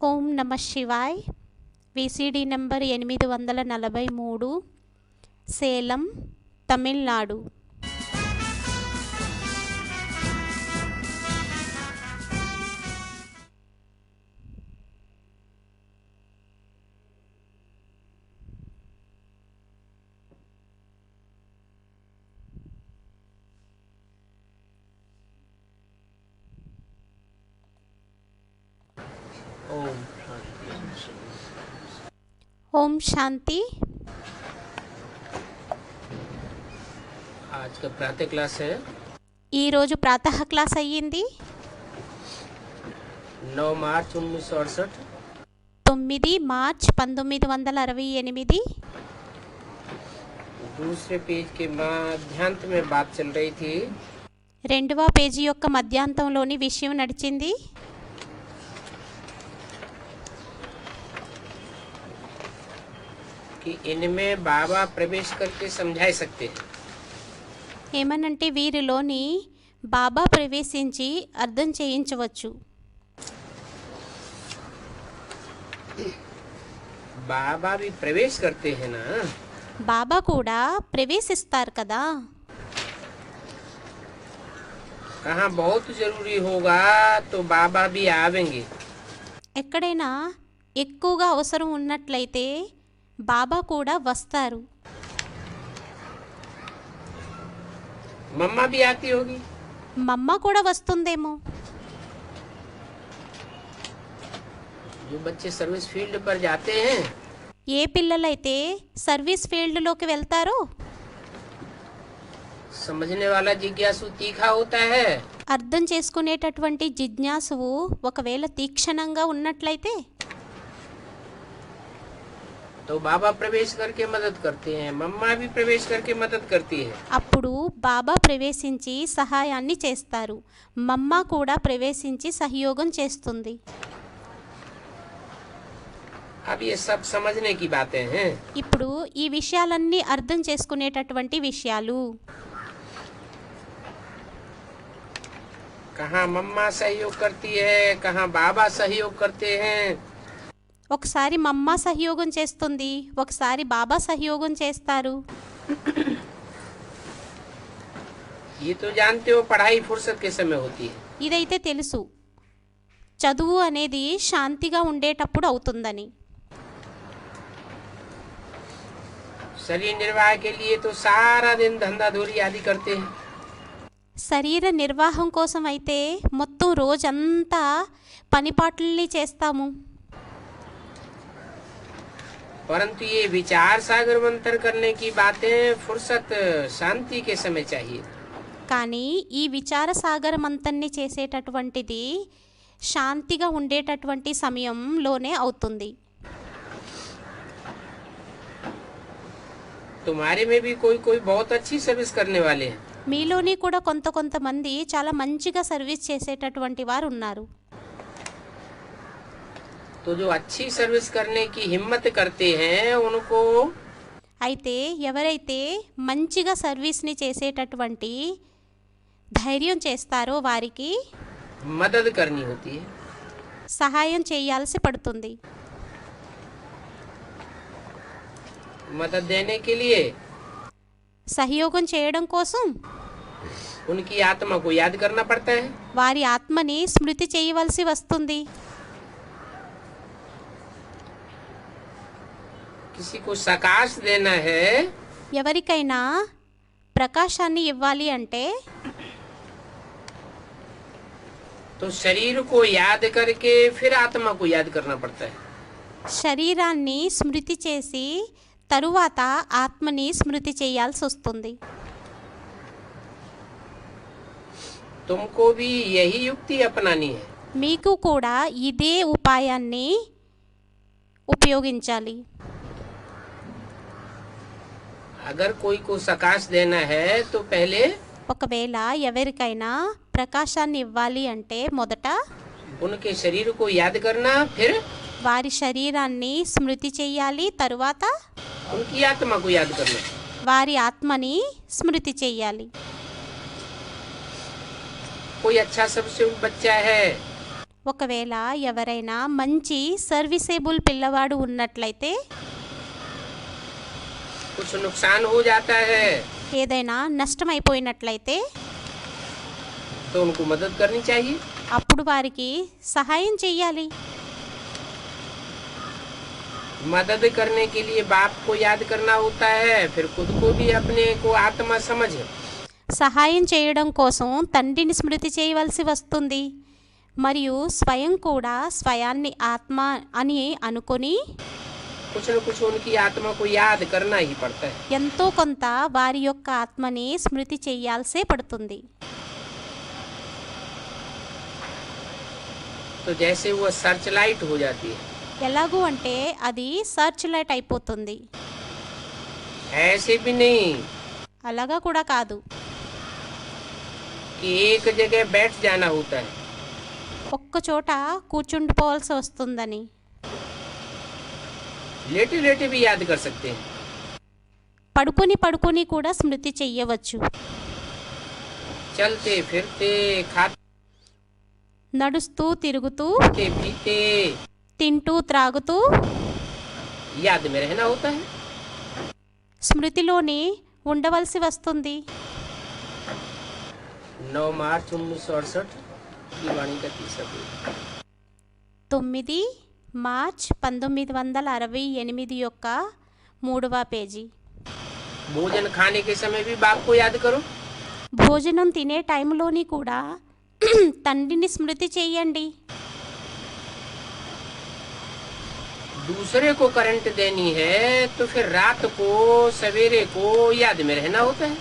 ఓం నమ శివాయ్. VCD number 843, Salem, Tamil Nadu. ओम शांति. आज का प्रातः क्लास है. ఈ రోజు ప్రాతः క్లాస్ అయ్యింది. 9 मार्च 1968. 9 మార్చ్ 1968. दूसरे पेज के मध्यांत में बात चल रही थी. రెండవ పేజీ యొక్క మధ్యాంతంలోని విషయం నడిచింది. कि इनमें बाबा प्रवेश करके समझा सकते हैं. ఏమనంటే వీరిలోని బాబా ప్రవేశించి అర్థం చేయించవచ్చు. बाबा भी प्रवेश करते हैं ना. బాబా కూడా ప్రవేశిస్తారు కదా. कहाँ बहुत जरूरी होगा तो बाबा भी आवेंगे. ఎక్కడైనా ఎక్కువగా అవసరం ఉన్నట్లయితే బాబా కూడా వస్తారు. मम्मा भी आती होगी. మమ్మ కూడా వస్తుందేమో. जो बच्चे सर्विस फील्ड पर जाते हैं, ఏ పిల్లలైతే సర్వీస్ ఫీల్డ్లోకి వెళ్తారో समझने वाला जिज्ञासु तीखा होता है. అర్థం చేసుకునేటటువంటి జిజ్ఞాసువు ఒకవేళ తీక్షణంగా ఉన్నట్లయితే तो बाबा प्रवेश करके मदद करते हैं, मम्मा भी प्रवेश करके मदद करती है. అప్పుడు బాబా ప్రవేశించి సహాయాన్ని చేస్తారు. మమ్మ కూడా ప్రవేశించి సహయోగం చేస్తుంది. अब ये सब समझने की बातें हैं. ఇప్పుడు ఈ విషయాలన్నీ అర్థం చేసుకునేటటువంటి విషయాలు. कहाँ मम्मा सहयोग करती है, कहाँ बाबा सहयोग करते हैं. ఒకసారి మమ్మ సహయోగం చేస్తుంది, ఒకసారి బాబా సహయోగం చేస్తారు. ये तो जानते हो पढ़ाई फुर्सत के समय होती है. ఇదైతే తెలుసు, చదువు అనేది శాంతిగా ఉండేటప్పుడు అవుతుందని. शरीर निर्वाह के लिए तो सारा दिन धंधा धूरी आदि करते हैं. శరీర నిర్వాహం కోసం అయితే మొత్తం రోజంతా పనిపాట్లని చేస్తాము. परंतु ये विचार सागर मंथन करने की बातें फुर्सत शांति के समय चाहिए. కానీ ఈ విచార సాగరమంతన్ని చేసేటటువంటిది శాంతిగా ఉండేటటువంటి సమయంలోనే అవుతుంది. तुम्हारे में भी कोई कोई बहुत अच्छी सर्विस करने वाले हैं. మీలోని కూడా కొంతమంది చాలా మంచిగా సర్వీస్ చేసేటటువంటి వారు ఉన్నారు. तो जो अच्छी सर्विस करने की हिम्मत करते हैं उनको అయితే ఎవరైతే మంచిగా సర్వీస్ని చేసేటటువంటి ధైర్యం చేస్తారో వారికి मदद करनी होती है. సహాయం చేయాల్సి పడుతుంది. मदद देने के लिए సహయోగం చేయడం కోసం उनकी आत्मा को याद करना पड़ता है. వారి ఆత్మని స్మృతి చేయవలసి వస్తుంది. किसी को प्रकाश देना है ఎవరికైనా ప్రకాశాన్ని ఇవ్వాలి అంటే तो शरीर को याद करके फिर आत्मा को याद करना पड़ता है. శరీరాన్ని స్మృతి చేసి తరువాత ఆత్మని స్మృతి చేయాల్సి వస్తుంది. तुमको भी यही युक्ति अपनानी है. మీకు కూడా ఇదే ఉపాయాన్ని ఉపయోగించాలి. अगर कोई को प्रकाश देना है तो पहले ఒకవేళ ఎవరికైనా ప్రకాశాన్ని ఇవ్వాలి అంటే మొదట उनके शरीर को याद करना, फिर వారి శరీరాన్ని స్మృతి చేయాలి, తరువాత उनकी आत्मा को याद करना. వారి ఆత్మని స్మృతి చేయాలి. कोई अच्छा सबसे बच्चा है ఒకవేళ ఎవరైనా మంచి సర్వీసేబుల్ పిల్లవాడు ఉన్నట్లయితే कुछ नुकसान हो जाता है ఏదైనా నష్టమైపోయినట్లయితే तो उनको मदद करनी चाहिए। అప్పుడు వారికి సహాయం చేయాలి। मदद करने के लिए बाप को याद करना होता है, फिर खुद को भी अपने को आत्मा समझ। సహాయం చేయడం కోసం తండ్రిని స్మృతి చేయవలసి వస్తుంది మరియు స్వయం కూడా స్వయాన్ని ఆత్మ అని అనుకొని कुछ न कुछ उनकी आत्मा को याद करना ही पड़ता है। ఎంతో కొంత వారి యొక్క ఆత్మని స్మృతి చేయాల్సే పడుతుంది। तो जैसे वो सर्च लाइट हो जाती है, ఎలాగూ అంటే అది సర్చ్ లైట్ అయిపోతుంది। ऐसे भी नहीं అలాగా కూడా కాదు कि एक जगह बैठ जाना होता है। ఒక్క చోట కూర్చుండిపోవాల్సి వస్తుందని लेटे लेटे भी याद कर सकते हैं। పడుకొని కూడా స్మృతి చెయ్యవచ్చు। चलते फिरते నడుస్తూ తిరుగుతూ खाते पीते తింటూ త్రాగుతూ याद में रहना होता है। స్మృతిలోనే ఉండవలసి వస్తుంది। 9 मार्च 1968 की वाणी का तीसरा पेज। 9 మార్చ్ 1968 యొక్క 3వ పేజీ। भोजन खाने के समय भी बाप को याद करो। భోజనం తినే టైంలోని కూడా తండ్రిని స్మృతి చేయండి। दूसरे को करंट देनी है तो फिर रात को सवेरे को याद में रहना होता है।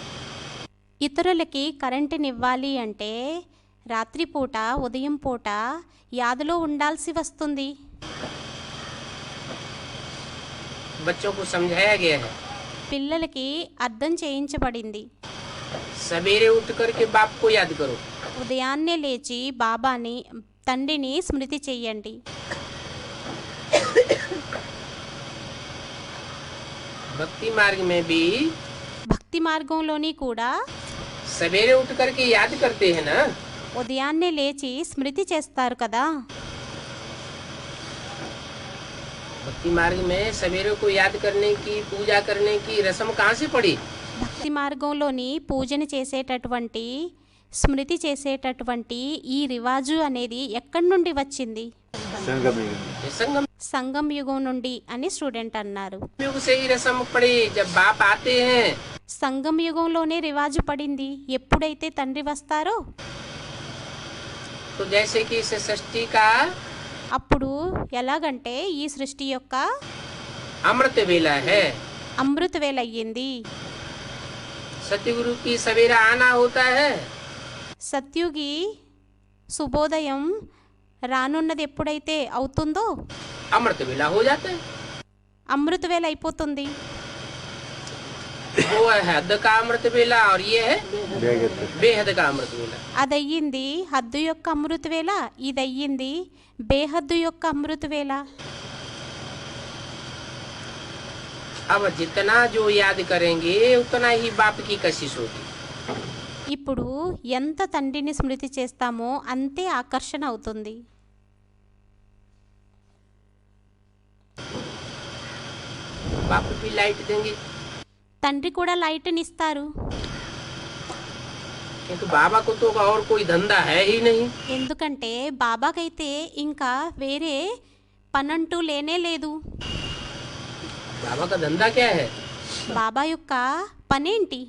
ఇతరులకి కరెంటునివ్వాలి అంటే రాత్రిపూట ఉదయం పూట యాదలో ఉండాల్సి వస్తుంది। बच्चों को समझाया गया है, పిల్లలకి అర్థం చేయించబడింది। सवेरे उठ करके बाप को याद करो। ఉదయాన్నే లేచి బాబాని తండ్రిని స్మృతి చెయ్యండి। भक्ति मार्ग में भी భక్తి మార్గంలోని కూడా सवेरे उठ करके याद करते हैं ना। ఉదయాన్నే లేచి స్మృతి చేస్తారు కదా। भक्ति मार्ग में सवेरे को याद करने की पूजा करने की रस्म कहाँ से पड़ी? భక్తి మార్గంలోని పూజను చేసేటటువంటి స్మృతి చేసేటటువంటి ఈ రివాజు అనేది ఎక్కడి నుండి వచ్చింది? ये संगम సంగం యుగం నుండి అని స్టూడెంట్ అన్నారు। युग से ही रस्म पड़ी। जब बाप आते हैं సంగం యుగంలోనే రివాజు పడింది। ఎప్పుడైతే తండ్రి వస్తారో तो जैसे कि इस सृष्टि का అప్పుడు ఎలాగంటే ఈ సృష్టి యొక్క अमृत वेला है, అమృత వేళ అయ్యింది। सतयुगु की सवेरा आना होता है। సత్యుగి శుభోదయం రానున్నది ఎప్పుడైతే అవుతుందో अमृत वेला हो जाता है। అమృత వేళ అయిపోతుంది। वो है हद का अमृत वेला और ये है बेहद का अमृत वेला। అదయ్యింది హద్దు యొక్క అమృత వేళ, ఇదయ్యింది బేహద్దు యొక్క అమృత వేళ। अब जितना जो याद करेंगे उतना ही बाप की कशिश होगी। ఇప్పుడు ఎంత తండ్రిని స్మృతి చేస్తామో అంతే ఆకర్షణ అవుతుంది। बाप भी लाइट देंगे తండ్రి కూడా లైట్ని ఇస్తారు। क्योंकि बाबा को तो और कोई धंधा है ही नहीं। ఎందుకంటే బాబాకైతే ఇంకా వేరే పనంటూ లేనే లేదు। बाबा का धंधा क्या है? బాబా యొక్క పనేంటి?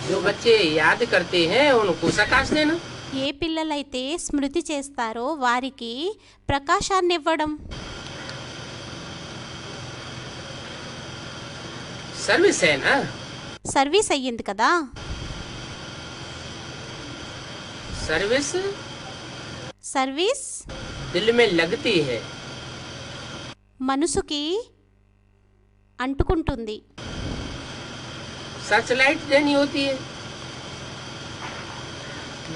जो बच्चे याद करते हैं उनको प्रकाश देना। ఏ పిల్లలైతే స్మృతి చేస్తారో వారికి ప్రకాశాన్ని ఇవ్వడం। सर्विस है ना। సర్వీస్ అయ్యింది కదా। सर्विस సర్వీస్ दिल में लगती है, మనసుకి అంటుకుంటుంది। सर्च लाइट देनी होती है।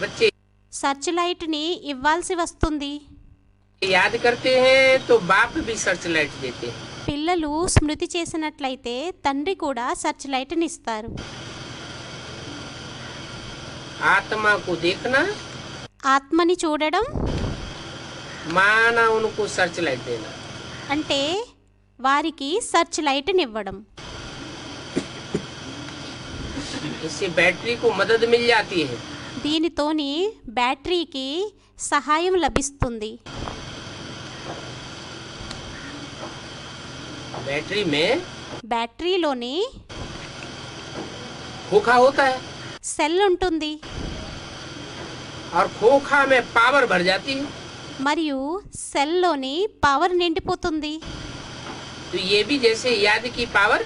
बच्चे సర్చ్ లైట్ని ఇవ్వాల్సి వస్తుంది। याद करते हैं तो बाप भी सर्च लाइट देते हैं। పిల్లలు స్మృతి చేసినట్లయితే తండ్రి కూడా సర్చ్ లైట్ని ఇస్తారు। आत्मा को देखना, ఆత్మని చూడడం, माना उनको सर्च लाइट देना। అంటే వారికి సర్చ్ లైట్నివ్వడం. इससे बैटरी को मदद मिल जाती है। దీనితోని బ్యాటరీకి సహాయం లభిస్తుంది. बैटरी में బ్యాటరీలోని खोखा होता है సెల్ ఉంటుంది और खोखा में पावर भर जाती है। మరియు సెల్లోని పవర్ నిండిపోతుంది. तो ये भी जैसे याद की पावर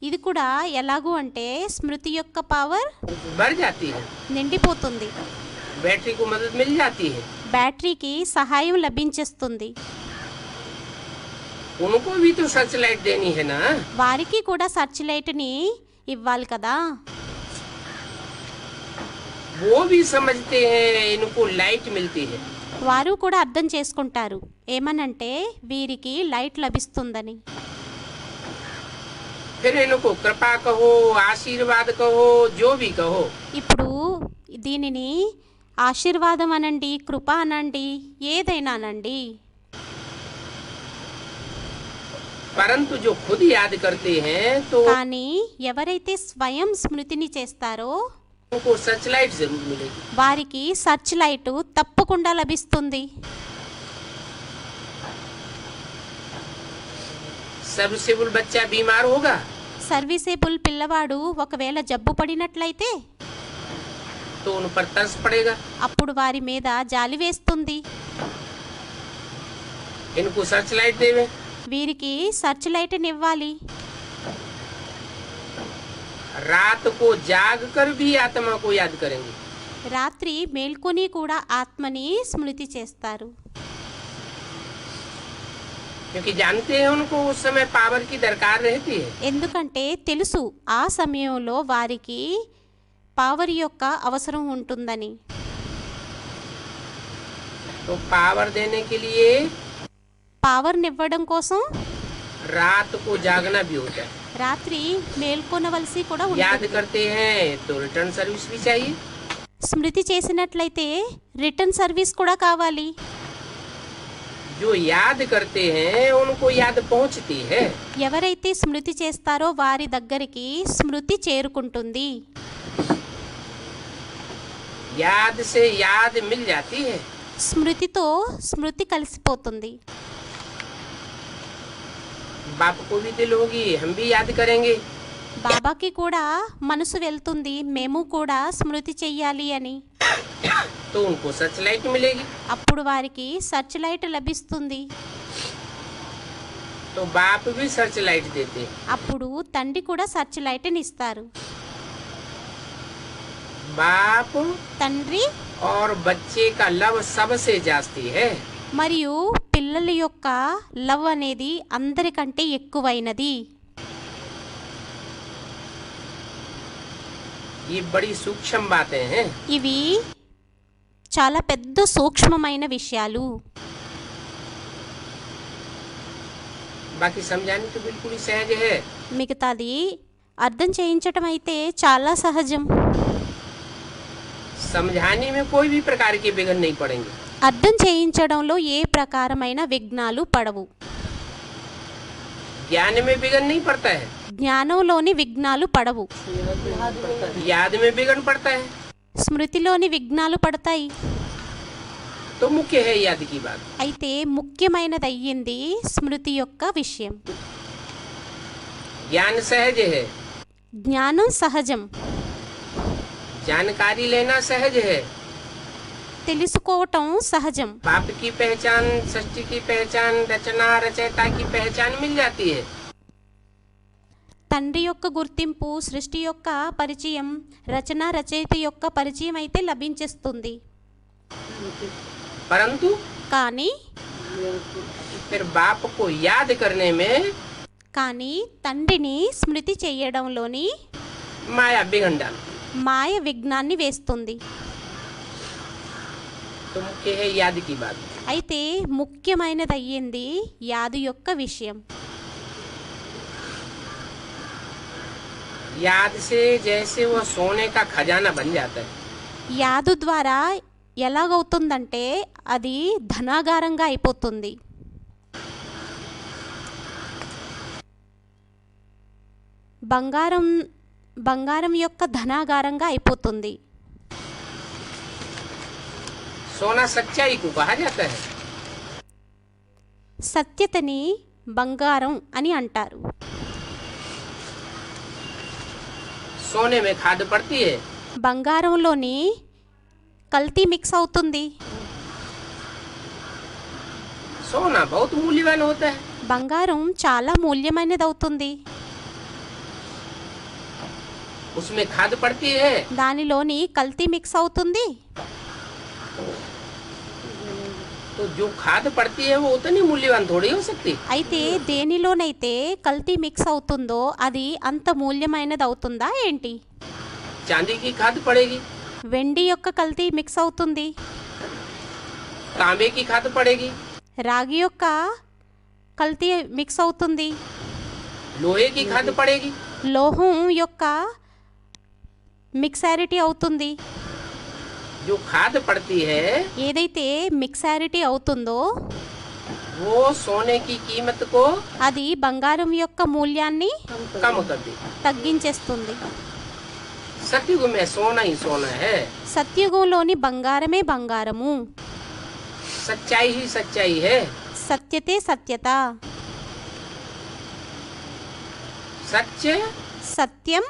ఇది కూడా ఎలాగూ అంటే స్మృతి యొక్క పవర్ बढ़ जाती है, నిండిపోతుంది. बैटरी को मदद मिल जाती है। బ్యాటరీకి సహాయం లభించేస్తుంది. उनको भी तो सर्च लाइट देनी है ना। వారికి కూడా సర్చ్ లైట్ని ఇవ్వాలి కదా. वो भी समझते हैं इनको लाइट मिलती है। వారు కూడా అర్థం చేసుకుంటారు ఏమనంటే వీరికి లైట్ లభిస్తుందని. फिर इनको कृपा कहो, आशीर्वाद कहो, जो भी कहो। ఇప్పుడు దీనిని ఆశీర్వాదం అనండి, కృప అనండి, ఏదైనా అనండి. परंतु जो खुद याद करते हैं तो కానీ ఎవరైతే స్వయం స్మృతిని చేస్తారో उनको सर्च लाइट जरूर मिलेगी। వారికి సర్చ్ లైట్ తప్పకుండా లభిస్తుంది. सर्विसेबल बच्चा बीमार होगा సర్వీసేబుల్ పిల్లవాడు ఒకవేళ జబ్బు పడినట్లయితే तो उन पर तरस पड़ेगा। అప్పుడు వారి మీద జాలి వేస్తుంది. इनको सर्च लाइट देवे। వీరికి సర్చ్ లైట్ని ఇవ్వాలి. रात को जाग कर भी आत्मा को याद करेंगे। రాత్రి మేల్కొని కూడా ఆత్మని స్మృతి చేస్తారు. क्योंकि जानते हैं उनको उस समय पावर की दरकार रहती है। ఎందుకంటే తెలుసు ఆ సమయంలో వారికి పవర్ యొక్క అవసరం ఉంటుందని. तो पावर देने के लिए పవర్నివ్వడం కోసం रात को जागना भी होता है। రాత్రి మేల్కొనవలసి కూడా याद ఉంటుంది. करते हैं तो रिटर्न सर्विस भी चाहिए। స్మృతి చేసినట్లయితే రిటర్న్ సర్వీస్ కూడా కావాలి. जो याद करते हैं उनको याद पहुंचती है। ఎవరైతే స్మృతి చేస్తారో వారి దగ్గరికి స్మృతి చేరుకుంటుంది. याद से याद मिल जाती है। స్మృతితో స్మృతి కలిసిపోతుంది. बाप को भी दिल होगी, हम भी याद करेंगे। బాబాకి కూడా మనసు వెళ్తుంది మేము కూడా స్మృతి చెయ్యాలి అని. तो उनको सर्च लाइट मिलेगी। అప్పుడు వారికి సర్చ్ లైట్ లభిస్తుంది. तो बाप भी सर्च लाइट देते हैं। అప్పుడు తండ్రి కూడా సర్చ్ లైట్ని ఇస్తారు. बाप తండ్రి और बच्चे का लव सबसे जास्ती है। మరియు పిల్లల యొక్క లవ్ అనేది అందరికంటే ఎక్కువైనది. ये बड़ी सूक्ष्म बातें हैं। ఇవి చాలా పెద్ద సూక్ష్మమైన విషయాలు. बाकी समझाने तो बिल्कुल ही सहज है। మిగతాది అర్థం చేయించటం అయితే చాలా సహజం. समझाने में कोई भी प्रकार के विघ्न नहीं पड़ेंगे। అర్థం చేయించడంలో ఏ ప్రకారమైన విఘ్నాలు పడవు. ज्ञान में विघ्न नहीं पड़ता है, జ్ఞానంలోని విఘ్నాలు పడవు. याद में विघ्न पड़ता है। స్మృతిలోని విఘ్నాలు పడతాయి. तो मुख्य है याद की बात। అయితే ముఖ్యమైనది అయ్యింది స్మృతి యొక్క విషయం. ज्ञान सहज है, జ్ఞానం సహజం, जानकारी लेना सहज है। తెలుసుకోవటం సహజం. बाप की पहचान, सृष्टि की पहचान, रचना रचयिता की पहचान मिल जाती है। తండ్రి యొక్క గుర్తింపు, సృష్టి యొక్క పరిచయం, రచన రచయిత యొక్క పరిచయం అయితే లభించేస్తుంది. परंतु కానీ फिर बाप को याद करने में కానీ తండ్రిని స్మృతి చేయడంలోని माया विघ्न डालती। మాయ విఘ్నాన్ని వేస్తుంది. तो मुख्य है याद की बात। అయితే ముఖ్యమైనది అయ్యింది యాదు యొక్క విషయం. याद से जैसे वो सोने का खजाना बन जाता है। యాదు ద్వారా ఎలాగవుతుందంటే అది ధనాగారంగా అయిపోతుంది. బంగారం యొక్క ధనాగారంగా అయిపోతుంది. सोना सच्चाई को कहा जाता है. సత్యతని బంగారం అని అంటారు. सोने में खाद पड़ती है. బంగారంలోని కల్తీ మిక్స్ అవుతుంది. सोना बहुत मूल्यवान होता है. బంగారం చాలా మూల్యమైనది అవుతుంది. उसमें खाद पड़ती है. దానిలోని కల్తీ మిక్స్ అవుతుంది. तो जो खाद पड़ती है वो उतनी मूल्यवान थोड़ी हो सकती. అయితే దేనిలోనైతే కల్తీ మిక్స్ అవుతుందో అది అంత మూల్యమైనది అవుతుందా ఏంటి? चांदी की खाद पड़ेगी. వెండి యొక్క కల్తీ మిక్స్ అవుతుంది. तांबे की खाद पड़ेगी. రాగి యొక్క కల్తీ మిక్స్ అవుతుంది. लोहे की खाद पड़ेगी. లోహం యొక్క మిక్సారిటీ అవుతుంది. जो खाद पड़ती है ఏదైతే మిక్సారిటీ అవుతుందో वो सोने की कीमत को అది బంగారం యొక్క మూల్యాన్ని कम कर दी. తగ్గించేస్తుంది. सतयुग में सोना ही सोना है. సత్యుగంలోని బంగారమే బంగారము. सच्चाई ही सच्चाई है. సత్యతే సత్యత. सच సత్యం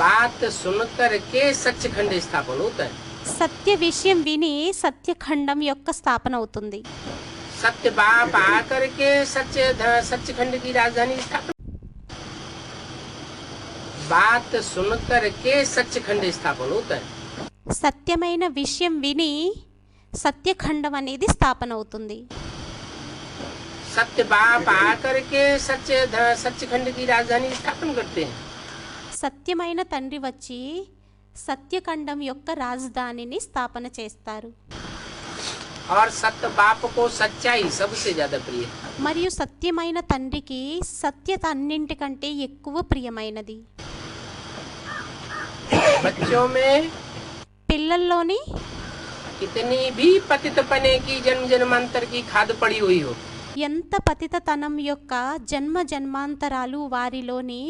बात सुनकर के सचखंड स्थापन होता है. సత్య విషయం విని సత్యఖండం యొక్క స్థాపన అవుతుంది. सत्य बाप आकर के सचखंड की राजधानी स्थापन. बात सुनकर के सचखंड स्थापन होता है. సత్యమైన విషయం విని సత్యఖండం అనేది స్థాపన అవుతుంది. सत्य बाप आकर के सचखंड की राजधानी स्थापन करते हैं. సత్యమైన తండ్రి వచ్చి సత్యఖండం యొక్క రాజధానిని స్థాపన చేస్తారు. और सत्य बाप को सच्चाई सबसे ज्यादा प्रिय है. మరియు సత్యమైన తండ్రికి సత్యత అన్నింటికంటే ఎక్కువ ప్రియమైనది. बच्चों में పిల్లల్లోని कितनी भी पतितपने की जन्म जन्मांतर की खाद पड़ी हुई हो, ఎంత పతితతనం యొక్క జన్మ జన్మాంతరాలు వారిలోని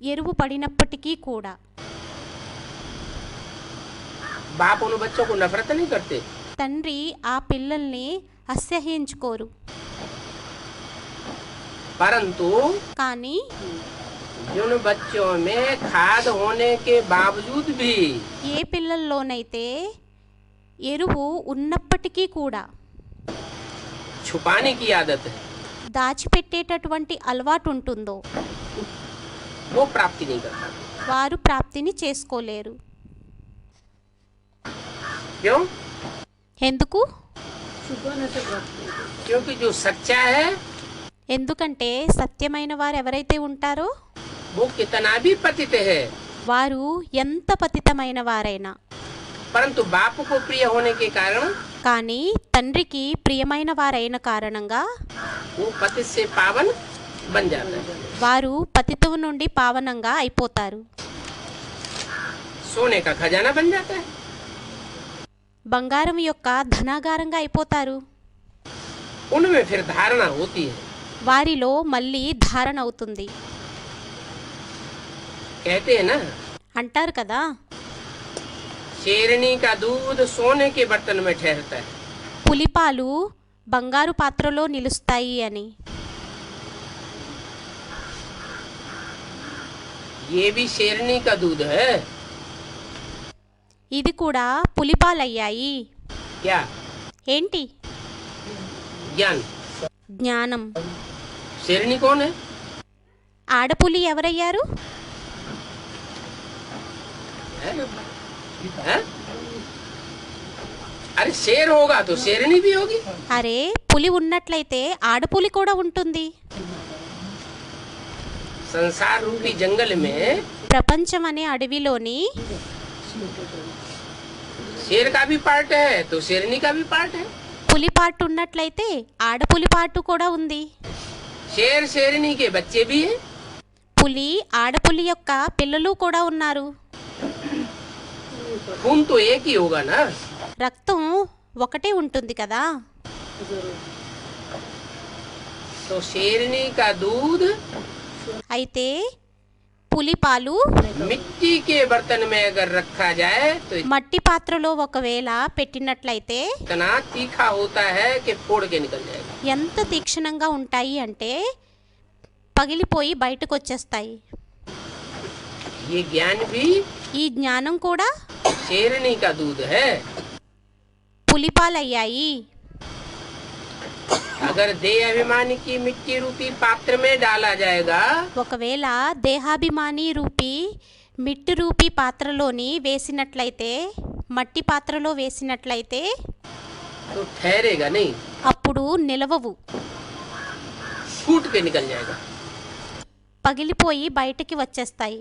ఎరువు పడినప్పటికీ కూడా बाप उन बच्चों को नफरत नहीं करते. తండ్రి ఆ పిల్లల్ని అసహ్యించుకోరు. परंतु కానీ जिन बच्चों में खाद होने के बावजूद भी ఏ పిల్లల్లోనైతే ఎరువు ఉన్నప్పటికీ కూడా छुपाने की आदत है, దాచిపెట్టేటటువంటి అలవాటు ఉంటుందో वो प्राप्ति नहीं करता. వారు ప్రాప్తిని చేసుకోలేరు. क्यों? ఎందుకు? क्योंकि जो सच्चा है ఎందుకంటే సత్యమైన వారు ఎవరైతే ఉంటారో वो कितना भी पतित है, వారు ఎంత పతితమైన వారైనా परंतु बाप को प्रिय होने के कारण కానీ తండ్రికి ప్రియమైన వారైన కారణంగా वो पतित से पावन बन जाता है. వారు పతితువు నుండి పావనంగా అయిపోతారు. सोने का खजाना बन जाता है. బంగారం యొక్క ధనాగారంగా అయిపోతారు. उनमें फिर धारणा होती है. వారిలో మళ్ళీ ధారణ అవుతుంది. कहते हैं ना, అంటారు కదా, शेरनी का दूध सोने के बर्तन में ठहरता है. పులిపాలు బంగారు పాత్రలో నిలుస్తాయి అని. ये भी शेरनी का दूध है. ఇది కూడా పులిపాలయ్యాయి. क्या? ఏంటి? ज्ञान. జ్ఞానం. शेरनी कौन है? ఆడపులి ఎవరయ్యారు? है? अरे शेर होगा तो शेरनी भी होगी. అరే పులి ఉన్నట్లయితే ఆడపులి కూడా ఉంటుంది. संसार रूपी जंगल में ప్రపంచం అనే అడవిలోని शेर का भी पार्ट है तो शेरनी का भी पार्ट है. పులి పాటు ఉన్నట్లయితే ఆడపులి పాటు కూడా ఉంది. शेर शेरनी के बच्चे भी हैं. పులి ఆడపులి యొక్క పిల్లలు కూడా ఉన్నారు. खून तो एक ही होगा ना. రక్తం ఒకటే ఉంటుంది కదా. तो शेरनी का दूध అయితే పులిపాలు मिट्टी के बर्तन में अगर रखा जाए तो మట్టి పాత్రలో ఒకవేళ పెట్టినట్లయితే इतना तीखा होता है कि फोड़ के निकल जाएगा। ఎంత తీక్షణంగా ఉంటాయి అంటే పగిలిపోయి బయటకు వచ్చేస్తాయి. ये ज्ञान भी ఈ జ్ఞానం కూడా शेरनी का दूध है। పులిపాలయ్యాయి. अगर देह अभिमानी की मिट्टी रूपी पात्र में डाला जाएगा ఒకవేళ దేహాభిమాని రూపీ మిట్టు రూపీ పాత్రలోని వేసినట్లయితే, మట్టి పాత్రలో వేసినట్లయితే तो ठहरेगा नहीं, అప్పుడు నిలవవు, फूट के निकल जाएगा। పగిలిపోయి బయటికి వచ్చేస్తాయి.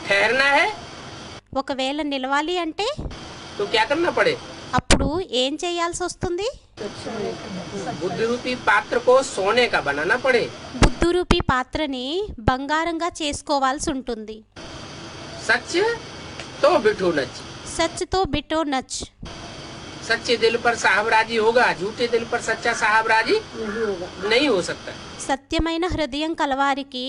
ठहरना है ఒకవేళ నిలవాలి అంటే तो क्या करना पड़े? అప్పుడు ఏం చేయాల్సి వస్తుంది? बुद्धि रूपी पात्र को सोने का बनाना पड़े। బుద్ధు రూపీ పాత్రని బంగారంగా చేసుకోవాల్సి ఉంటుంది. सच तो बिठो नच, సచ్తో బిటో నచ్. सच्चे दिल पर साहबराजी होगा, झूठे दिल पर सच्चा साहबराजी नहीं हो सकता। సత్యమైన హృదయం కలవారికి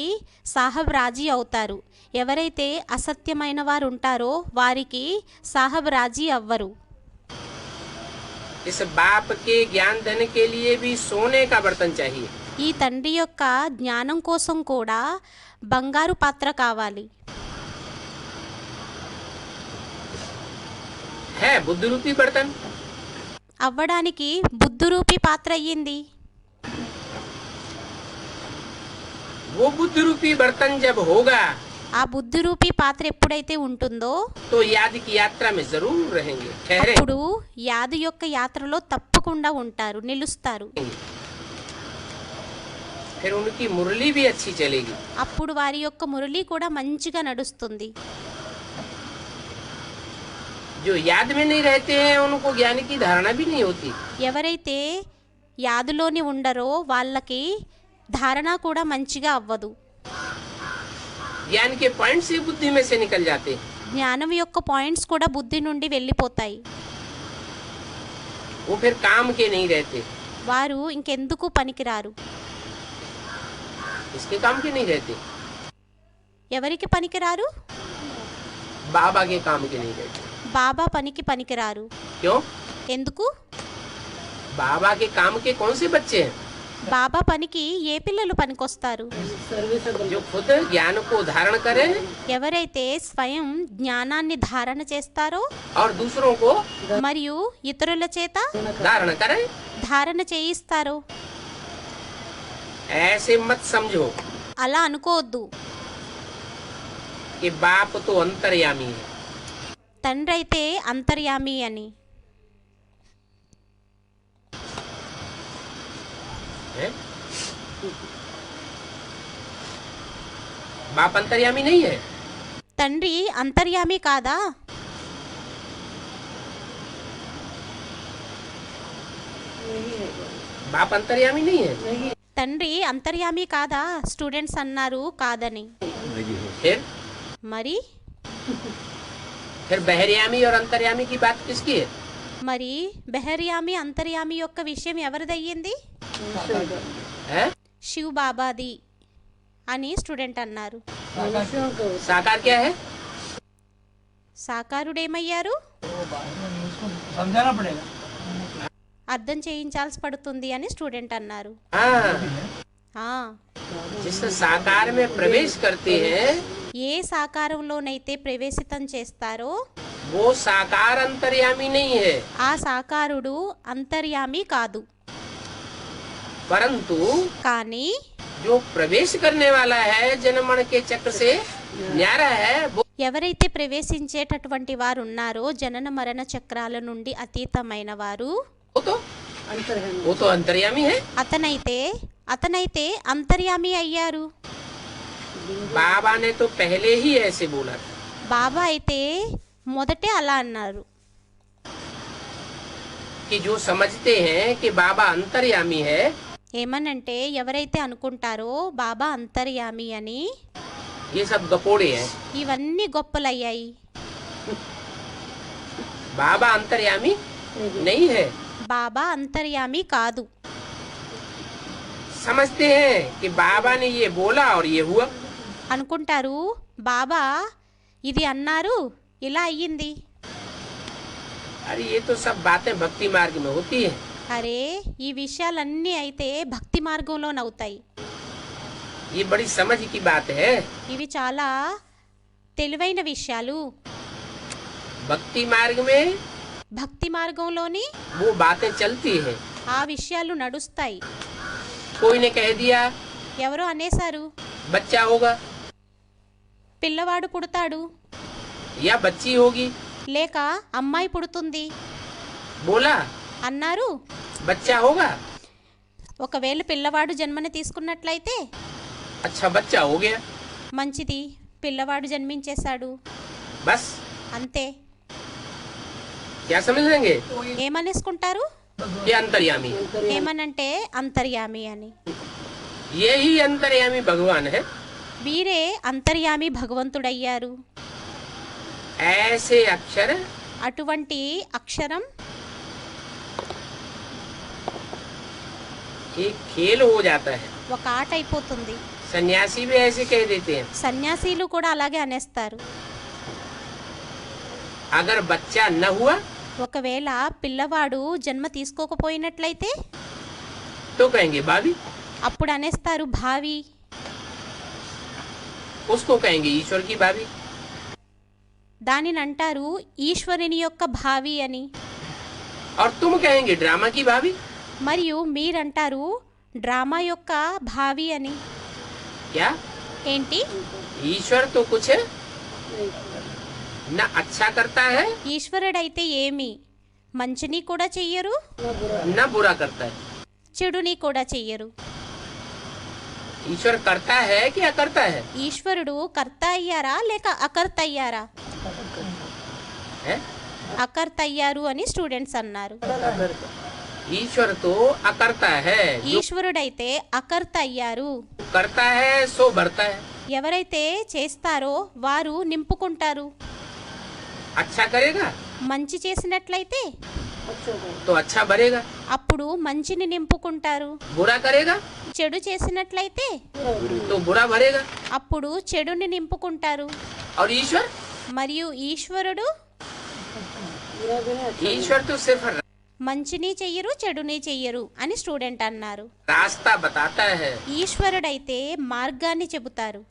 సాహబ్ రాజీ అవుతారు. ఎవరైతే అసత్యమైన వారు ఉంటారో వారికి సాహబ్ రాజీ అవ్వరు. इस बाप के ज्ञान धन के लिए भी सोने का बर्तन चाहिए। ఈ తండ్రి యొక్క జ్ఞానం కోసం కూడా బంగారు పాత్ర కావాలి. है बुद्धि रूपी बर्तन, అవ్వడానికి బుద్ధు రూపీ పాత్ర అయ్యింది. वो बुद्धि रूपी बर्तन जब होगा ఆ బుద్ధు రూపీ పాత్ర ఎప్పుడైతే ఉంటుందో तो याद की यात्रा में जरूर रहेंगे, ठहरे। అప్పుడు యాదు యొక్క యాత్రలో తప్పకుండా ఉంటారు, నిలుస్తారు. फिर उनकी मुरली भी अच्छी चलेगी। అప్పుడు వారి యొక్క మురళి కూడా మంచిగా నడుస్తుంది. जो याद में नहीं रहते हैं उनको ज्ञान की धारणा भी नहीं होती। ఎవరైతే యాదులోని ఉండరో వాళ్ళకి ధారణ కూడా మంచిగా అవ్వదు. ज्ञान के पॉइंट से बुद्धि में से निकल जाते हैं। జ్ఞానం యొక్క పాయింట్స్ కూడా బుద్ధి నుండి వెళ్ళిపోతాయి. वो फिर काम के नहीं रहते। వారు ఇంకెందుకు పనికిరారు. इसके काम के नहीं रहते, ఎవరికి పనికిరారు? बाबा के काम के नहीं रहते। బాబా పనికి పనికిరారు. क्यों? ఎందుకు? बाबा के काम के कौन से बच्चे हैं? బాబా పనికి ఏ పిల్లలు పనికొస్తారు? जो खुद ज्ञान को धारण करे ఎవరైతే స్వయం జ్ఞానాన్ని ధారణ చేస్తారో और दूसरों को మరియు ఇతరుల చేత धारण करे, ధారణ చేయిస్తారో. ऐसे मत समझो అలా అనుకోవద్దు. कि बाप तो अंतर्यामी है। తండ్రి అయితే అంతర్యామి అని. हैं? बाप अंतर्यामी नहीं है। తండ్రి అంతర్యామి కాదా? बाप अंतर्यामी नहीं है। తండ్రి అంతర్యామి కాదా? స్టూడెంట్స్ అన్నారు కాదని. फिर మరి बहरयामी और अंतर्यामी की बात किसकी है? మరి బెహర్యామి అంతర్యామి యొక్క విషయం ఎవరిదయ్యింది? हैं? శివ్ బాబాది అని స్టూడెంట్ అన్నారు. साकार क्या है? సాకారుడేమయ్యారు? समझाना पड़ेगा। అర్థం చేయించాల్సి పడుతుంది అని స్టూడెంట్ అన్నారు. हाँ, ఆ, जिस साकार में प्रवेश करते हैं ఏ సాకారంలోనైతే ప్రవేశితం చేస్తారో वो साकार अंतर्यामी नहीं है, ఆ సాకారుడు అంతర్యామి కాదు. परंतु కానీ जो प्रवेश करने वाला है जन्म मरण के चक्र से न्यारा है ఎవరైతే ప్రవేశించేటటువంటి వారు ఉన్నారో జనన మరణ చక్రాల నుండి అతీతమైన వారు वो तो अंतर्यामी है। అతనైతే అంతర్యామి అయ్యారు. बाबा ने तो पहले ही ऐसे बोला था బాబా అయితే మొదటే అలా అన్నారు. कि जो समझते हैं कि बाबा अंतर्यामी है ఏమనంటే ఎవరైతే అనుకుంటారో బాబా అంతర్యామి అని ये सब गपोड़े हैं। ఇవన్నీ గొప్పలయ్యాయి. बाबा अंतर्यामी नहीं है। బాబా అంతర్యామి కాదు. समझते हैं कि बाबा ने ये बोला और ये हुआ। అనుకుంటారు బాబా ఇది అన్నారు ఇలా అయ్యింది. अरे ये तो सब बातें भक्ति मार्ग में होती है। అరే ఈ విషయాలన్నీ అయితే భక్తి మార్గంలోనవుతాయి. ये बड़ी समझ की बात है। ఇవి చాలా తెలివైన విషయాలు. भक्ति मार्ग में భక్తి మార్గంలోని वो बातें चलती है। ఆ విషయాలు నడుస్తాయి. कोई ने कह दिया ఎవరో అనేశారు बच्चा होगा పిల్లవాడు పుడతాడు या बच्ची होगी, లేక అమ్మాయి పుడుతుంది बोला అన్నారు. बच्चा होगा, ఒకవేళ పిల్లవాడు జన్మని తీసుకున్నట్లయితే अच्छा बच्चा हो गया, మంచిది పిల్లవాడు జన్మించేశాడు बस। అంతే. क्या समझ लेंगे? ఏమనేసుకుంటారు? ये अंतर्यामी, ఏమనంటే అంతర్యామి అని. यही अंतर्यामी भगवान है। వీరే అంతర్యామి భగవంతుడయ్యారు. ऐसे अक्षर అటువంటి అక్షరం एक खेल हो जाता है। ఒక ఆట అయిపోతుంది. सन्यासी भी ऐसे कह देते हैं। సన్యాసీలు కూడా అలాగే అనేస్తారు. अगर बच्चा न हुआ ఒకవేళ పిల్లవాడు జన్మ తీసుకోకపోయినట్లయితే तो कहेंगे भाभी, అప్పుడు అనేస్తారు భావి. उसको कहेंगे ईश्वर की भाभी, దానిని అంటారు ఈశ్వరుని యొక్క భావి అని. और तुम कहेंगे ड्रामा की भाभी। మరియు మీరంటారు డ్రామా యొక్క భావి అని. क्या ఏంటి? ईश्वर तो कुछ न अच्छा करता है ఈశ్వరుడైతే ఏమి మంచిని కూడా చెయ్యరు न बुरा करता है। చెడుని కూడా చెయ్యరు. ईश्वर करता है कि अकर्ता है? ఈశ్వరుడు కర్త అయ్యారా లేక అకర్త అయ్యారా? है? అకర్త అయ్యారు అని స్టూడెంట్స్ అన్నారు. ईश्वर तो अकर्ता है, जो ఈశ్వరుడైతే అకర్త అయ్యారు. करता है सो भरता है। ఎవరైతే చేస్తారో వారు నింపుకుంటారు. अच्छा करेगा మంచి చేసినట్లయితే तो अच्छा भरेगा, అప్పుడు మంచిని నింపుకుంటారు. बुरा करेगा చెడు చేసినట్లయితే तो बुरा भरेगा। అప్పుడు చెడుని నింపుకుంటారు. और ईश्वर మరియు ఈశ్వరుడు ईश्वर तो सिर्फ మంచిని చెయ్యరు చెడుని చెయ్యరు అని స్టూడెంట్ అన్నారు. रास्ता बताता है। ఈశ్వరుడైతే మార్గాన్ని చెబుతారు.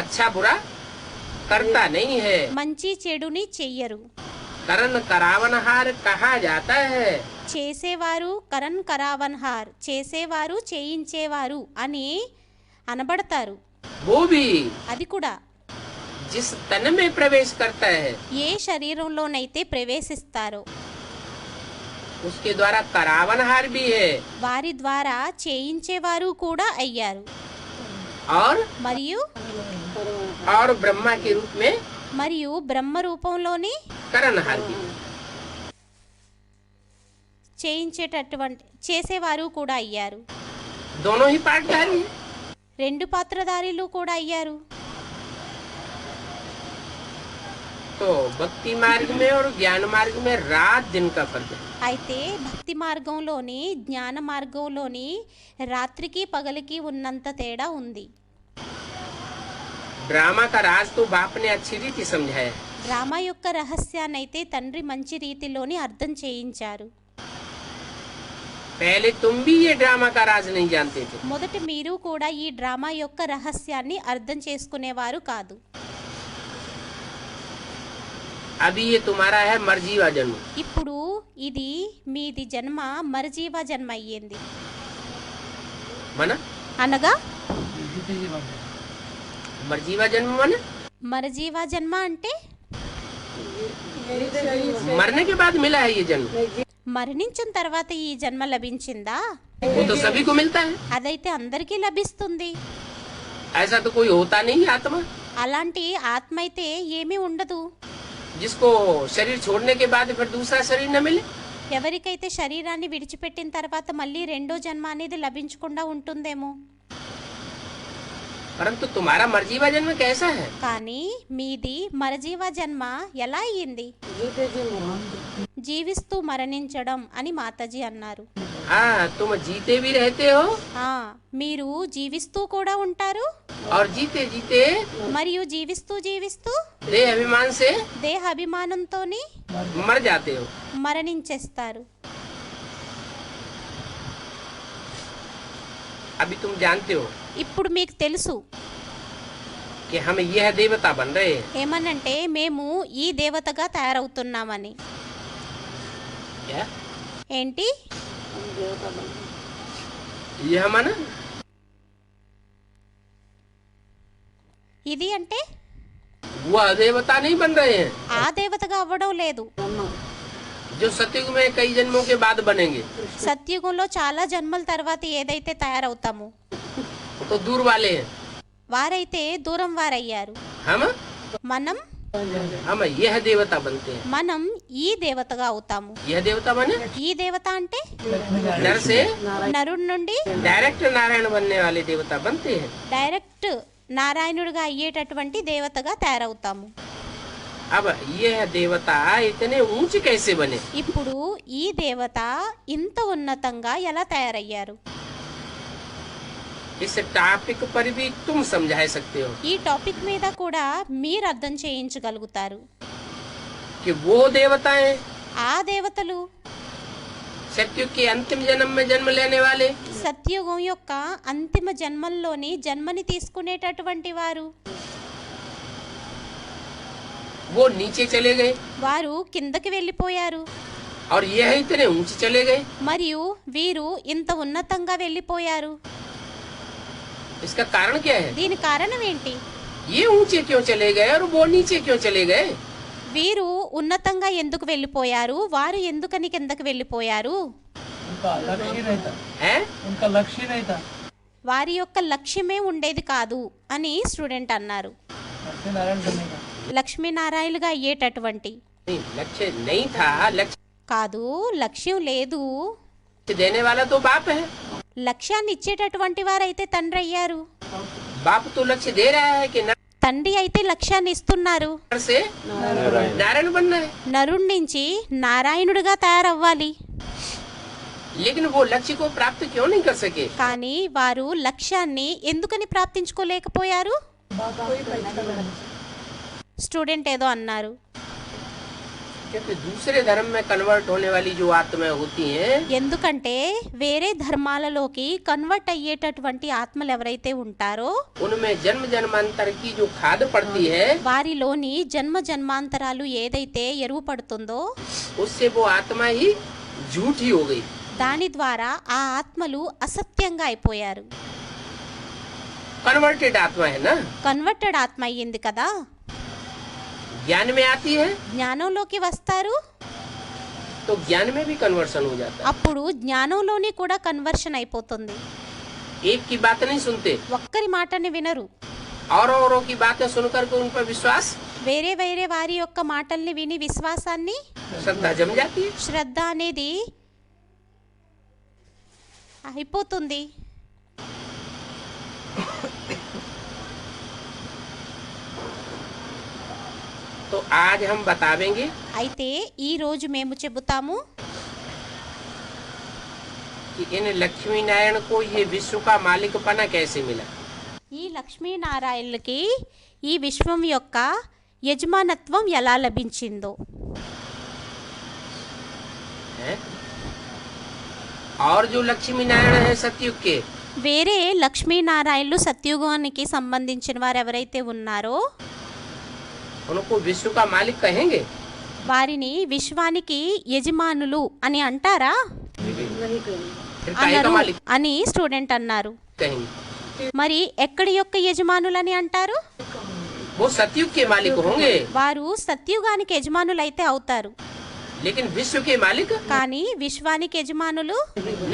अच्छा बुरा करता नहीं है। మంచి చెడుని చెయ్యరు. करण करावनहार कहा जाता है। చేసేవారు కరణ్ కరావన్హార్ చేసేవారు చేయించేవారు అని అనబడతారు. वो भी అది కూడా जिस तन में प्रवेश करता है ఏ శరీరంలోనైతే ప్రవేశిస్తారో उसके द्वारा करावनहार भी है వారి ద్వారా చేయించేవారు కూడా అయ్యారు. और మరియు ब्रह्मा के रूप में మరియు బ్రహ్మ రూపంలోని करणहार भी है। చేయించేటటువంటి చేసేవారు కూడా అయ్యారు. दोनों ही पाठधारी हैं। రెండు పాత్రధారులు కూడా అయ్యారు. तो भक्ति मार्ग में और ज्ञान मार्ग में रात दिन का फर्क है। అయితే భక్తి మార్గంలోని జ్ఞాన మార్గంలోని రాత్రికి పగలికి ఉన్నంత తేడా ఉంది. ड्रामा का राज तो बाप ने अच्छी रीति समझाया। డ్రామా యొక్క రహస్యాన్నైతే తండ్రి మంచి రీతిలోని అర్థం చేయించారు. पहले तुम भी ये ड्रामा का राज नहीं जानते थे। మొదట మీరు కూడా ఈ డ్రామా యొక్క రహస్యాన్ని అర్థం చేసుకునేవారు కాదు. अभी ये तुम्हारा है मर्जीवा जन्म। ఇప్పుడు ఇది మీది జన్మ మరజీవ జన్మ అయ్యింది. मना అనగా मर्जीवा जन्म मना మరజీవ జన్మ అంటే मरने के बाद मिला है ये जन्म। మరణించిన తర్వాత ఈ జన్మ లభించిందా? वो तो सभी को मिलता है। అదైతే అందరికీ లభిస్తుంది. ऐसा तो कोई होता नहीं आत्मा అలాంటి ఆత్మ అయితే ఏమీ ఉండదు. जिसको शरीर छोड़ने के बाद फिर दूसरा शरीर न मिले। ఎవరికైతే శరీరాన్ని విడిచిపెట్టిన తర్వాత మళ్ళీ రెండో జన్మ అనేది లభించకుండా ఉంటుందేమో. परंतु तुम्हारा मर्जीवा जन्म कैसा है? కానీ మీది మరజీవ జన్మ ఎలా అయ్యింది? జీవిస్తూ మరణించడం అని మాతాజీ అన్నారు. हाँ, तुम जीते भी रहते हो మీరు జీవిస్తూ కూడా ఉంటారు और जीते जीते మరియు జీవిస్తూ జీవిస్తూ देह अभिमान से దేహ అభిమానంతోని मर जाते हो. మరణించేస్తారు. अभी तुम जानते हो ఇప్పుడు మీకు తెలుసు कि हम यह देवता बन रहे हैं. ఏమనంటే మేము ఈ దేవతగా తయారవుతున్నామని. क्या? ఏంటి? यह माना ఇది అంటే वह देवता नहीं बन रहे हैं ఆ దేవతగా అవ్వడం లేదు. जो सतयुग में कई जन्मों के बाद बनेंगे. సత్యుగంలో చాలా జన్మల తర్వాత ఏదైతే తయారవుతామో वो तो दूर वाले हैं. వారైతే దూరం వారయ్యారు. हम यह देवता बनते हैं. మనం ఈ దేవతగా అవుతాము. यह देवता बने ఈ దేవత అంటే नर से నరుడి నుండి डायरेक्ट नारायण बनने वाले देवता बनते हैं. డైరెక్ట్ నారాయణుడిగా అయ్యేటటువంటి దేవతగా తయారవుతాము. अब यह देवता इतने ऊंचे कैसे बने? ఇప్పుడు ఈ దేవత ఇంత ఉన్నతంగా ఎలా తయారయ్యారు? इस टॉपिक पर भी तुम समझा सकते हो ఈ టాపిక్ మీద కూడా మీరు అర్థం చేయించగలుగుతారు. कि वो देवताएं ఆ దేవతలు सतयुग के अंतिम जन्म में जन्म लेने वाले, సత్యుగం యొక్క అంతిమ జన్మల్లోని జన్మని తీసుకునేటటువంటి వారు वो नीचे चले गए వారు కిందకి వెళ్ళిపోయారు. और यह इतने ऊंचे चले गए. మరియు వీరు ఇంత ఉన్నతంగా వెళ్ళిపోయారు. इसका कारण क्या है? దీని కారణం ఏంటి? ये ऊंचे क्यों चले गए और वो नीचे क्यों चले गए? వీరు ఉన్నతంగా ఎందుకు వెళ్ళిపోయారు, వారు ఎందుకని కిందకి వెళ్ళిపోయారు? उनका लक्ष्य ही नहीं था. हैं? उनका लक्ष्य ही नहीं था. వారి యొక్క లక్ష్యమే ఉండేది కాదు అని స్టూడెంట్ అన్నారు. लक्ष्य नारायण बनने का. లక్ష్మీనారాయణులుగా అయ్యేటటువంటి नहीं, लक्ष्य नहीं था. लक्ष्य కాదు, లక్ష్యం లేదు. देने वाला तो बाप है. లక్ష్యాన్ని ఇచ్చేటటువంటి వారైతే తండ్రి అయ్యారు. बाप तो लक्ष्य दे रहा है कि नर తండ్రి అయితే లక్ష్యాన్ని ఇస్తున్నారు. से नारायण बनना है. నరుడి నుంచి నారాయణుడిగా తయారవ్వాలి. लेकिन वो लक्ष्य को प्राप्त क्यों नहीं कर सके? కానీ వారు లక్ష్యాన్ని ఎందుకని ప్రాప్తించుకోలేకపోయారు? స్టూడెంట్ ఏదో అన్నారు. क्योंकि दूसरे धर्म में कन्वर्ट होने वाली जो आत्माएं होती हैं, ఎందుకంటే వేరే ధర్మాలలోకి కన్వర్ట్ అయ్యేటటువంటి ఆత్మలు ఎవరైతే ఉంటారో उनमें जन्म जन्मांतर की जो खाद पड़ती है, వారిలోని జన్మ జన్మాంతరాలు ఏదైతే ఎరువు పడుతుందో उससे वो आत्मा ही झूठी हो गई. దాని ద్వారా ఆ ఆత్మలు అసత్యంగా అయిపోయారు. कन्वर्टेड आत्मा है ना, కన్వర్టెడ్ ఆత్మ అయ్యింది కదా. ज्ञान में आती है జ్ఞానంలోకి వస్తారు, तो ज्ञान में भी कन्वर्सन हो जाता అప్పుడు జ్ఞానంలోని కూడా కన్వర్షన్ అయిపోతుంది. है. एक की बात नहीं सुनते ఒక్కరి మాటని వినరు, औरों की बातें सुनकर के उन पर विश्वास వేరే వేరే వారి యొక్క మాటల్ని విని విశ్వాసాన్ని श्रद्धा जम जाती है. శ్రద్ధ అనేది అయిపోతుంది. तो आज हम बतावेंगे అయితే ఈ రోజు మేము చెబుతాము कि इन लक्ष्मी नारायण को ये विश्व का मालिकपना कैसे मिला. ఈ లక్ష్మీనారాయణులకి ఈ విశ్వం యొక్క యజమానత్వం ఎలా లభించిందో. है? और जो लक्ष्मी नारायण है सतयुग के, వేరే లక్ష్మీనారాయణులు సత్యుగానికి సంబంధించిన వారు ఎవరైతే ఉన్నారో उनको विश्व का मालिक कहेंगे? వారిని విశ్వానికి యజమానులు అని అంటారా? फिर काहे का అనరు मालिक అని స్టూడెంట్ అన్నారు. कहेंगे? మరి ఎక్కడి యొక్క యజమానులని అంటారు? वो सतयुग के मालिक होंगे, వారు సత్యుగానికి యజమానులైతే అవుతారు, लेकिन विश्व के मालिक కానీ విశ్వానికి యజమానులు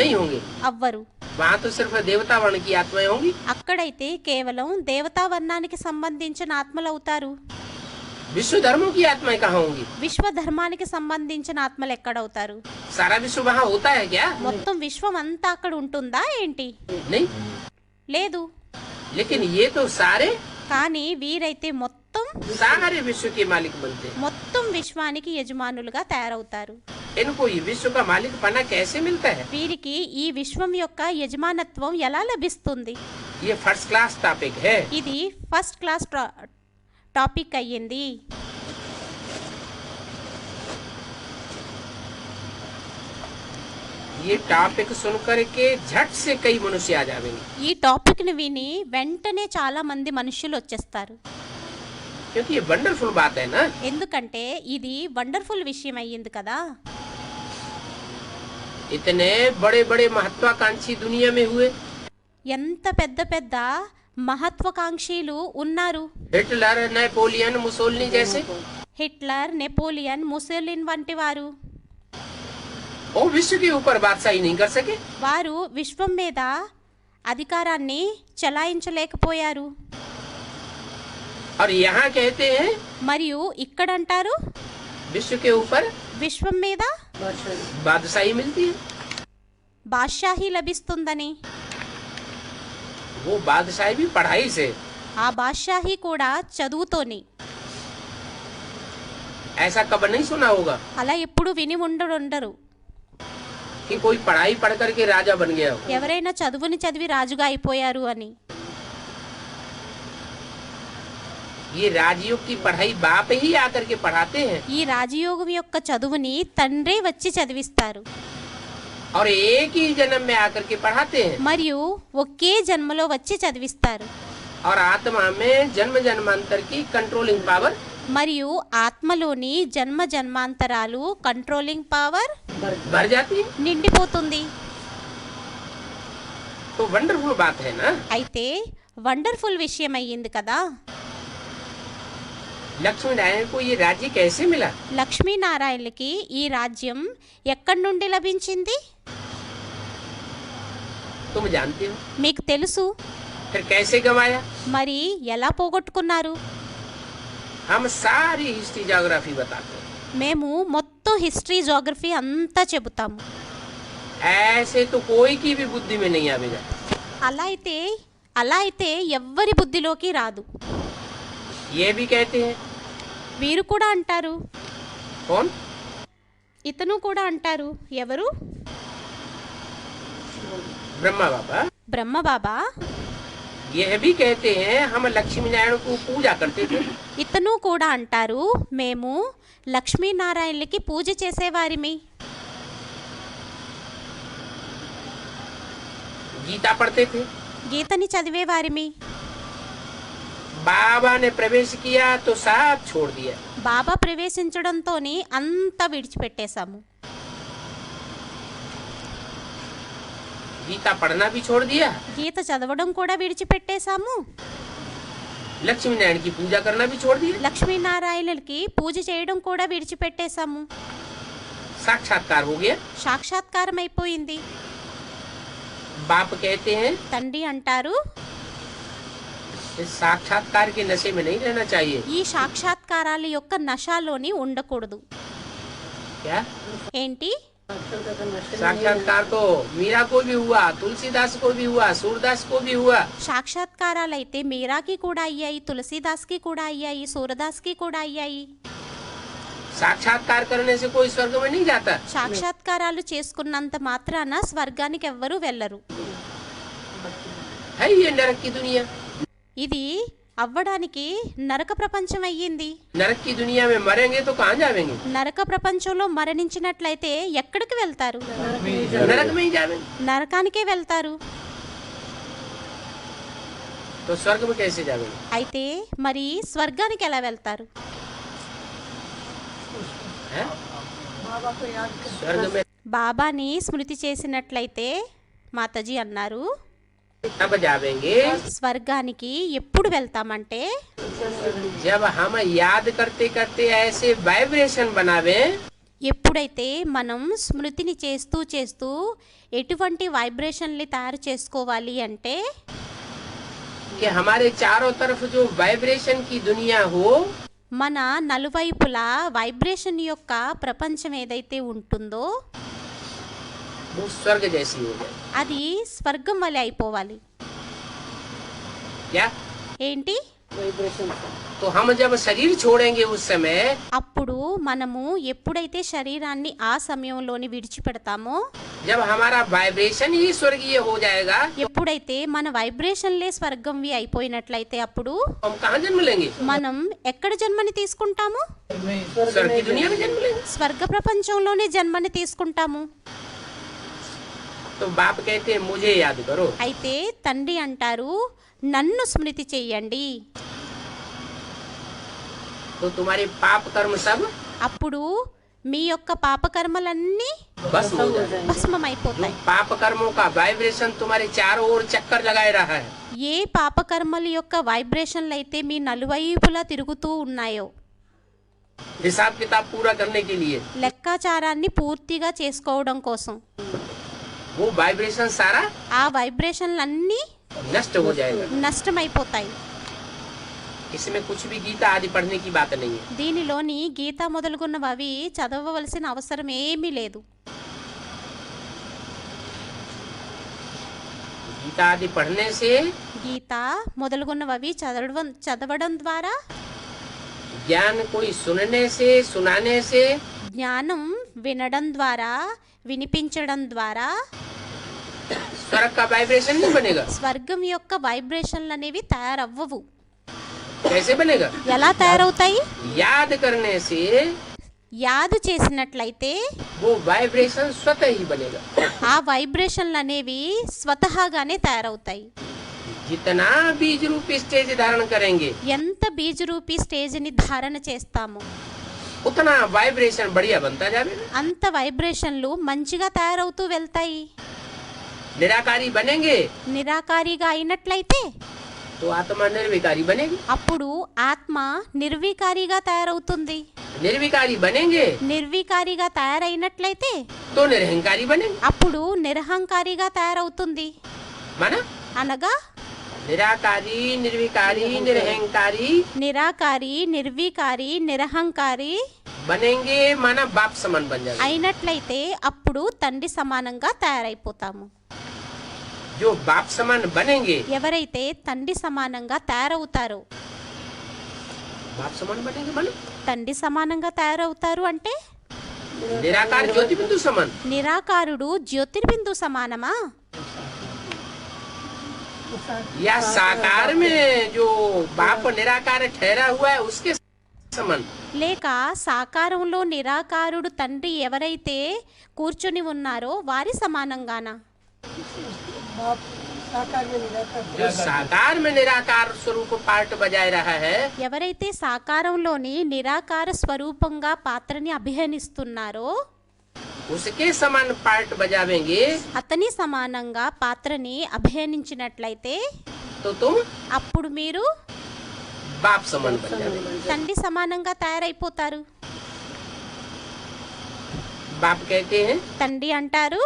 नहीं होंगे. అవ్వరు. वहाँ तो सिर्फ देवता वर्ण की आत्माएं होंगी. అక్కడైతే కేవలం దేవతా వర్ణానికి సంబంధించిన ఆత్మలు అవుతారు. विश्व धर्मों की आत्माएं कहाँ होंगी? విశ్వ ధర్మానికి సంబంధించిన ఆత్మలు ఎక్కడవుతారు? सारा विश्व वहाँ होता है क्या? మొత్తం విశ్వం అంతా అక్కడ ఉంటుందా ఏంటి? नहीं. లేదు. लेकिन ये तो सारे కానీ వీరైతే మొత్తం सारे विश्व के मालिक बनते हैं। మొత్తం విశ్వానికి యజమానులుగా తయారవుతారు. इनको ये विश्व का मालिक पना कैसे मिलता है? వీరికి ఈ విశ్వం యొక్క యజమానత్వం ఎలా లభిస్తుంది? ये फर्स्ट क्लास टॉपिक है। ఇది ఫస్ట్ క్లాస్ టాపిక్ అయ్యింది. ये टॉपिक सुनकर के झट से कई मनुष्य आ जाएंगे, ఈ టాపిక్ని విని వెంటనే చాలా మంది మనుషులు వచ్చేస్తారు. क्योंकि ये वंडरफुल बात है ना। ఎందుకంటే ఇది వండర్ఫుల్ విషయం అయ్యింది కదా. इतने बड़े बड़े महत्वाकांक्षी दुनिया में हुए, ఎంత పెద్ద పెద్ద మహత్వాకాంక్షీలు ఉన్నారు. हिटलर, नेपोलियन, मुसोलिनी जैसे, హిట్లర్, నెపోలియన్, ముసోలిన్ వంటి వారు. वो विश्व के ऊपर बादशाही नहीं कर सके। వారు విశ్వం మీద అధికారాన్ని చలాయించలేకపోయారు. और यहाँ कहते हैं మరియు ఇక్కడ అంటారు विश्व के ऊपर విశ్వం మీద बादशाही मिलती है। బాద్షాహీ లభిస్తుందని. वो बादशाही भी पढ़ाई से। ఆ బాద్షాహీ కూడా చదువుతోని. ऐसा कब नहीं सुना होगा అలా ఎప్పుడు విని ఉండరు. कि कोई पढ़ाई पढ़ करके राजा बन गया हो। ఎవరైనా చదువుని చదివి రాజుగా అయిపోయారు అని. ये राजयोग की पढ़ाई बाप ही आकर के पढ़ाते हैं, ఈ రాజయోగం యొక్క చదువుని తండ్రే వచ్చి చదివిస్తారు. और एक ही जन्म में आकर के पढ़ाते हैं। మరియు ఒకే జన్మలో వచ్చి చదివిస్తారు. और आत्मा में जन्म जन्मांतर की कंट्रोलिंग पावर మరియు ఆత్మలోని జన్మ జన్మాంతరాలు కంట్రోలింగ్ పవర్ भर जाती है। నిండిపోతుంది. तो वंडरफुल बात है ना। అయితే వండర్ఫుల్ విషయం అయ్యింది కదా. लक्ष्मी नारायण को ये राज्य कैसे मिला? లక్ష్మీనారాయణులకి ఈ రాజ్యం ఎక్కడి నుండి లభించింది? तुम जानते हो। మీకు తెలుసు. फिर कैसे गंवाया? మరి ఎలా పోగొట్టుకున్నారు? हम सारी हिस्ट्री ज्योग्राफी बताते हैं। మేము మొత్తం హిస్టరీ జోగ్రఫీ అంతా చెబుతాము. ऐसे तो कोई की भी बुद्धि में नहीं आवेगा। అలా అయితే ఎవ్వరి బుద్ధిలోకి రాదు. ये भी कहते हैं। వీరు కూడా అంటారు. कौन? ఇతను కూడా అంటారు. ఎవరు? ब्रह्मा बाबा। బ్రహ్మబాబా. यह भी कहते हैं हम लक्ष्मी नारायण को पूजा करते थे। ఇతను కూడా అంటారు మేము లక్ష్మీనారాయణులకి పూజ చేసేవారిమి. गीता पढ़ते थे। గీతని చదివేవారిమి. बाबा ने प्रवेश किया तो सब छोड़ दिया। బాబా ప్రవేశించడంతోని అంతా విడిచిపెట్టేశాము. गीता पढ़ना भी छोड़ दिया, గీత చదవడం కూడా విడిచిపెట్టేశాము. लक्ष्मी नारायण की पूजा करना भी छोड़ दिया। లక్ష్మీనారాయణులకి పూజ చేయడం కూడా విడిచిపెట్టేశాము. साक्षात्कार हो गया। సాక్షాత్కారం అయిపోయింది. बाप कहते हैं తండ్రి అంటారు इस साक्षात्कार के नशे में नहीं रहना चाहिए। ఈ సాక్షాత్కారాల యొక్క నశాలోని ఉండకూడదు. क्या ఏంటి? साक्षात्कार तो मीरा को भी हुआ, तुलसीदास को भी हुआ, सूरदास को भी हुआ। సాక్షాత్కారాలు అయితే మీరాకి కూడా అయ్యాయి, తులసీదాస్కి కూడా అయ్యాయి, సూరదాస్కి కూడా అయ్యాయి. साक्षात्कार करने से कोई स्वर्ग में नहीं जाता। సాక్షాత్కారాలు చేసుకున్నంత మాత్రాన స్వర్గానికి ఎవ్వరూ వెళ్ళరు. है ये नरक की दुनिया। ఇది అవ్వడానికి నరక ప్రపంచం అయ్యింది. नरक की दुनिया में मरेंगे तो कहाँ जाएंगे? నరక ప్రపంచంలో మరణించినట్లయితే ఎక్కడికి వెళ్తారు? नरक में ही जाएंगे। నరకానికే వెళ్తారు. तो स्वर्ग में कैसे जाएंगे? అయితే మరి స్వర్గానికి ఎలా వెళ్తారు? हैं? स्वर्ग में బాబాని స్మృతి చేసినట్లయితే మాతాజీ అన్నారు तब जाएंगे స్వర్గానికి ఎప్పుడు వెళ్తామంటే जब हम याद करते करते ऐसे वाइब्रेशन बनावे ఎప్పుడైతే మనం స్మృతిని చేస్తూ చేస్తూ ఎటువంటి వైబ్రేషన్లు తయారు చేసుకోవాలి అంటే कि हमारे चारों तरफ जो वाइब्रेशन की दुनिया हो మన నలువైపులా వైబ్రేషన్ యొక్క ప్రపంచం ఏదైతే ఉంటుందో वो स्वर्ग जैसी हो जाए। అది స్వర్గం వలె అయిపోవాలి. क्या? ఏంటి? तो हम जब शरीर छोड़ेंगे उस समय అప్పుడు మనము ఎప్పుడైతే శరీరాన్ని ఆ సమయంలోని విడిచిపెడతామో, जब हमारा वाइब्रेशन ही स्वर्गीय हो जाएगा ఎప్పుడైతే మన వైబ్రేషన్లే స్వర్గంవి అయిపోయినట్లయితే అప్పుడు हम कहाँ जन्म लेंगे? మనం ఎక్కడ జన్మని తీసుకుంటాము? में स्वर्ग की दुनिया में जन्म लेंगे। స్వర్గ ప్రపంచంలోనే జన్మని తీసుకుంటాము. तो बाप कहते हैं मुझे याद करो। అయితే తండ్రి అంటారు, నన్ను స్మృతి చెయ్యండి. तो तुम्हारे पाप कर्म सब అప్పుడు మీ యొక్క పాపకర్మలన్నీ भस्म हो जाएंगे। जो భస్మమైపోతాయి. पाप कर्मों का वाइब्रेशन तुम्हारे चारों ओर चक्कर लगाए रहा है, ఏ పాపకర్మల యొక్క వైబ్రేషన్లు అయితే మీ నలువైపులా తిరుగుతూ ఉన్నాయో, हिसाब किताब पूरा करने के लिए లెక్కాచారాన్ని పూర్తిగా చేసుకోవడం కోసం वो वाइब्रेशन सारा ఆ వైబ్రేషన్లన్నీ नष्ट हो जाएगा। నష్టమైపోతాయి. इसमें कुछ भी गीता आदि पढ़ने की बात नहीं है। దీనిలోని గీత మొదలుగున్నవి చదవవలసిన అవసరం ఏమీ లేదు. गीता आदि पढ़ने से గీత మొదలుగున్నవి చదవడం ద్వారా, ज्ञान कोई सुनने से सुनाने से జ్ఞానం వినడం ద్వారా, వినిపించడం ద్వారా स्वर्ग का वाइब्रेशन नहीं बनेगा। స్వర్గం యొక్క వైబ్రేషన్లు అనేవి తయారవ్వవు. कैसे बनेगा? ఎలా తయారవుతాయి? याद करने से యాదు చేసినట్లయితే वो वाइब्रेशन स्वतः ही बनेगा। ఆ వైబ్రేషన్లు అనేవి స్వతహాగానే తయారవుతాయి. जितना बीज रूपी स्टेज धारण करेंगे ఎంత బీజరూపీ స్టేజ్ని ధారణ చేస్తామో उतना वाइब्रेशन बढ़िया बनता जाएगा। అంత వైబ్రేషన్లు మంచిగా తయారవుతూ వెళ్తాయి. निराकारी बनेंगे నిరాకారిగా అయినట్లయితే तो आत्मा निर्विकारी बनेगी। అప్పుడు ఆత్మ నిర్వికారిగా తయారవుతుంది. निर्विकारी बनेंगे నిర్వికారిగా తయారైనట్లయితే तो निरहंकारी बनेंगे। అప్పుడు నిరహంకారిగా తయారవుతుంది. माना అనగా निराकारी निर्विकारी निरहंकारी నిరాకారి, నిర్వికారి, నిరహంకారి बनेंगे, माना बाप समान बन जाएगा। అయినట్లయితే అప్పుడు తండ్రి సమానంగా తయారైపోతాము. जो बाप समान बनेंगे ఎవరైతే తండ్రి సమానంగా తయారవుతారో, बाप समान बनेंगे माना తండ్రి సమానంగా తయారవుతారు అంటే निराकार ज्योति बिंदु समान। నిరాకారుడు జ్యోతిర్బిందు సమానమా? या साकार में जो बाप निराकार ठहरा हुआ है उसके समान। లేక సాకారంలో నిరాకారుడు తండ్రి ఎవరైతే కూర్చొని ఉన్నారో వారి సమానంగానా? जो साकार में निराकार स्वरूप पार्ट बजाय रहा है ఎవరైతే సాకారంలోని నిరాకార స్వరూపంగా పాత్రని అభినయిస్తున్నారో उसके समान पार्ट बजावेंगे అతని సమానంగా పాత్రని అభినయించినట్లయితే तो तुम అప్పుడు మీరు बाप समान बन जाओगे। తండ్రి సమానంగా తయారైపోతారు. बाप कहते हैं తండ్రి అంటారు,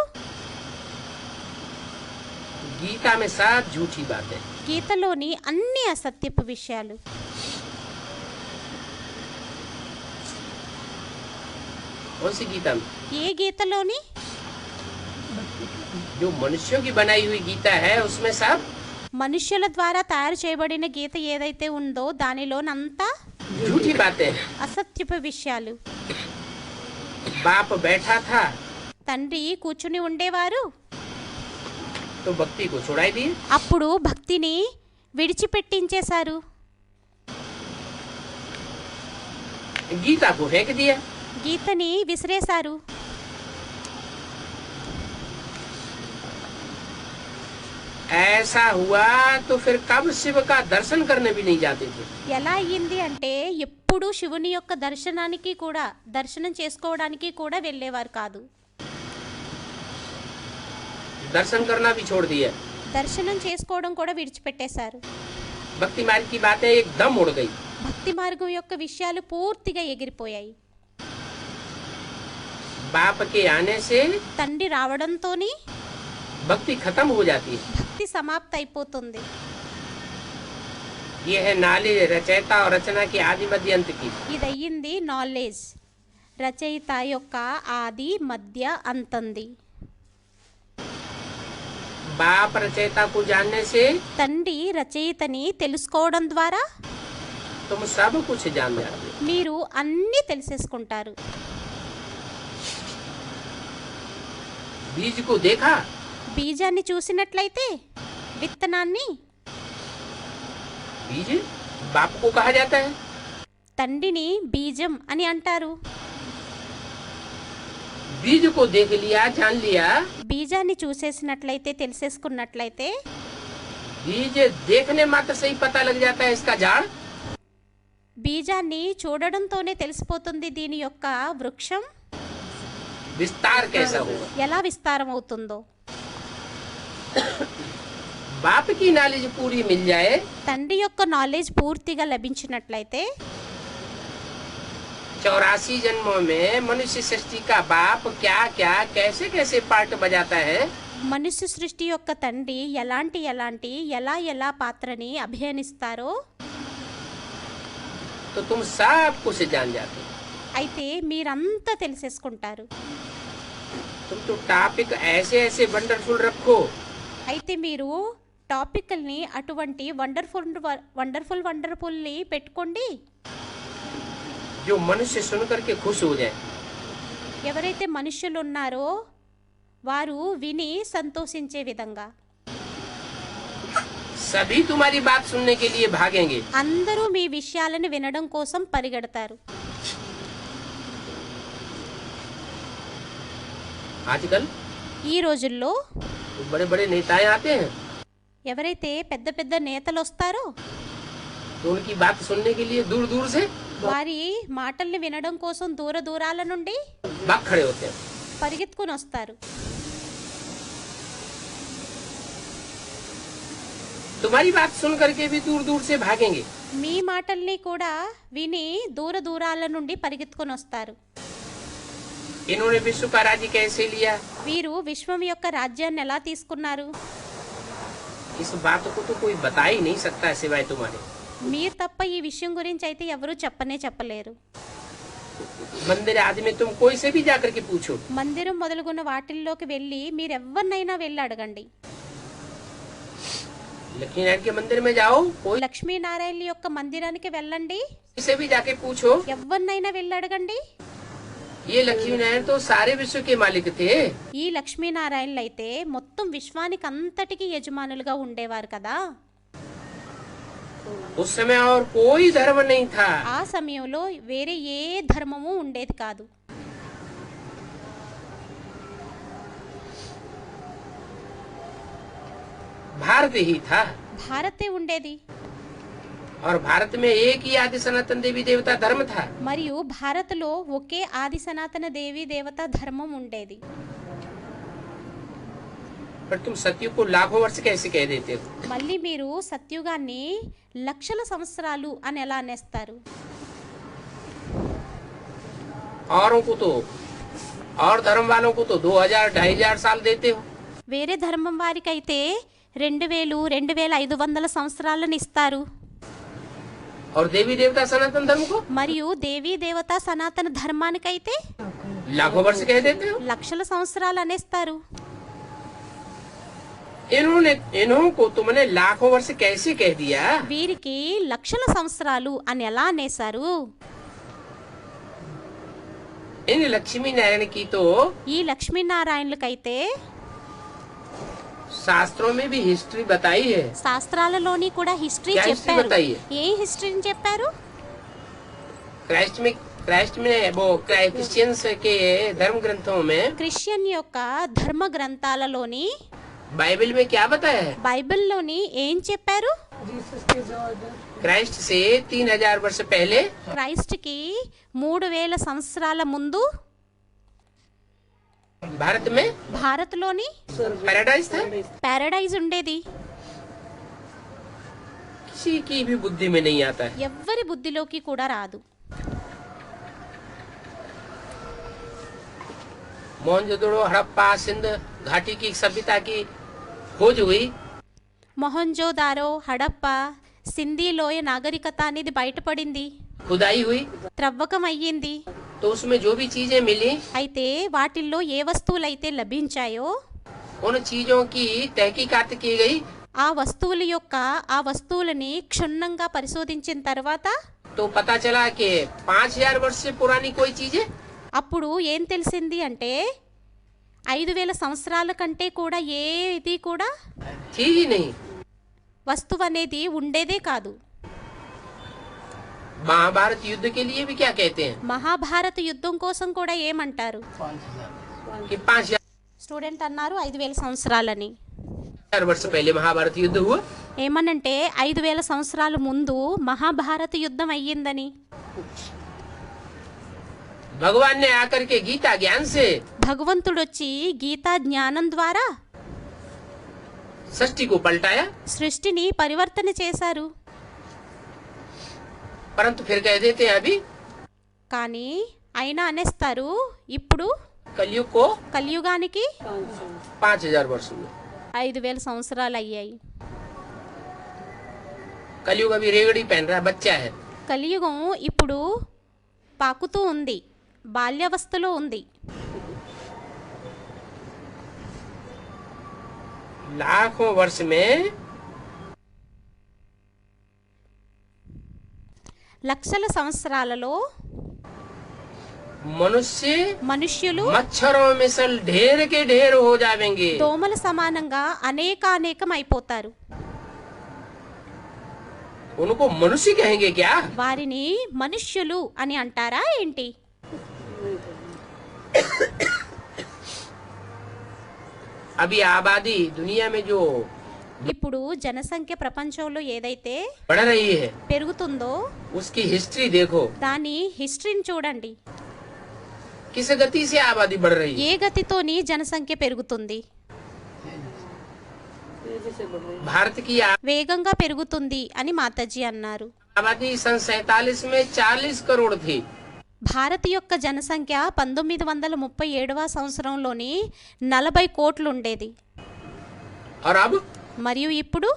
गीता में सब झूठी बातें। గీతలోని అన్ని అసత్యపు విషయాలు. कौन सी गीता में? ఏ గీతలోని? जो मनुष्यों की बनाई हुई गीता है उसमें सब మనుష్యుల ద్వారా తయారు చేయబడిన గీత ఏదైతే ఉందో దానిలోనంతా झूठी बातें हैं। అసత్యపు విషయాలు. बाप बैठा था తండ్రి కూర్చుని ఉండేవారు, तो भक्ति को छुड़ाई दिए। అప్పుడు భక్తిని విడిచిపెట్టించేశారు, गीता को फेंक दिया। గీతని విసిరేశారు. ऐसा हुआ तो फिर कब शिव का दर्शन करने भी नहीं जाते थे। ఎలా అయ్యింది అంటే ఎప్పుడు శివుని యొక్క దర్శనానికి కూడా, దర్శనం చేసుకోవడానికి కూడా వెళ్ళేవారు కాదు. दर्शन करना भी छोड़ दिया। దర్శనం చేసుకోవడం కూడా విడిచిపెట్టేశారు. भक्ति मार्ग की बातें एकदम उड़ गई। భక్తి మార్గం యొక్క విషయాలు పూర్తిగా ఎగిరిపోయాయి. बाप के आने से తండ్రి రావడంతోని भक्ति खत्म हो जाती है। భక్తి సమాప్తి అయిపోతుంది. ये है नाली रचयिता और रचना की आदि मध्य अंत की। ఇది అయ్యింది నాలెడ్జ్, రచయిత యొక్క ఆది మధ్య అంతంది. बाप रचयिता को जानने से తండ్రి రచయితని తెలుసుకోవడం ద్వారా तुम सब कुछ जान जाते हो। మీరు అన్నీ తెలిసేసుకుంటారు. बीज को देखा, బీజాన్ని చూసినట్లయితే విత్తనాన్ని बीज बाप को कहा जाता है। తండ్రిని బీజం అని అంటారు. बीज को देख लिया, जान लिया। బీజాన్ని చూసేసినట్లయితే తెలిసేసుకున్నట్లయితే बीज देखने मात्र से ही पता लग जाता है इसका झाड़। బీజాన్ని చూడడంతోనే తెలిసిపోతుంది దీని యొక్క వృక్షం विस्तार कैसा होगा। ఎలా విస్తారం అవుతుందో. बाप की नॉलेज पूरी मिल जाए తండ్రి యొక్క నాలెడ్జ్ పూర్తిగా లభించినట్లయితే 84 जन्मों में मनुष्य सृष्टि का बाप क्या क्या कैसे कैसे पार्ट बजाता है, మనుష్య సృష్టి యొక్క తండ్రి ఎలాంటి ఎలా పాత్రని అభినయిస్తారో तो तुम सब कुछ जान जाते हो। అయితే మీరంతా తెలిసేసుకుంటారు. तुम तो टॉपिक ऐसे ऐसे वंडरफुल रखो అయితే మీరు టాపిక్ని అటువంటి వండర్ఫుల్ని పెట్టుకోండి. जो मनुष्य सुन करके खुश हो जाए। ఎవరైతే మనుష్యులు ఉన్నారో వారు విని సంతోషించే విధంగా. सभी तुम्हारी बात सुनने के लिए भागेंगे। అందరూ మీ విషయాలను వినడం కోసం పరిగెడతారు. आजकल ఈ రోజుల్లో बड़े बड़े नेताएं आते हैं ఎవరైతే పెద్ద పెద్ద నేతలు వస్తారో तो उनकी बात सुनने के लिए दूर दूर से వారి మాటల్ని వినడం కోసం దూరాల నుండి भाग खड़े होते हैं। పరిగెత్తుకుని వస్తారు. तुम्हारी बात सुन करके भी दूर दूर से भागेंगे। మీ మాటల్ని కూడా విని దూరాల నుండి పరిగెత్తుకుని వస్తారు. इन्होंने विश्व का राज्य कैसे लिया, వీరు విశ్వం యొక్క రాజ్యాన్ని ఎలా తీసుకున్నారు? इस बात को तो कोई बता ही नहीं सकता है सिवाय तुम्हारे। మీరు తప్ప ఈ విషయం గురించి అయితే ఎవరు చెప్పలేరు. मंदिर आदि में तुम कोई से भी जाकर के पूछो, మందిరం మొదలుగున్న వాటిల్లోకి వెళ్ళి మీరెవ్వరినైనా వెళ్ళి అడగండి. लक्ष्मीनारायण के मंदिर में जाओ, कोई లక్ష్మీనారాయణ యొక్క మందిరానికి వెళ్ళండి, से भी जाके पूछो। ఎవరినైనా వెళ్ళి అడగండి. ये लक्ष्मीनारायण तो सारे विश्व के मालिक थे। ఈ లక్ష్మీనారాయణలు అయితే మొత్తం విశ్వానికి అంతటికి యజమానులుగా ఉండేవారు కదా. उस समय और कोई धर्म नहीं था। ఆ సమయంలో వేరే ఏ ధర్మము ఉండేది కాదు. भारत ही था భారతే ఉండేది. और भारत में एक ही आदि सनातन देवी देवता धर्म था। మరియు భారత్లో ఒకే ఆది సనాతన దేవి దేవత ధర్మం ఉండేది. पर तुम सत्य को लाखों वर्ष कैसे कह देते हो। మళ్ళీ మీరు సత్యుగాన్ని లక్షల సంవత్సరాలు అని ఎలా అనేస్తారు? औरों को तो और धर्म वालों को तो 2000 2500 साल देते हो। వేరే ధర్మం వారికైతే 2000-2500 సంవత్సరాలను ఇస్తారు. और देवी देवता सनातन धर्म को మరియు దేవీ దేవత సనాతన ధర్మానికైతే लाखों वर्ष कह देते हो। లక్షల సంవత్సరాలు అనేస్తారు. इन्हों को तुमने लाखों वर्ष कैसे कह दिया। వీరికి లక్షల సంవత్సరాలు అని ఎలా అనేశారు? इन लक्ष्मी नारायण की तो ఈ లక్ష్మీనారాయణులకైతే शास्त्रों में भी हिस्ट्री बताई है। శాస్త్రాలలోని కూడా హిస్టరీ क्या हिस्ट्री చెప్పారు. बताई है? ఏ హిస్టరీని చెప్పారు? क्राइस्ट में वो क्रिश्चियंस के धर्म ग्रंथों में క్రిస్టియన్ యొక్క ధర్మ గ్రంథాలలోని बाइबल में क्या बताया है। బైబిల్లోని ఏం చెప్పారు? क्राइस्ट से 3000 वर्ष पहले క్రైస్ట్కి 3000 సంవత్సరాల ముందు भारत में భారత్లోని पैराडाइज था। పారడైజ్ ఉండేది. किसी की भी बुद्धि में नहीं आता है। ఎవ్వరి బుద్ధిలోకి కూడా రాదు. मोहनजोदड़ो हड़प्पा सिंध घाटी की सभ्यता की खोज हुई। మొహంజోదారో హడప్ప సింధీ లోయ నాగరికత అనేది బయటపడింది, खुदाई हुई త్రవ్వకం అయ్యింది. तो उसमें जो भी चीजें मिली అయితే వాటిల్లో ఏ వస్తువులైతే లభించాయో उन चीजों की तहकीकात की गई ఆ వస్తువులని క్షుణ్ణంగా పరిశోధించిన తర్వాత तो पता चला कि 5000 वर्ष से पुरानी कोई चीज है అప్పుడు ఏం తెలిసింది అంటే 5000 సంవత్సరాల కంటే కూడా ఏది కూడా थी ही नहीं। వస్తువు అనేది ఉండేదే కాదు. महाभारत युद्ध के लिए भी क्या कहते हैं మహాభారత యుద్ధం కోసం కూడా ఏమంటారు? 5000 कि 5000 స్టూడెంట్ అన్నారు 5000 సంవత్సరాలని. वर्ष पहले महाभारत युद्ध हुआ। ఏమనంటే 5000 సంవత్సరాల ముందు మహాభారత యుద్ధం అయ్యిందని. भगवान ने आकर के गीता ज्ञान से భగవంతుడొచ్చి గీతా జ్ఞానం ద్వారా सृष्टि को पलटाया, సృష్టిని పరివర్తన చేశారు. परंतु फिर कह देते हैं अभी కానీ అయినా అనేస్తారు ఇప్పుడు कलयुग को కలియుగానికి 5000 वर्ष हुए। 5000 సంవత్సరాలు అయ్యాయి. कलयुग अभी रेगड़ी पहन रहा है, बच्चा है। కలియుగం ఇప్పుడు పాకుతూ ఉంది, బాల్యావస్థలో ఉంది. लाखों वर्ष में లక్షల సంవత్సరాలలో మనుష్యులు मच्छरों में सल ढेर के ढेर हो जाएंगे। దోమల సమానంగా అనేకానేకం అయిపోతారు. उनको मनुष्य कहेंगे क्या? వారిని మనుష్యులు అని అంటారా ఏంటి? अभी आबादी दुनिया में जो ఇప్పుడు జనసంఖ్య ప్రపంచంలో ఏదైతే बढ़ रही है పెరుగుతుందో उसकी हिस्ट्री देखो, దాని హిస్టరీని చూడండి. किस गति से आबादी बढ़ रही है। ఏ గతితోని జనసంఖ్య పెరుగుతుంది? भारत की వేగంగా పెరుగుతుంది అని మాతాజీ అన్నారు. आबादी सन 47 में 40 करोड़ थी। భారత్ యొక్క జనసంఖ్య 1937వ సంవత్సరంలోని 40 కోట్లు ఉండేది. और अब మరియు ఇప్పుడు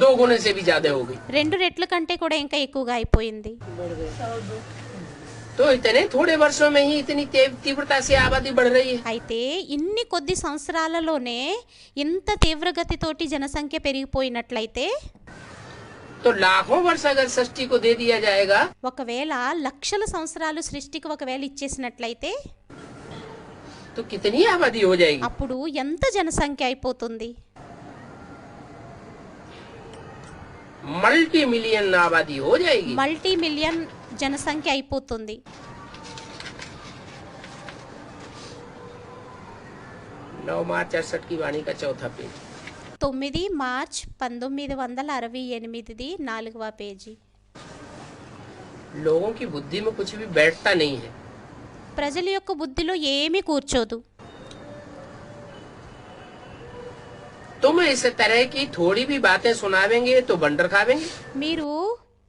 2 गुने से भी ज्यादा हो गई। 2 రెట్ల కంటే కూడా ఇంకా ఎక్కువగా అయిపోయింది. तो इतने थोड़े वर्षों में ही इतनी तीव्रता से आबादी बढ़ रही है। అయితే ఇన్ని కొద్ది సంవత్సరాలలోనే ఇంత తీవ్రగతితోటి జనసంఖ్య పెరిగిపోయినట్లయితే तो लाखों वर्ष अगर सृष्टि को दे दिया जाएगा ఒకవేళ లక్షల సంవత్సరాలు సృష్టికి ఒకవేళ ఇచ్చేసినట్లయితే तो कितनी आबादी हो जाएगी। అప్పుడు ఎంత జనసంఖ్య అయిపోతుంది? मल्टी मिलियन आबादी हो जाएगी। మల్టీ మిలియన్ జనసంఖ్య అయిపోతుంది. 9 मार्च 68 की वाणी का चौथा पेज। 9 మార్చ్ 1968ది 4వ పేజీ. लोगों की बुद्धि में कुछ भी बैठता नहीं है। ప్రజల యొక్క బుద్ధిలో ఏమీ కూర్చోదు. तुम इस तरह की थोड़ी भी बातें सुनावेंगे तो बंडर खावेंगे। మీరు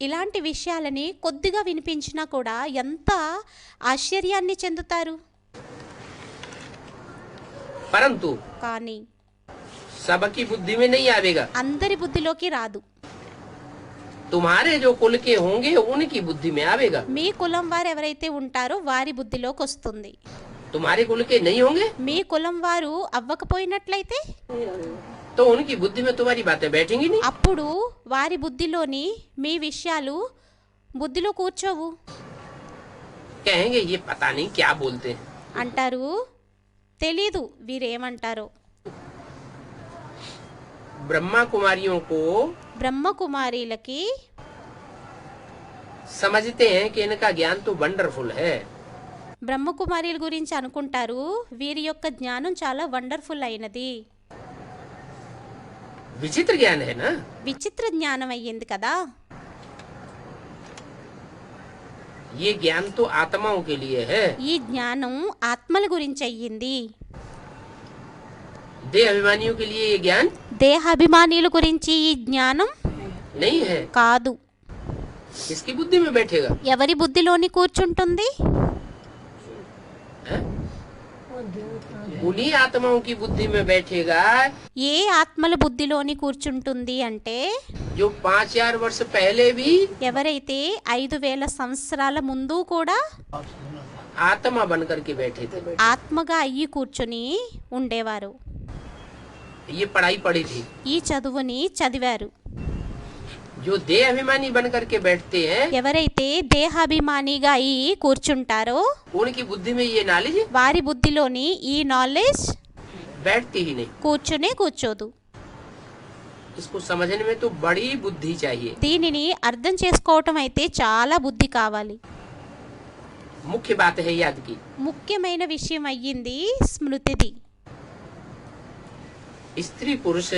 ఇలాంటి విషయాలని కొద్దిగా వినిపించినా కూడా ఎంత ఆశ్చర్యాన్ని చెందుతారు. परंतु కానీ सबकी बुद्धि में नहीं आवेगा। అందరి బుద్ధిలోకి రాదు. तुम्हारे जो कुल के होंगे उनकी बुद्धि में आवेगा। మీ కులం వారు ఎవరైతే ఉంటారో వారి బుద్ధిలోకి వస్తుంది. तुम्हारे कुल के नहीं होंगे మీ కులం వారు అవ్వకపోయినట్లయితే तो उनकी बुद्धि में तुम्हारी बातें बैठेंगी नहीं। అప్పుడు వారి బుద్ధిలోని మీ విషయాలు బుద్ధిలో కూర్చోవు. कहेंगे ये पता नहीं क्या बोलते हैं। అంటారు తెలీదు వీరేమంటారో. ब्रह्मा कुमारियों को బ్రహ్మకుమారీలకి समझते हैं कि इनका ज्ञान तो वंडरफुल है। బ్రహ్మకుమారీల గురించి అనుకుంటారు వీరి యొక్క జ్ఞానం చాలా వండర్ఫుల్ అయినది. विचित्र ज्ञान है ना। విచిత్ర జ్ఞానం అయ్యింది కదా. ये ज्ञान तो आत्माओं के लिए है। ఈ జ్ఞానం ఆత్మల గురించి అయ్యింది. देह अभिमानियों के लिए ये ज्ञान దేహాభిమానుల గురించి ఈ జ్ఞానం नहीं है। కాదు. किसकी बुद्धि में बैठेगा? ఎవరి బుద్ధిలోని కూర్చుంటుంది? हैं? उन्हीं आत्माओं की बुद्धि में बैठेगा ఏ ఆత్మల బుద్ధిలోని కూర్చుంటుంది అంటే जो 5000 वर्ष पहले भी ఎవరైతే 5000 సంవత్సరాల ముందు కూడా आत्मा बन करके बैठे थे। ఆత్మగా అయ్యి కూర్చుని ఉండేవారు. ये पढ़ाई पढ़ी थी। ఈ చదువుని చదివారు. जो देह अभिमानी बन करके बैठते हैं, ఎవరైతే దేహాభిమానిగా అయి కూర్చుంటారో उनकी बुद्धि में ये नॉलेज వారి బుద్ధిలోని ఈ నాలెడ్జ్ बैठती ही नहीं। కూర్చునే కూర్చోదు. इसको समझने में तो बड़ी बुद्धि चाहिए। దీనిని అర్థం చేసుకోవటం అయితే చాలా బుద్ధి కావాలి. मुख्य बात है याद की। ముఖ్యమైన విషయం అయ్యింది స్మృతిది. स्त्री पुरुष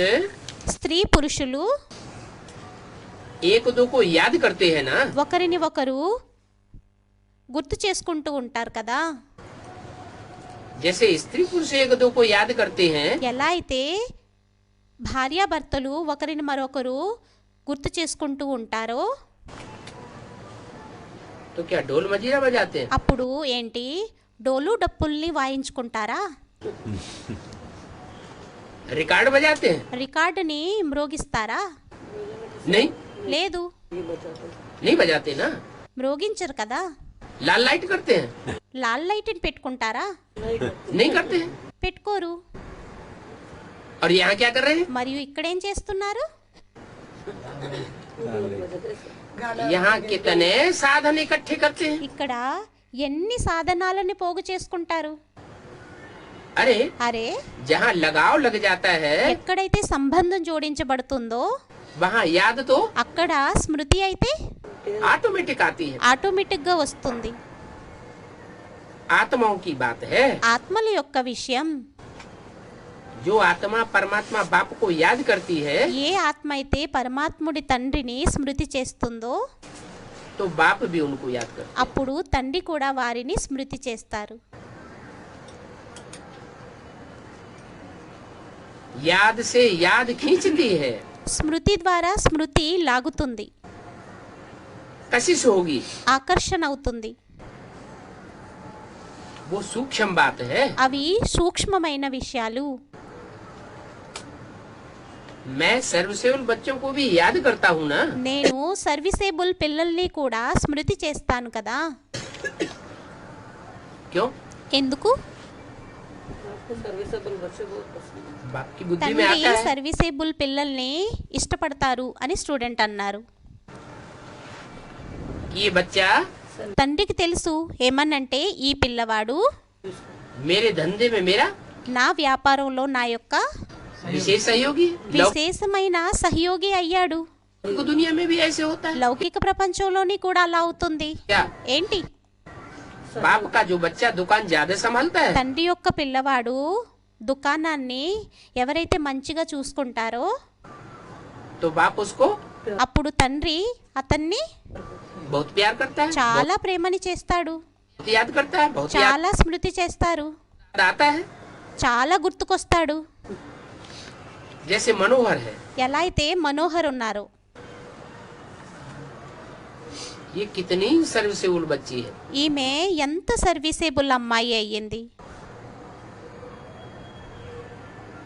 స్త్రీ పురుషులు एक दो को याद करते हैं ना, ఒకరిని ఒకరు గుర్తు చేసుకుంటూ ఉంటారు కదా. जैसे स्त्री पुरुष एक दो को याद करते हैं, ఎలా అయితే భార్యాభర్తలు ఒకరిని మరొకరు గుర్తు చేసుకుంటూ ఉంటారో तो क्या ढोल मजीरा बजाते हैं? అప్పుడు ఏంటి డోలు డప్పుల్ని వాయించుకుంటారా? रिकॉर्ड बजाते हैं? రికార్డుని మ్రోగిస్తారా? नहीं, లేదు, नहीं बजाते ना। మ్రోగించరు కదా. लाल लाइट करते हैं? లాల్ లైట్ని పెట్టుకుంటారా? नहीं करते हैं। పెట్టుకోరు. और यहाँ क्या कर रहे हैं? మరియు ఇక్కడేం చేస్తున్నారు? यहाँ कितने साधन इकट्ठे करते हैं। ఇక్కడ ఎన్ని సాధనాలని పోగు చేసుకుంటారు. अरे అరే, जहाँ लगाव लग जाता है ఎక్కడైతే సంబంధం జోడించబడుతుందో वहाँ याद तो అక్కడ స్మృతి అయితే ऑटोमेटिक आती है। ఆటోమేటిక్ గా వస్తుంది. आत्माओं की बात है। ఆత్మల యొక్క విషయం. जो आत्मा परमात्मा बाप को याद करती है, ఏ ఆత్మ అయితే పరమాత్ముడి తండ్రిని స్మృతి చేస్తుందో तो बाप भी उनको याद करता అప్పుడు తండ్రి కూడా వారిని స్మృతి చేస్తారు. है। याद से याद खींचती है, స్మృతి ద్వారా స్మృతి లాగుతుంది, कशिश होगी। ఆకర్షణ అవుతుంది. वो सूक्ष्म बात है। అవి సూక్ష్మమైన విషయాలు. मैं सर्वसेवल बच्चों को भी याद करता हूँ ना। నేను సర్వీసేబుల్ పిల్లల్ని కూడా స్మృతి చేస్తాను కదా. क्यों? ఎందుకు? बाप की बुद्धि में తండ్రి आता है। సర్వీసేబుల్ పిల్లల్ని ఇష్టపడతారు అని స్టూడెంట్ అన్నారు. कि ये बच्चा తండ్రికి తెలుసు ఏమనంటే ఈ పిల్లవాడు मेरे धंधे में मेरा నా వ్యాపారంలో నా యొక్క विशेष सहयोगी। విశేషమైన సహయోగి అయ్యాడు. लौकिक दुनिया में भी ऐसे होता है లౌకిక ప్రపంచంలోని కూడా అలా అవుతుంది. क्या? ఏంటి? बाप का जो बच्चा दुकान ज्यादा संभालता है, తండ్రి యొక్క పిల్లవాడు దుకాణాన్ని ఎవరైతే మంచిగా చూసుకుంటారో तो बाप उसको అప్పుడు తండ్రి అతన్ని बहुत प्यार करता है, చాలా ప్రేమని చేస్తాడు, बहुत याद करता है, बहुत याद చాలా స్మృతి చేస్తారు, आता है। చాలా గుర్తుకొస్తాడు. जैसे मनोहर है, ఎలా అయితే మనోహర్ ఉన్నారో ये कितनी सर्विसेबल बच्ची है। ఈమె ఎంత సర్వీసేబుల్ అమ్మాయి అయ్యింది.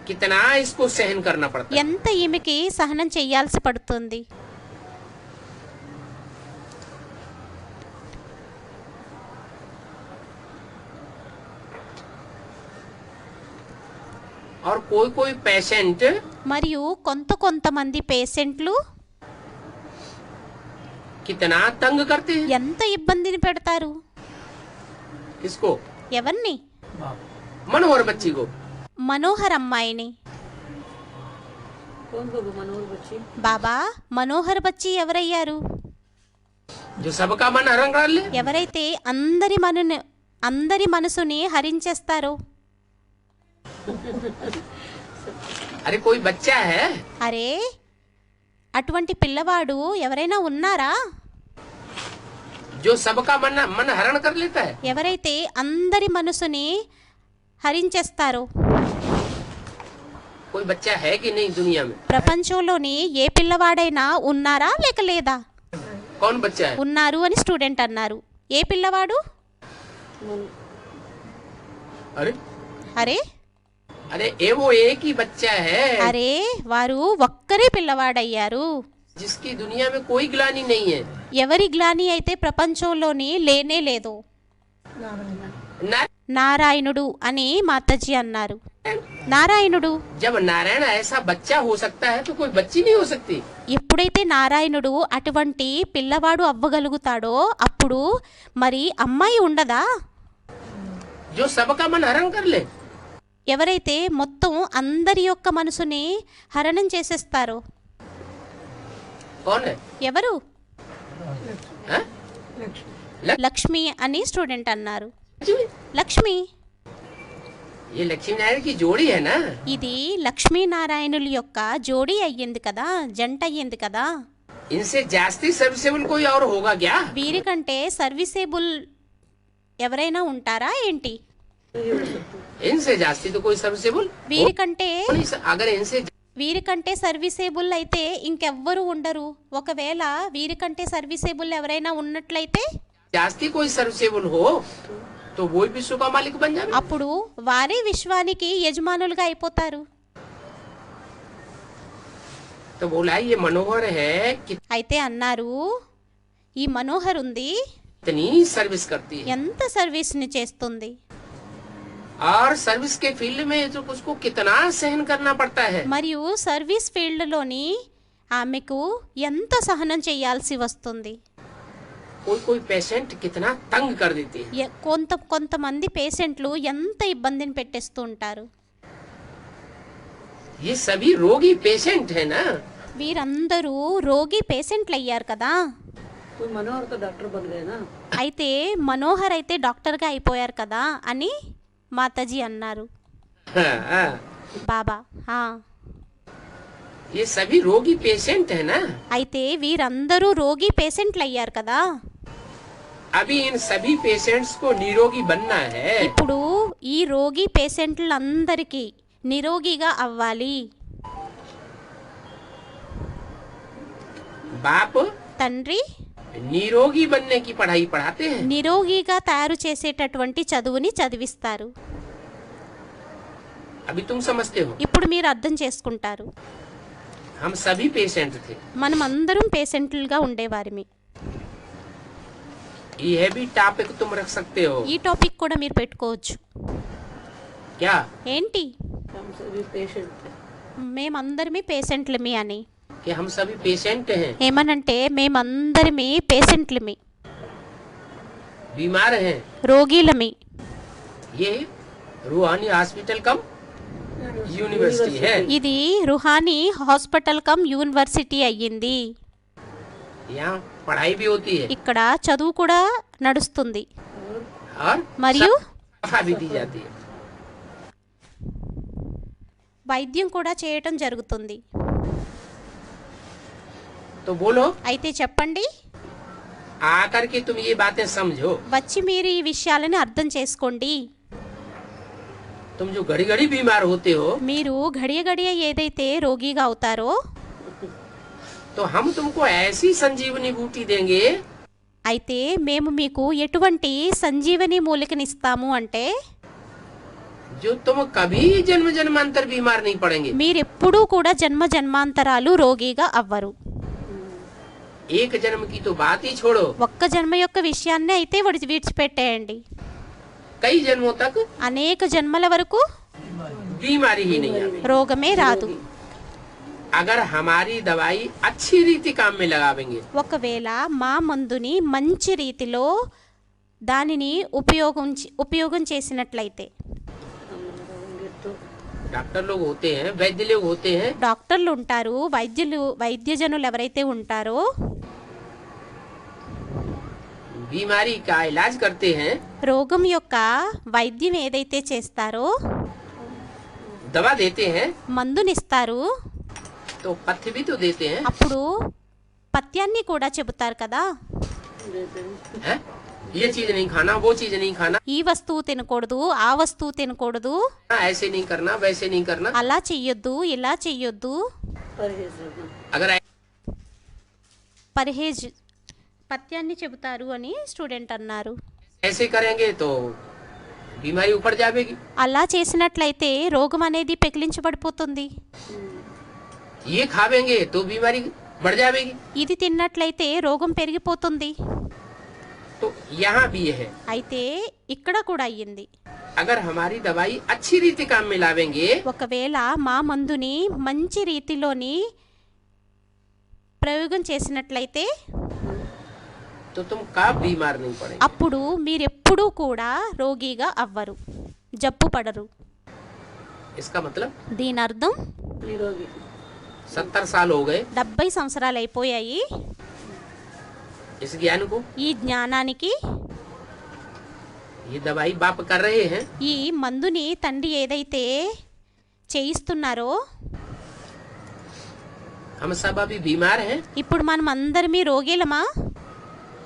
कितना इसको सहन करना पड़ता है। ఎంత ఈమెకి సహనం చేయాల్సి పడుతుంది. और कोई कोई पेशेंट మరియు కొంతమంది పేషెంట్లు कितना तंग करते हैं। ఎంత ఇబ్బందిని పెడతారు. किसको? ఎవరిని? मनोहर बच्ची को। మనోహర్ అమ్మాయిని. బాబా మనోహర్ బచ్చి ఎవరయ్యారు? जो सबका मन हरण कर ले। ఎవరైతే అందరి మనసుని హరించేస్తారో. अरे कोई बच्चा है అరే, అటువంటి పిల్లవాడు ఎవరైనా ఉన్నారా? जो सबका मन हरण कर लेता है। ఎవరైతే అందరి మనసుని హరించేస్తారో. कोई बच्चा है कि नहीं दुनिया में? ప్రపంచంలోని ఏ పిల్లవాడైనా ఉన్నారా లేక లేదా? कौन बच्चा है? ఉన్నారు అని స్టూడెంట్ అన్నారు. ఏ పిల్లవాడు? अरे అరే अरे ये वो एक ही बच्चा है అరే వారు ఒక్కరే పిల్లవాడయ్యారు. जिसकी दुनिया में कोई ग्लानि नहीं है। ఎవరి గ్లాని అయితే ప్రపంచంలోని లేనే లేదు. नारायण నారాయణుడు అని మాతాజీ అన్నారు. నారాయణుడు जब नारायण ऐसा बच्चा हो सकता है तो कोई बच्ची नहीं हो सकती। ఎప్పుడైతే నారాయణుడు అటువంటి పిల్లవాడు అవ్వగలుగుతాడో అప్పుడు మరి అమ్మాయి ఉండదా? जो सबका मन हरण कर ले। ఎవరైతే మొత్తం అందరి యొక్క మనసుని హరణం చేసేస్తారో कौन है? ఎవరు? हाँ? లక్ష్మి అని స్టూడెంట్ అన్నారు. लक्ष्मी। లక్ష్మి ये लक्ष्मी नारायण की जोड़ी है ना। ఇది లక్ష్మీనారాయణుల యొక్క జోడీ అయ్యింది కదా, జంట అయ్యింది కదా. इनसे जास्ती सर्विसेबल कोई और होगा क्या? వీరికంటే సర్వీసేబుల్ ఎవరైనా ఉంటారా ఏంటి? इनसे जास्ती तो कोई सर्विसेबल వీరికంటే अगर इनसे వీరికంటే సర్వీసేబుల్ అయితే ఇంకెవ్వరూ ఉండరు. ఒకవేళ వీరికంటే సర్వీసేబుల్ ఎవరైనా ఉన్నట్లయితే जास्ती कोई सर्विसेबल हो तो वो विश्व का मालिक बन जाए। అప్పుడు వారే విశ్వానికి యజమానులుగా అయిపోతారు. तो बोला ये मनोहर है అయితే అన్నారు ఈ మనోహర్ ఉంది कितनी सर्विस करती है ఎంత సర్వీస్ని చేస్తుంది, और सर्विस के फील्ड में तो उसको कितना सहन करना पड़ता है। మరియు సర్వీస్ ఫీల్డ్లోని ఆమెకు ఎంత సహనం చేయాల్సి వస్తుంది. कोई कोई पेशेंट कितना तंग कर देती है। కొంతమంది పేషెంట్లు ఎంత ఇబ్బందిని పెట్టేస్తూ ఉంటారు. ये सभी रोगी पेशेंट है ना। వీరందరూ రోగి పేషెంట్లు అయ్యారు కదా. तो मनोहर तो डॉक्टर बन गए ना। అయితే మనోహర్ అయితే డాక్టర్గా అయిపోయారు కదా అని మాతాజీ అన్నారు. हाँ, हाँ। బాబా ये सभी रोगी पेशेंट है ना। అయితే వీరందరూ రోగి పేషెంట్లు అయ్యారు కదా. अभी इन सभी पेशेंट्स को निरोगी बनना है। ఇప్పుడు ఈ రోగి పేషెంట్లందరికీ నిరోగిగా అవ్వాలి. बाप తండ్రి निरोगी बनने की पढ़ाई पढ़ाते हैं। నిరోగిగా తయారు చేసేటటువంటి చదువుని చదివిస్తారు. अभी तुम समझते हो ఇప్పుడు మీరు అర్థం చేసుకుంటారు. हम सभी पेशेंट थे। మనం అందరం పేషెంట్లుగా ఉండేవారిమి. ये भी टॉपिक तुम रख सकते हो ఈ టాపిక్ కూడా మీరు పెట్టుకోవచ్చు. क्या? ఏంటి? हम सभी पेशेंट थे। మేమందరమే పేషెంట్లమి అని. कि हम सभी पेशेंट हैं, ఏమనంటే మేమందరమే పేషెంట్లమి, बीमार हैं। రోగిలమి. ये रूहानी हॉस्पिटल कम यूनिवर्सिटी है। ఇది రుహానీ హాస్పిటల్ కమ్ యూనివర్సిటీ అయ్యింది. यहाँ पढ़ाई भी होती है ఇక్కడ చదువు కూడా నడుస్తుంది और మరియు सफा भी दी जाती है। వైద్యం కూడా చేయటం జరుగుతుంది. तो बोलो అయితే చెప్పండి, आकर के तुम ये बातें समझो। వచ్చి మీరు ఈ విషయాలని అర్థం చేసుకోండి. तुम जो घड़ी घड़ी बीमार होते हो మీరు గడియ గడియ ఏదైతే రోగిగా అవుతారో तो हम तुमको ऐसी संजीवनी बूटी देंगे అయితే మేము మీకు ఎటువంటి సంజీవని మూలికనిస్తాము అంటే जो तुम कभी जन्म जन्मांतर बीमार नहीं पड़ेंगे। మీరెప్పుడూ కూడా జన్మ జన్మాంతరాలు రోగిగా అవ్వరు. एक जन्म की तो बात ही छोड़ो, ఒక్క జన్మ యొక్క విషయాన్ని అయితే విడిచిపెట్టేయండి. कई जन्मों तक అనేక జన్మల వరకు बीमारी ही नहीं आएगी। రోగమే రాదు. अगर हमारी दवाई अच्छी रीति काम में लगावेंगे ఒకవేళ మా మందుని మంచి రీతిలో దానిని ఉపయోగం చేసినట్లయితే. डॉक्टर लोग होते हैं, वैद्य लोग होते हैं, డాక్టర్లు ఉంటారు, వైద్యజనులు ఎవరైతే ఉంటారో बीमारी का इलाज करते हैं, రోగం యొక్క వైద్యం ఏదైతే చేస్తారో दवा देते हैं, మందునిస్తారు, तो पथ्य भी तो देते हैं, అప్పుడు పథ్యాన్ని కూడా చెబుతారు కదా. हैं? ये चीज नहीं खाना, वो चीज नहीं खाना, ఈ వస్తువు తినకూడదు, ఆ వస్తువు తినకూడదు, ऐसे नहीं करना, वैसे नहीं करना। అలా చెయ్యొద్దు, ఇలా చెయ్యొద్దు, परहेज रखना। अगर పర్హేజ్ పథ్యాన్ని చెబుతారు అని స్టూడెంట్ అన్నారు. ऐसे करेंगे तो बीमारी ऊपर जाएगी, అలా చేసినట్లయితే రోగం అనేది పెకిలించబడిపోతుంది. ये खावेंगे तो बीमारी बढ़ जाएगी। ఇది తిన్నట్లయితే రోగం పెరిగిపోతుంది. तो यहाँ भी है, అయితే ఇక్కడ కూడా అయ్యింది. अगर हमारी दवाई अच्छी रीति काम में लावेंगे ఒకవేళ మా మందుని మంచి రీతిలోని ప్రయోగం చేసినట్లయితే तो तुम कब बीमार नहीं पड़ेंगे। అప్పుడు మీరెప్పుడూ కూడా రోగిగా అవ్వరు, జబ్బు పడరు. इसका मतलब దీని అర్థం निरोगी 70 साल हो गए 70 సంవత్సరాలు అయిపోయాయి इस ज्ञान को, ఈ జ్ఞానానికి. ये दवाई बाप कर रहे हैं, ఈ మందుని తండ్రి ఏదైతే చేయిస్తున్నారో हम सब अभी बीमार हैं ఇప్పుడు మనం అందరమీ రోగిలమా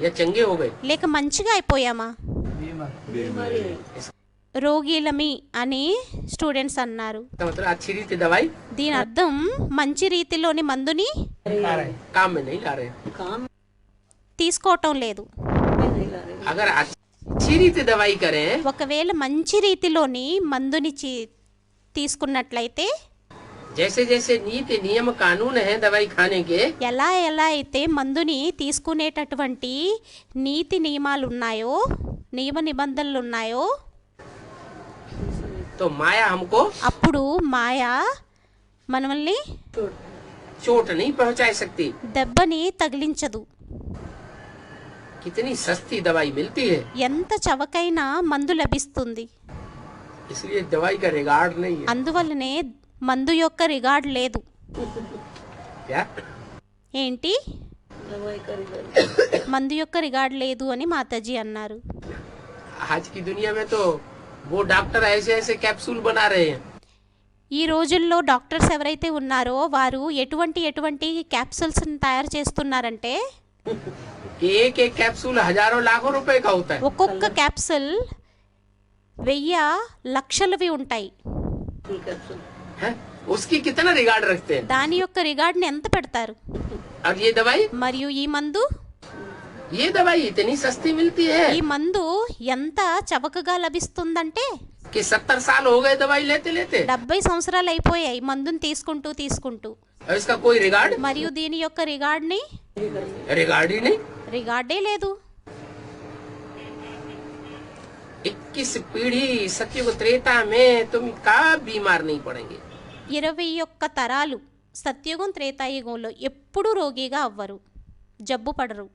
या चंगे हो गए। లేక మంచిగా అయిపోయామా? बीमारी है రోగిలమి అని స్టూడెంట్స్ అన్నారు. इसका मतलब अच्छी रीति दवाई దీని అర్థం మంచి రీతిలోని మందుని काम में नहीं ला रहे हैं। काम తీసుకోవటం లేదు. में नहीं ला रहे अगर अच्छी रीति दवाई करें ఒకవేళ మంచి రీతిలోని మందుని తీసుకున్నట్లయితే जैसे जैसे नीति नियम कानून है दवाई खाने के, ఎలా అయితే మందుని తీసుకునేటటువంటి నీతి నియమాలు ఉన్నాయో, నియమ నిబంధనలు ఉన్నాయో, तो माया हमको అప్పుడు మాయ మనల్ని छोड़ चोट नहीं पहुंचा सकती। దెబ్బని తగిలించదు. कितनी सस्ती दवाई मिलती है, ఎంత చవకైన మందు లభిస్తుంది. इसलिए दवाई का रिगार्ड नहीं है। అందువల్లనే మందు యొక్క రిగార్డ్ లేదు. क्या ఏంటి? दवाई का रिजल्ट మందు యొక్క రిగార్డ్ లేదు అని మాతాజీ అన్నారు. आज की दुनिया में तो वो डॉक्टर ऐसे ऐसे कैप्सूल बना रहे हैं ఈ రోజుల్లో డాక్టర్స్ ఎవరైతే ఉన్నారో వారు ఎటువంటి క్యాప్సూల్స్ని తయారు చేస్తున్నారంటే कि एक एक कैप्सूल हजारों लाखों रुपए का होता है। ఒక్కొక్క క్యాప్సూల్ 1000 లక్షలవి ఉంటాయి. ठीक है सुन हैं? उसकी कितना रिगार्ड रखते हैं। దాని యొక్క రిగార్డ్ని ఎంత పెడతారు? और ये दवाई మరియు ఈ మందు इतनी सस्ती मिलती है ఈ మందు ఎంత చవకగా లభిస్తుందంటే कि 70 साल हो गए दवाई लेते लेते 70 సంవత్సరాలు అయిపోయాయి మందుని తీసుకుంటూ. और इसका कोई रिगार्ड మరియు దీని యొక్క రిగార్డ్ని रिगार्ड ही नहीं। రిగార్డే లేదు. 21 पीढ़ी सतयुग त्रेता में तुम कब बीमार नहीं पड़ेंगे। 21 తరాలు సత్యుగం త్రేతాయుగంలో ఎప్పుడూ రోగిగా అవ్వరు, జబ్బు పడరు.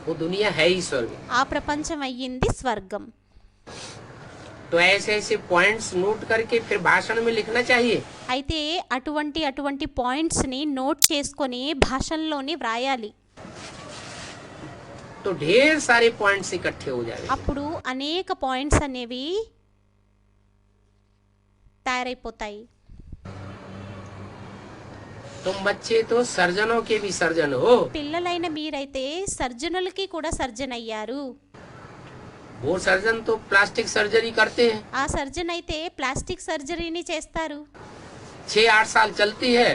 वो दुनिया है ही स्वर्ग। ఆ ప్రపంచం అయ్యింది స్వర్గం. तो ऐसे ऐसे पॉइंट्स नोट करके फिर भाषण में लिखना चाहिए। అయితే అటువంటి పాయింట్స్ని నోట్ చేసుకొని భాషల్లోని వ్రాయాలి. तो ढेर सारे पॉइंट्स इकट्ठे हो जाएंगे। అప్పుడు అనేక పాయింట్స్ అనేవి తయారైపోతాయి. तुम बच्चे तो सर्जनों के भी सर्जन हो। పిల్లలైన మీరైతే సర్జనులకి కూడా సర్జన్ అయ్యారు. वो सर्जन तो प्लास्टिक सर्जरी करते हैं, ఆ సర్జన్ అయితే ప్లాస్టిక్ సర్జరీని చేస్తారు. 6-8 साल चलती है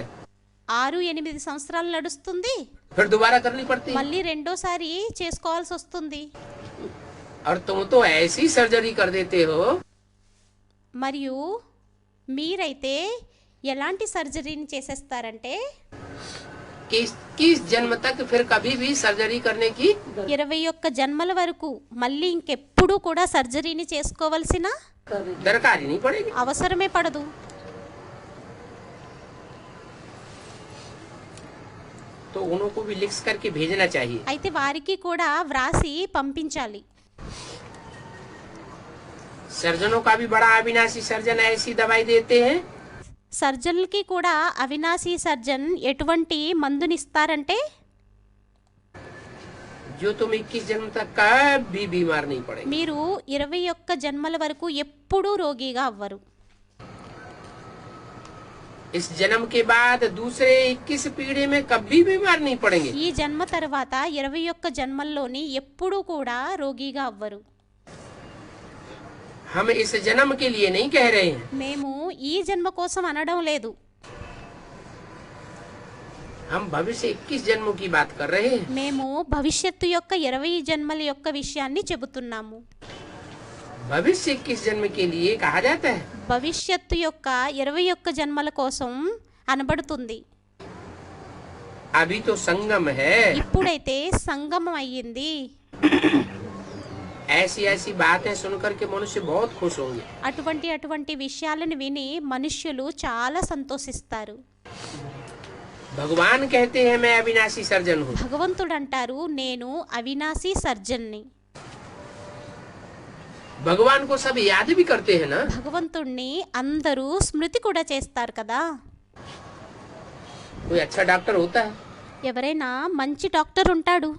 6-8 సంవత్సరాలు నడుస్తుంది, फिर दोबारा करनी पड़ती है। మళ్ళీ రెండోసారి చేసుకోవాల్సి వస్తుంది. और तुम तो ऐसी सर्जरी कर देते हो మరియు మీరైతే ఎలాంటి సర్జరీని చేసేస్తారంటే कि 21 जन्म तक फिर कभी भी सर्जरी करने की 21 జన్మల వరకు మళ్ళీ ఇంకెప్పుడు కూడా సర్జరీని చేసుకోవాల్సిన करने दरकार ही नहीं पड़ेगी। అవసరమే పడదు. तो उनको भी लिख करके भेजना चाहिए। అయితే వారికి కూడా వ్రాసి పంపించాలి. सर्जनों का भी बड़ा अविनाशी सर्जन ऐसी दवाई देते हैं సర్జన్లకి కూడా అవినాశీ సర్జన్ ఎటువంటి మందునిస్తారంటే जो तुम 21 जन्म तक कभी बीमार नहीं पड़ेगी। మీరు 21 జన్మల వరకు ఎప్పుడూ రోగిగా అవ్వరు. इस जन्म के बाद दूसरे 21 पीढ़ी में कभी बीमार नहीं पड़ेंगे। ఈ జన్మ తర్వాత 21 జన్మల్లోని ఎప్పుడూ కూడా రోగిగా అవ్వరు. हम इस जन्म के लिए नहीं कह रहे हैं, మేము ఈ జన్మ కోసం అనడం లేదు, हम भविष्य 21 जन्मों की बात कर रहे हैं। మేము భవిష్యత్తు యొక్క 20 జన్మల యొక్క విషయాన్ని చెబుతున్నాము. भविष्य 21 जन्म के लिए कहा जाता है। భవిష్యత్తు యొక్క 21 జన్మల కోసం అనబడుతుంది. अभी तो संगम है। ఇప్పుడైతే సంగమం అయ్యింది. ऐसी ऐसी बातें सुनकर के मनुष्य बहुत खुश होंगे। అటువంటి విషయాలను విని మనుష్యులు చాలా సంతోషిస్తారు. भगवान कहते हैं मैं अविनाशी सर्जन हूँ। భగవంతుడు అంటారు నేను అవినాశీ సర్జన్ని. भगवान को सब याद भी करते हैं ना। భగవంతుణ్ణి అందరూ స్మృతి కూడా చేస్తారు కదా. कोई अच्छा डॉक्टर होता है, ఎవరైనా మంచి డాక్టర్ ఉంటాడు.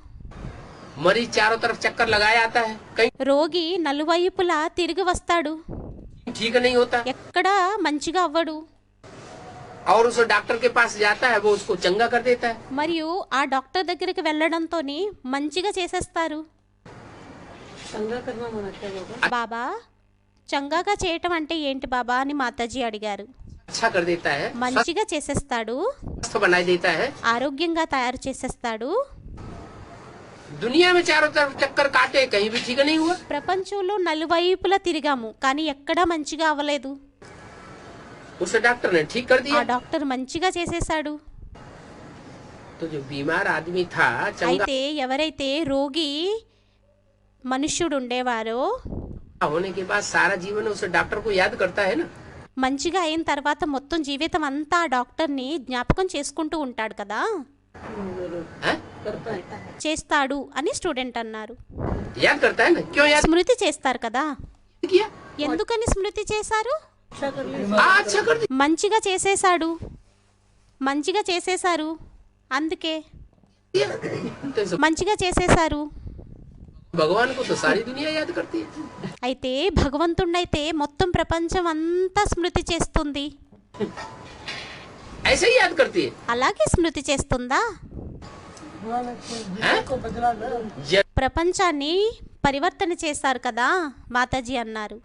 मरीज चारों तरफ चक्कर लगाया आता है, कहीं రోగి నలువైపులా తిరిగి వస్తాడు, ठीक नहीं होता, ఎక్కడా మంచిగా అవ్వడు. और उस डॉक्टर के पास जाता है, वो उसको चंगा कर देता है। మరియు ఆ డాక్టర్ దగ్గరికి వెళ్ళడంతో మంచిగా చేసేస్తారు. चंगा करना मना क्या बाबा? బాబా చంగాగా చేయటం అంటే ఏంటి బాబా అని మాతాజీ అడిగారు. अच्छा कर देता है, మంచిగా చేసేస్తాడు, स्वस्थ बना देता है। ఆరోగ్యంగా తయారు చేసేస్తాడు. दुनिया में चारों तरफ चक्कर काटे, कहीं भी ठीक नहीं हुआ। ప్రపంచంలో నలువైపులా తిరిగాము కానీ ఎక్కడా మంచిగా అవ్వలేదు. उस डॉक्टर ने ठीक कर ఆ दिया। డాక్టర్ మంచిగా చేసేసాడు. तो जो बीमार आदमी था चंगा అయితే ఎవరైతే రోగి మనుష్యుడు ఉండేవారో होने के बाद सारा जीवन उस डॉक्टर को याद करता है ना। మంచిగా అయిన తర్వాత మొత్తం జీవితం అంతా ఆ డాక్టర్ని జ్ఞాపకం చేసుకుంటూ ఉంటాడు కదా. जरूर हैं? करता है। చేస్తాడు అని స్టూడెంట్ అన్నారు. याद करता है ना, क्यों याद స్మృతి చేస్తారు కదా. किया? ఎందుకని స్మృతి చేశారు? अच्छा कर लिया। अच्छा कर మంచిగా చేసేశారు అందుకే दिया। तो इस మంచిగా చేసేశారు. भगवान को तो सारी दुनिया याद करती है। అయితే భగవంతుణ్ణైతే మొత్తం ప్రపంచం అంతా స్మృతి చేస్తుంది. ऐसे ही याद करती है। అలాగే స్మృతి చేస్తుందా? हैं? जरूर ప్రపంచాన్ని పరివర్తన చేశారు కదా మాతాజీ అన్నారు.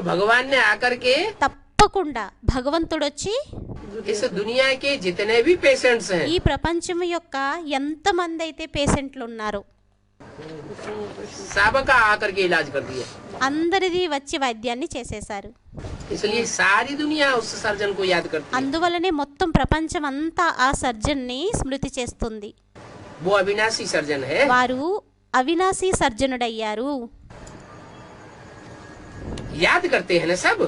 भगवान ने आकर के తప్పకుండా భగవంతుడు వచ్చి इस दुनिया के जितने भी पेशेंट्स हैं ఈ ప్రపంచం యొక్క ఎంతమంది అయితే పేషెంట్లు ఉన్నారో सबका आकर के इलाज कर दिया। అందరిది వచ్చి వైద్యాన్ని చేసేశారు. इसलिए सारी दुनिया उस सर्जन को याद करती है। అందువలనే మొత్తం ప్రపంచం అంతా ఆ సర్జన్ని స్మృతి చేస్తుంది. वो अविनाशी सर्जन है। వారు అవినాశీ సర్జనుడయ్యారు. याद करते हैं ना सब।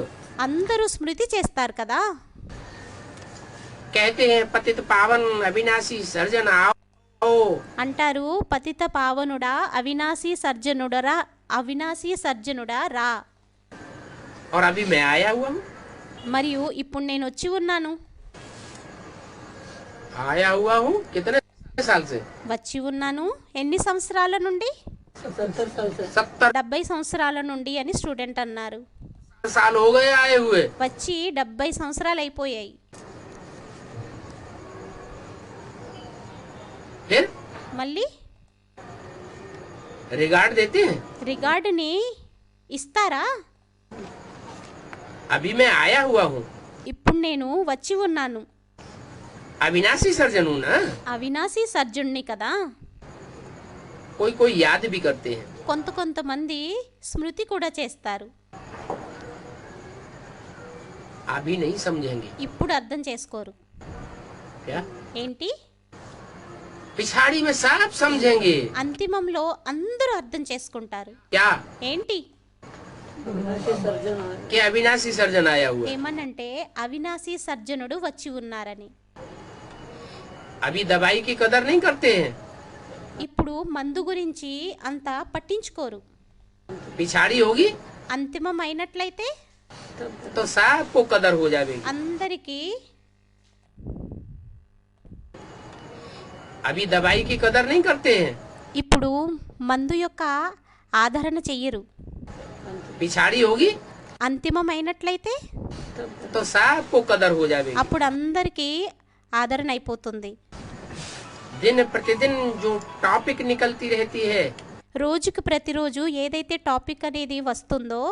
అందరూ స్మృతి చేస్తారు కదా. कहते हैं पतित पावन अविनाशी सर्जन आओ। అంటారు పతిత పావనుడా అవినాశీ సర్జనుడా రా. और अभी मैं आया हुआ हूँ। మరియు ఇప్పుడు నేను వచ్చి ఉన్నాను. आया हुआ हूँ कितने साल से? వచ్చి ఉన్నాను ఎన్ని సంవత్సరాల నుండి? 70 साल से। 70 సంవత్సరాల నుండి అని స్టూడెంట్ అన్నారు. 70 साल हो गए आए हुए। వచ్చి 70 సంవత్సరాలు అయిపోయాయి. फिर మళ్ళీ रिगार्ड देते हैं। రిగార్డుని ఇస్తారా? अभी मैं आया हुआ हूँ, ఇప్పుడు నేను వచ్చి ఉన్నాను. अविनाशी सर्जन हूँ ना। అవినాశీ సర్జున్ని కదా. कोई कोई याद भी करते हैं। కొంతమంది స్మృతి కూడా చేస్తారు. अभी नहीं समझेंगे। ఇప్పుడు అర్థం చేసుకోరు. क्या ఏంటి? पिछाड़ी में सब समझेंगे। అంతిమంలో అందరూ అర్థం చేసుకుంటారు. क्या ఏంటి? अविनाशी सर्जन आए। कि अविनाशी सर्जन आया हुआ है। ఏమనంటే అవినాశీ సర్జనుడు వచ్చి ఉన్నారని. अभी दवाई की कदर नहीं करते हैं। ఇప్పుడు మందు గురించి అంత పట్టించుకోరు. पिछाड़ी होगी అంతిమం అయినట్లయితే तो सबको कदर हो जाएगी। అందరికీ अभी दवाई की कदर नहीं करते हैं। ఇప్పుడు మందు యొక్క ఆదరణ చెయ్యరు. पिछाड़ी होगी అంతిమం అయినట్లయితే तो सबको कदर हो जाएगी। అప్పుడు అందరికీ ఆదరణ అయిపోతుంది. दिन प्रतिदिन जो टॉपिक निकलती रहती है రోజుకు ప్రతిరోజు ఏదైతే టాపిక్ అనేది వస్తుందో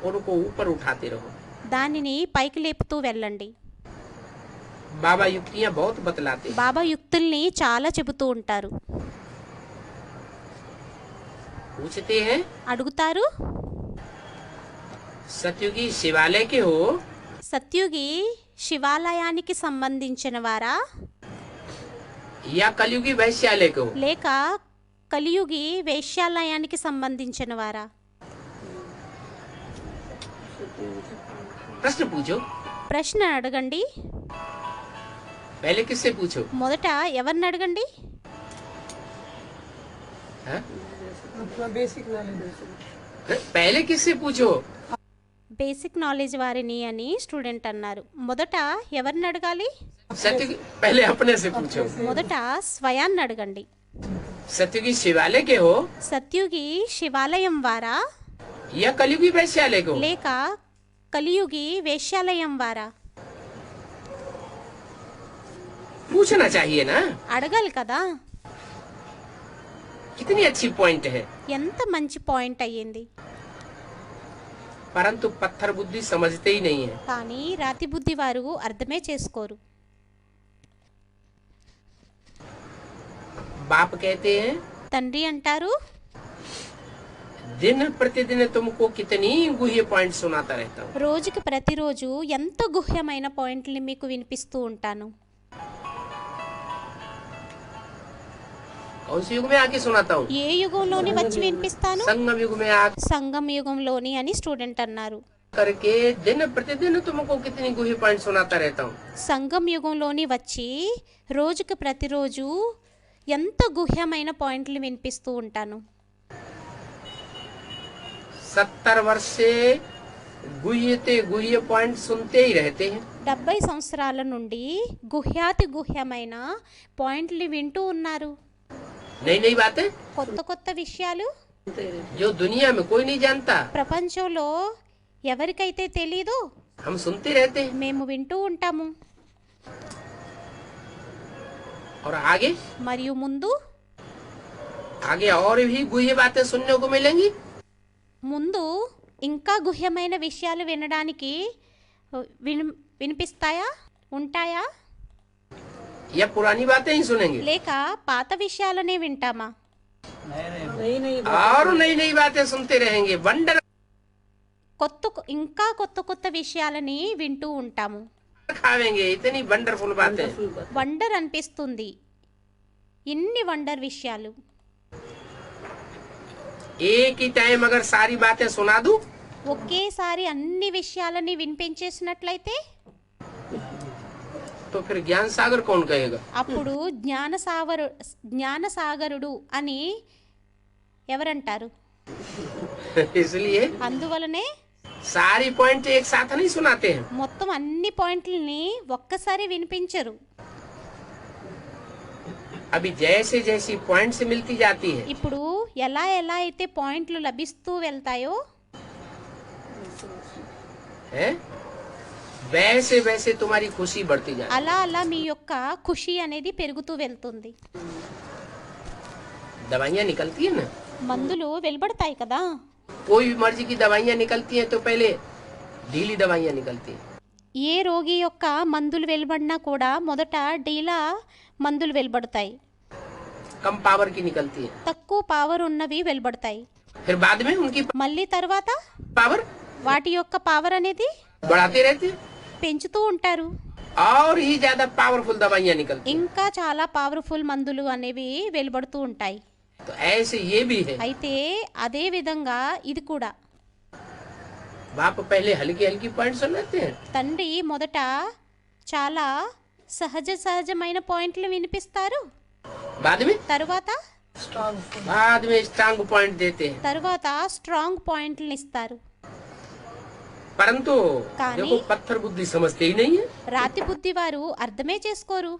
उनको ऊपर उठाते रहो। దానిని పైకి లేపుతూ వెళ్ళండి. बाबा युक्तियाँ बहुत बतलाते हैं। బాబా యుక్తుల్ని చాలా చెబుతూ ఉంటారు. पूछते हैं అడుగుతారు सतयुगी शिवालय के हो? సత్యుగి శివాలయానికి సంబంధించిన వారా? या कलयुगी वैश्यालय को? లేక కలియుగి వేశ్యాలయానికి సంబంధించిన వారా? प्रश्न पूछो, ప్రశ్న అడగండి. पहले किससे पूछो? మొదట ఎవరిని అడగండి? हाँ? अपना बेसिक नॉलेज पहले किससे पूछो? బేసిక్ నాలెడ్జ్ వారిని అని స్టూడెంట్ అన్నారు. మొదట ఎవరిని అడగాలి? सत्य पहले अपने से पूछो। మొదట స్వయాన్ని అడగండి. सत्युगी शिवालय के हो సత్యుగి శివాలయం వారా या कलयुगी वैश्यालय को? లేక కలియుగి వేశ్యాలయం వారా? पूछना चाहिए ना। అడగాలి కదా. कितनी अच्छी पॉइंट है, ఎంత మంచి పాయింట్ అయ్యింది. परंतु पत्थर बुद्धि समझते ही नहीं है। కానీ రాతి బుద్ధి వారు అర్థమే చేసుకోరు. बाप कहते हैं తండ్రి అంటారు, दिन प्रतिदिन तुमको कितनी गुह्य पॉइंट सुनाता रहता हूँ। రోజుకి ప్రతిరోజు ఎంత గుహ్యమైన పాయింట్ని మీకు వినిపిస్తూ ఉంటాను. कौन से युग में आके सुनाता हूँ? ఏ యుగంలోని వచ్చి వినిపిస్తాను? संगम युग में आकर సంగం యుగంలోని అని స్టూడెంట్ అన్నారు. करके दिन प्रतिदिन तुमको कितनी गुह्य पॉइंट सुनाता रहता हूँ। సంగం యుగంలోని వచ్చి రోజుకి ప్రతిరోజు ఎంత గుహ్యమైన పాయింట్లు వినిపిస్తూ ఉంటాను. 70 वर्ष से गुह्य पॉइंट सुनते ही रहते हैं। 70 సంవత్సరాల నుండి గుహ్యాతి గుహ్యమైన పాయింట్లు వింటూ ఉన్నారు. नई नई बातें కొత్త కొత్త విషయాలు जो दुनिया में कोई नहीं जानता, ప్రపంచంలో ఎవరికైతే తెలీదో हम सुनते रहते हैं। మేము వింటూ ఉంటాము. और आगे మరియు ముందు आगे और भी गुह्य बातें सुनने को मिलेंगी। ముందు ఇంకా గుహ్యమైన విషయాలు వినడానికి వినిపిస్తాయా, ఉంటాయా? या पुरानी बातें ही सुनेंगे లేక పాత విషయాలనే వింటామా? नई नई और नई नई बातें सुनते रहेंगे। वंडर ఇంకా కొత్త కొత్త విషయాలని వింటూ ఉంటాము. खावेंगे, इतनी वंडरफुल बातें। వండర్ అనిపిస్తుంది, ఇన్ని వండర్ విషయాలు. एक ही टाइम अगर सारी बातें सुना दूं ఒకేసారి అన్ని విషయాలని వినిపించేసినట్లయితే तो फिर ज्ञान सागर कौन कहेगा? అప్పుడు జ్ఞానసాగరుడు అని ఎవరంటారు? इसलिए అందువలనే सारी पॉइंट एक साथ नहीं सुनाते हैं। మొత్తం అన్ని పాయింట్లని ఒక్కసారి వినిపించరు. अभी जैसे जैसी पॉइंट से मिलती जाती है, ఇప్పుడు ఎలా ఎలా అయితే పాయింట్లు లభిస్తూ వెళ్తాయో हैं? वैसे वैसे तुम्हारी खुशी बढ़ती जाती అలా అలా మీ యొక్క ఖుషి అనేది పెరుగుతూ వెళ్తుంది. है। दवाइयाँ निकलती है ना, మందులు వెలువడతాయి కదా. कोई भी मर्जी की दवाइयाँ निकलती हैं तो पहले ढीली दवाइयाँ निकलती हैं। ఏ రోగి యొక్క మందులు వెలువడినా కూడా మొదట డీలా మందులు వెలువడతాయి, कम पावर की निकलती है, తక్కువ పవర్ ఉన్నవి వెలువడతాయి. फिर बाद में उनकी మళ్ళీ తర్వాత पावर వాటి యొక్క పవర్ అనేది बढ़ाते रहते हैं పెంచుతూ ఉంటారు. और ही ज्यादा पावरफुल दवाइयाँ निकलती ఇంకా చాలా పవర్ఫుల్ మందులు అనేవి వెలువడుతూ ఉంటాయి. हैं। तो ऐसे ये भी है। అయితే అదే విధంగా ఇది కూడా बाप पहले हल्की हल्की पॉइंट सुनाते हैं, తండ్రి మొదట చాలా సహజమైన పాయింట్లు వినిపిస్తారు, बाद में తరువాత स्ट्रांग पॉइंट देते हैं। స్ట్రాంగ్ పాయింట్లు ఇస్తారు. परंतु कहानी? देखो पत्थर बुद्धि समझते ही नहीं है। రాతి బుద్ధి వారు అర్థమే చేసుకోరు.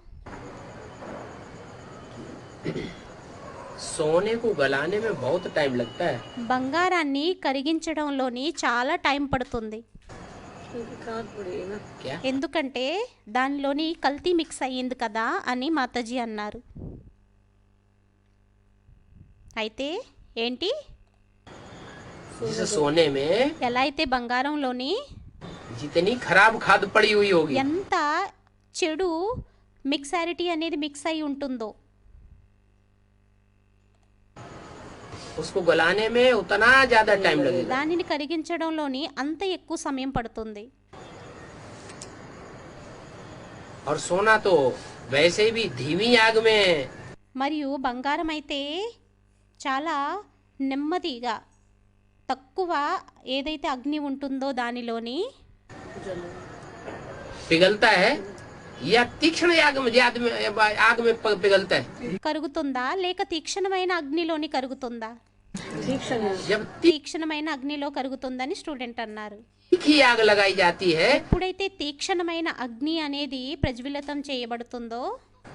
सोने को गलाने में बहुत टाइम लगता है। బంగారాన్ని కరిగించడంలోని చాలా టైం పడుతుంది. क्योंकि खाद पड़ेगी ना। क्या? ఎందుకంటే దానిలోని కల్తీ మిక్స్ అయ్యింది కదా అని మాతాజీ అన్నారు. అయితే ఏంటి? जिस सोने में ఎలా అయితే బంగారంలోని जितनी खराब खाद पड़ी हुई होगी, ఎంత చెడు మిక్సారిటీ అనేది మిక్స్ అయి ఉంటుందో उसको गलाने में उतना ज्यादा टाइम लगेगा। దానిని కరిగించడంలోని అంత ఎక్కువ సమయం పడుతుంది. और सोना तो वैसे भी धीमी आग में మరియు బంగారం అయితే చాలా నెమ్మదిగా తక్కువ ఏదైతే అగ్ని ఉంటుందో దానిలోని पिघलता है या तीक्ष्ण आग में पिघलता है। కరుగుతుందా లేక తీక్షణమైన అగ్నిలోని కరుగుతుందా? తీక్షణ जब తీక్షణమైన అగ్నిలో కరుగుతుందని స్టూడెంట్ అన్నారు. तीखी आग लगाई जाती है ఎప్పుడైతే తీక్షణమైన అగ్ని అనేది ప్రజ్వలితం చేయబడుతుందో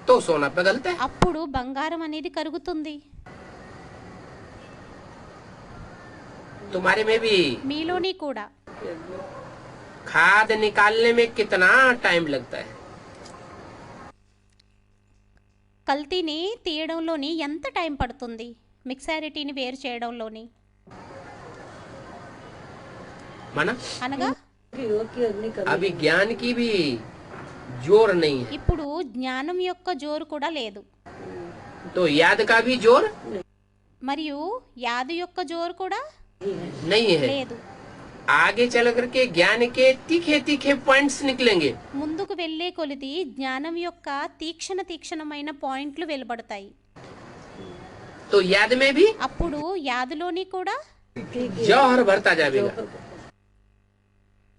तो सोना पिघलता है। అప్పుడు బంగారం అనేది కరుగుతుంది. तुम्हारे में भी మీలోని కూడా खाद निकालने में कितना टाइम लगता है? కల్తీని తీయడంలోని ఎంత టైం పడుతుంది? మిక్సారిటీని వేరు చేయడంలోని माना అనగా యోగి అగ్ని अभी ज्ञान की भी जोर नहीं है, ఇప్పుడు జ్ఞానం యొక్క జోరు కూడా లేదు, तो याद का भी जोर మరియు యాదు యొక్క జోరు కూడా नहीं है। లేదు. आगे चल करके ज्ञान के तीखे तीखे पॉइंट्स निकलेंगे, ముందుకు వెళ్ళే కొలిది జ్ఞానం యొక్క తీక్షణమైన పాయింట్లు వెలువడతాయి. तो याद में भी అప్పుడు యాదులోని కూడా जौहर भरता जाएगा।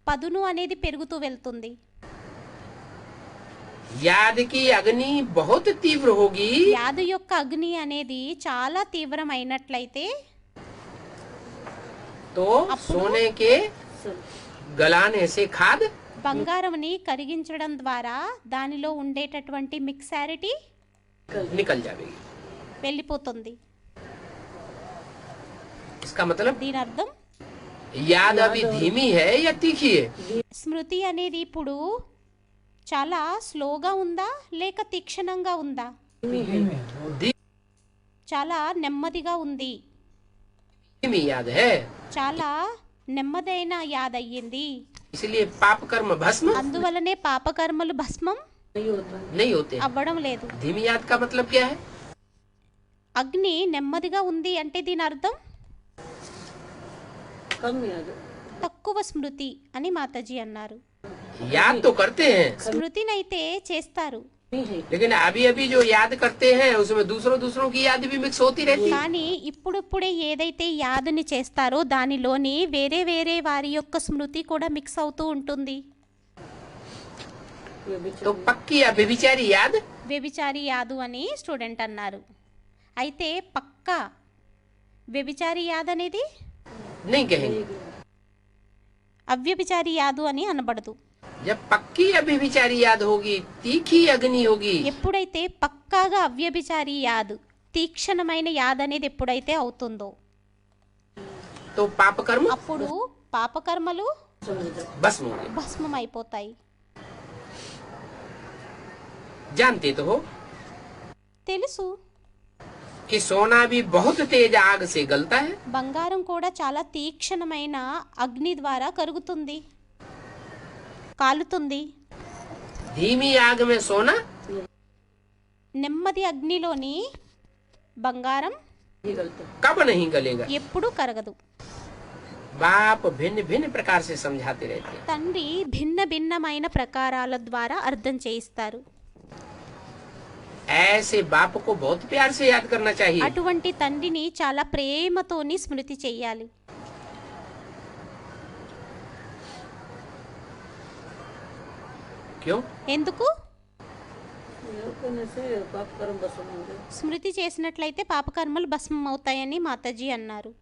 పదును అనేది పెరుగుతూ వెళ్తుంది. याद की अग्नि बहुत तीव्र होगी యాదు యొక్క అగ్ని అనేది చాలా తీవ్రమైనట్లయితే तो सोने के गलाने से खाद బంగారంని కరిగించడం ద్వారా దానిలో ఉండేటటువంటి మిక్సారిటీ निकल जाएगी। వెళ్ళిపోతుంది. इसका मतलब దీని అర్థం याद अभी धीमी है या तीखी है? స్మృతి అనేది ఇప్పుడు చాలా స్లోగా ఉందా లేక తీక్షణంగా ఉందా? చాలా నెమ్మదిగా ఉంది, धीमी याद है, చాలా నెమ్మదైన యాదయ్యింది. इसलिए पाप कर्म भस्म అందువలనే పాపకర్మలు భస్మం नहीं होते। అవ్వడం లేదు. धीमी याद का मतलब क्या है? అగ్ని నెమ్మదిగా ఉంది అంటే దీని అర్థం కమ్ యాద తక్కువ స్మృతి అని మాతాజీ అన్నారు. याद तो करते हैं, స్మృతినైతే చేస్తారు, लेकिन अभी अभी जो याद करते हैं उसमें दूसरों की याद भी मिक्स होती रहती है। కానీ ఇప్పుడిప్పుడే ఏదైతే యాదుని చేస్తారో దానిలోని వేరే వేరే వారి యొక్క స్మృతి కూడా మిక్స్ అవుతూ ఉంటుంది. तो पक्की या व्यभिचारी याद వ్యభిచారి యాదు అని స్టూడెంట్ అన్నారు. అయితే పక్కా వ్యభిచారి యాద్ అనేది नहीं कहेंगे। అవ్యభిచారి యాదు అని అనబడదు. जब पक्की या व्यभिचारी याद होगी, तीखी अग्नि होगी, ఎప్పుడైతే పక్కాగా అవ్యభిచారి యాదు తీక్షణమైన యాద్ అనేది ఎప్పుడైతే అవుతుందో तो पाप कर्म అప్పుడు పాపకర్మలు भस्म होंगे। భస్మం అయిపోతాయి. जानते तो हो తెలుసు कि सोना भी बहुत तेज आग से गलता है, బంగారం కూడా చాలా తీక్షణమైన అగ్ని ద్వారా కరుగుతుంది, కాలుతుంది. धीमी आग में सोना నెమ్మది అగ్నిలోని బంగారం कब नहीं गलेगा। ఎప్పుడూ కరగదు. बाप भिन्न भिन्न प्रकार से समझाते रहते हैं। తండ్రి భిన్నమైన ప్రకారాల ద్వారా అర్థం చేయిస్తారు. ऐसे बाप को बहुत प्यार से याद करना चाहिए। అటువంటి తండ్రిని చాలా ప్రేమతోని స్మృతి చెయ్యాలి. क्यों? ఎందుకు? యోగనసే పాప కర్మ బసముంది స్మృతి చేసినట్లయితే పాపకర్మలు భస్మం అవుతాయని మాతాజీ అన్నారు.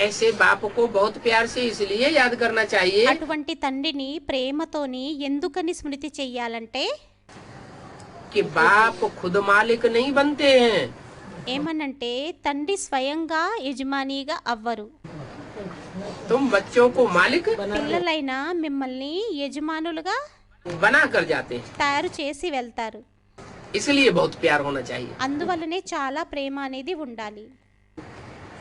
ऐसे बाप को बहुत प्यार से इसलिए याद करना चाहिए అటువంటి తండ్రిని ప్రేమతోని ఎందుకని స్మృతి చెయ్యాలంటే कि बाप खुद मालिक नहीं बनते हैं, ఏమనంటే తండ్రి స్వయంగా యజమానిగా అవ్వరు. तुम बच्चों को मालिक పిల్లలైన మిమ్మల్ని యజమానులుగా बना कर जाते हैं। తయారు చేసి వెళ్తారు. इसलिए बहुत प्यार होना चाहिए। అందువల్లనే చాలా ప్రేమ అనేది ఉండాలి.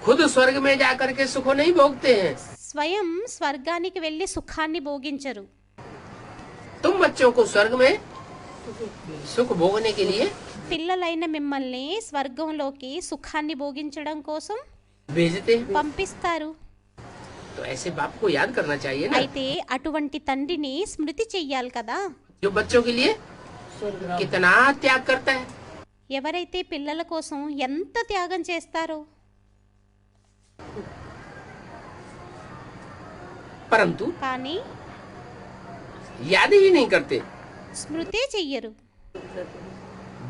खुद स्वर्ग में जाकर के सुख नहीं भोगते हैं, స్వయం స్వర్గానికి వెళ్ళి సుఖాన్ని భోగించరు. तुम बच्चों को स्वर्ग में सुख भोगने के लिए పిల్లలైన మిమ్మల్ని స్వర్గంలోకి సుఖాన్ని భోగించడం కోసం भेजते हैं। పంపిస్తారు. तो ऐसे बाप को याद करना चाहिए ना, అయితే అటువంటి తండ్రిని స్మృతి చెయ్యాలి కదా, जो बच्चों के लिए कितना त्याग करता है। ఎవరైతే పిల్లల కోసం ఎంత త్యాగం చేస్తారో, परंतु కానీ याद ही नहीं करते। స్మృతే చెయ్యరు.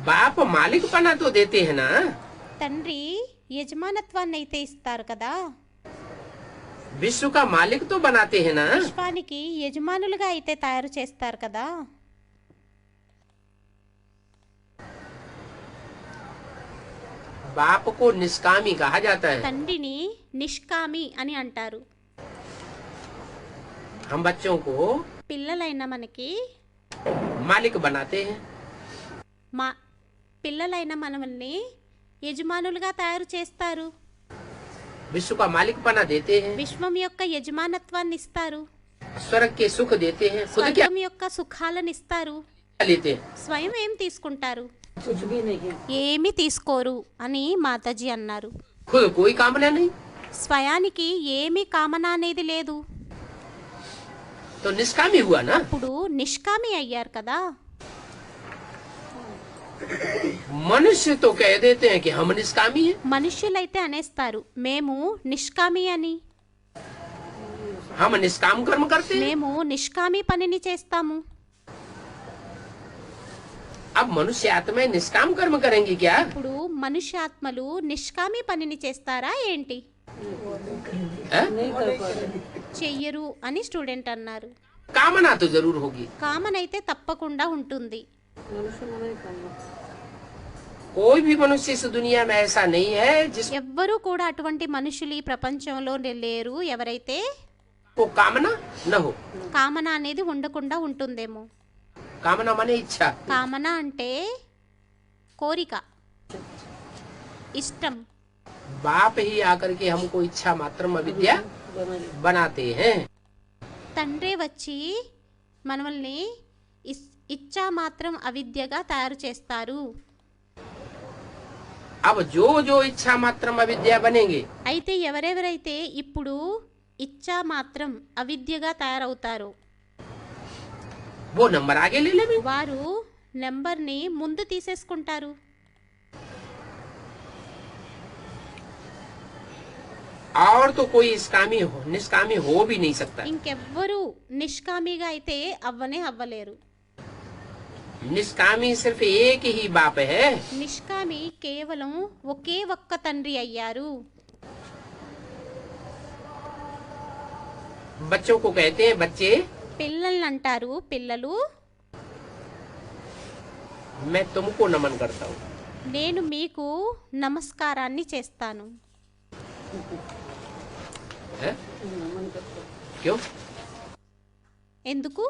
बाप मालिकपना तो देते हैं ना, తండ్రి యజమానత్వాన్ని అయితే ఇస్తారు కదా, विश्व का मालिक तो बनाते हैं ना। విశ్వానికి యజమానులుగా అయితే తయారు చేస్తారు కదా. बाप को निष्कामी कहा जाता है। తండ్రిని నిష్కామి అని అంటారు. हम बच्चों को పిల్లలైన మనకి मालिक बनाते हैं। మా పిల్లలైన మనల్ని యజమానులుగా తయారు చేస్తారు. विश्व का मालिकपना देते हैं, విశ్వం యొక్క యజమానత్వాన్ని ఇస్తారు. स्वर्ग के सुख देते हैं। खुद क्या స్వర్గం యొక్క సుఖాలను ఇస్తారు. लेते हैं? స్వయం ఏం తీసుకుంటారు? कुछ भी नहीं। ఏమీ తీసుకోరు అని మాతాజీ అన్నారు. खुद कोई कामना नहीं, స్వయానికి ఏమీ కామన అనేది లేదు. तो निष्कामी हुआ ना। ఇప్పుడు నిష్కామి అయ్యారు కదా. मनुष्य तो कह देते हैं कि हम निष्कामी हैं, మనుష్యులైతే అనేస్తారు మేము నిష్కామి అని. हम निष्काम कर्म करते हैं। మేము నిష్కామి పనిని చేస్తాము. अब मनुष्य आत्माएं निष्काम कर्म करेंगी क्या? ఇప్పుడు మనుష్యాత్మలు నిష్కామి పనిని చేస్తారా ఏంటి? है? नहीं कर पा रहे। చెయ్యరు అని స్టూడెంట్ అన్నారు. कामना तो जरूर होगी। కామన్ అయితే తప్పకుండా ఉంటుంది. मनुष्य में नहीं करना। कोई भी मनुष्य इस दुनिया में ऐसा नहीं है जिसको ఎవ్వరూ కూడా అటువంటి మనుషులు ఈ ప్రపంచంలో లేరు ఎవరైతే कामना न हो। కామన అనేది ఉండకుండా ఉంటుందేమో. कामना माने इच्छा। కామన అంటే కోరిక, ఇష్టం. बाप ही आकर के हमको इच्छा मात्रम अविद्या बना ली। बनाते हैं। తండ్రే వచ్చి మనల్ని ఇచ్చా మాత్రం అవిద్యగా తయారు చేస్తారు. अब जो जो इच्छा मात्रम अविद्या बनेंगे, అయితే ఎవరెవరైతే ఇప్పుడు ఇచ్చా మాత్రం అవిద్యగా తయారవుతారో वो नंबर आगे ले लेंगे। వారు నెంబర్ని ముందు తీసేసుకుంటారు. और तो कोई निष्कामी हो भी नहीं सकता। ఇంకెవ్వరూ నిష్కామిగా అయితే అవ్వనే అవ్వలేరు. निष्कामी सिर्फ एक ही बाप है। నిష్కామి కేవలం ఒకే ఒక్క తండ్రి అయ్యారు. बच्चों को कहते हैं बच्चे పిల్లల్ని అంటారు పిల్లలు, मैं तुमको नमन करता हूँ। నేను మీకు నమస్కారాన్ని చేస్తాను. है? नमन करते। क्यों? ఎందుకు?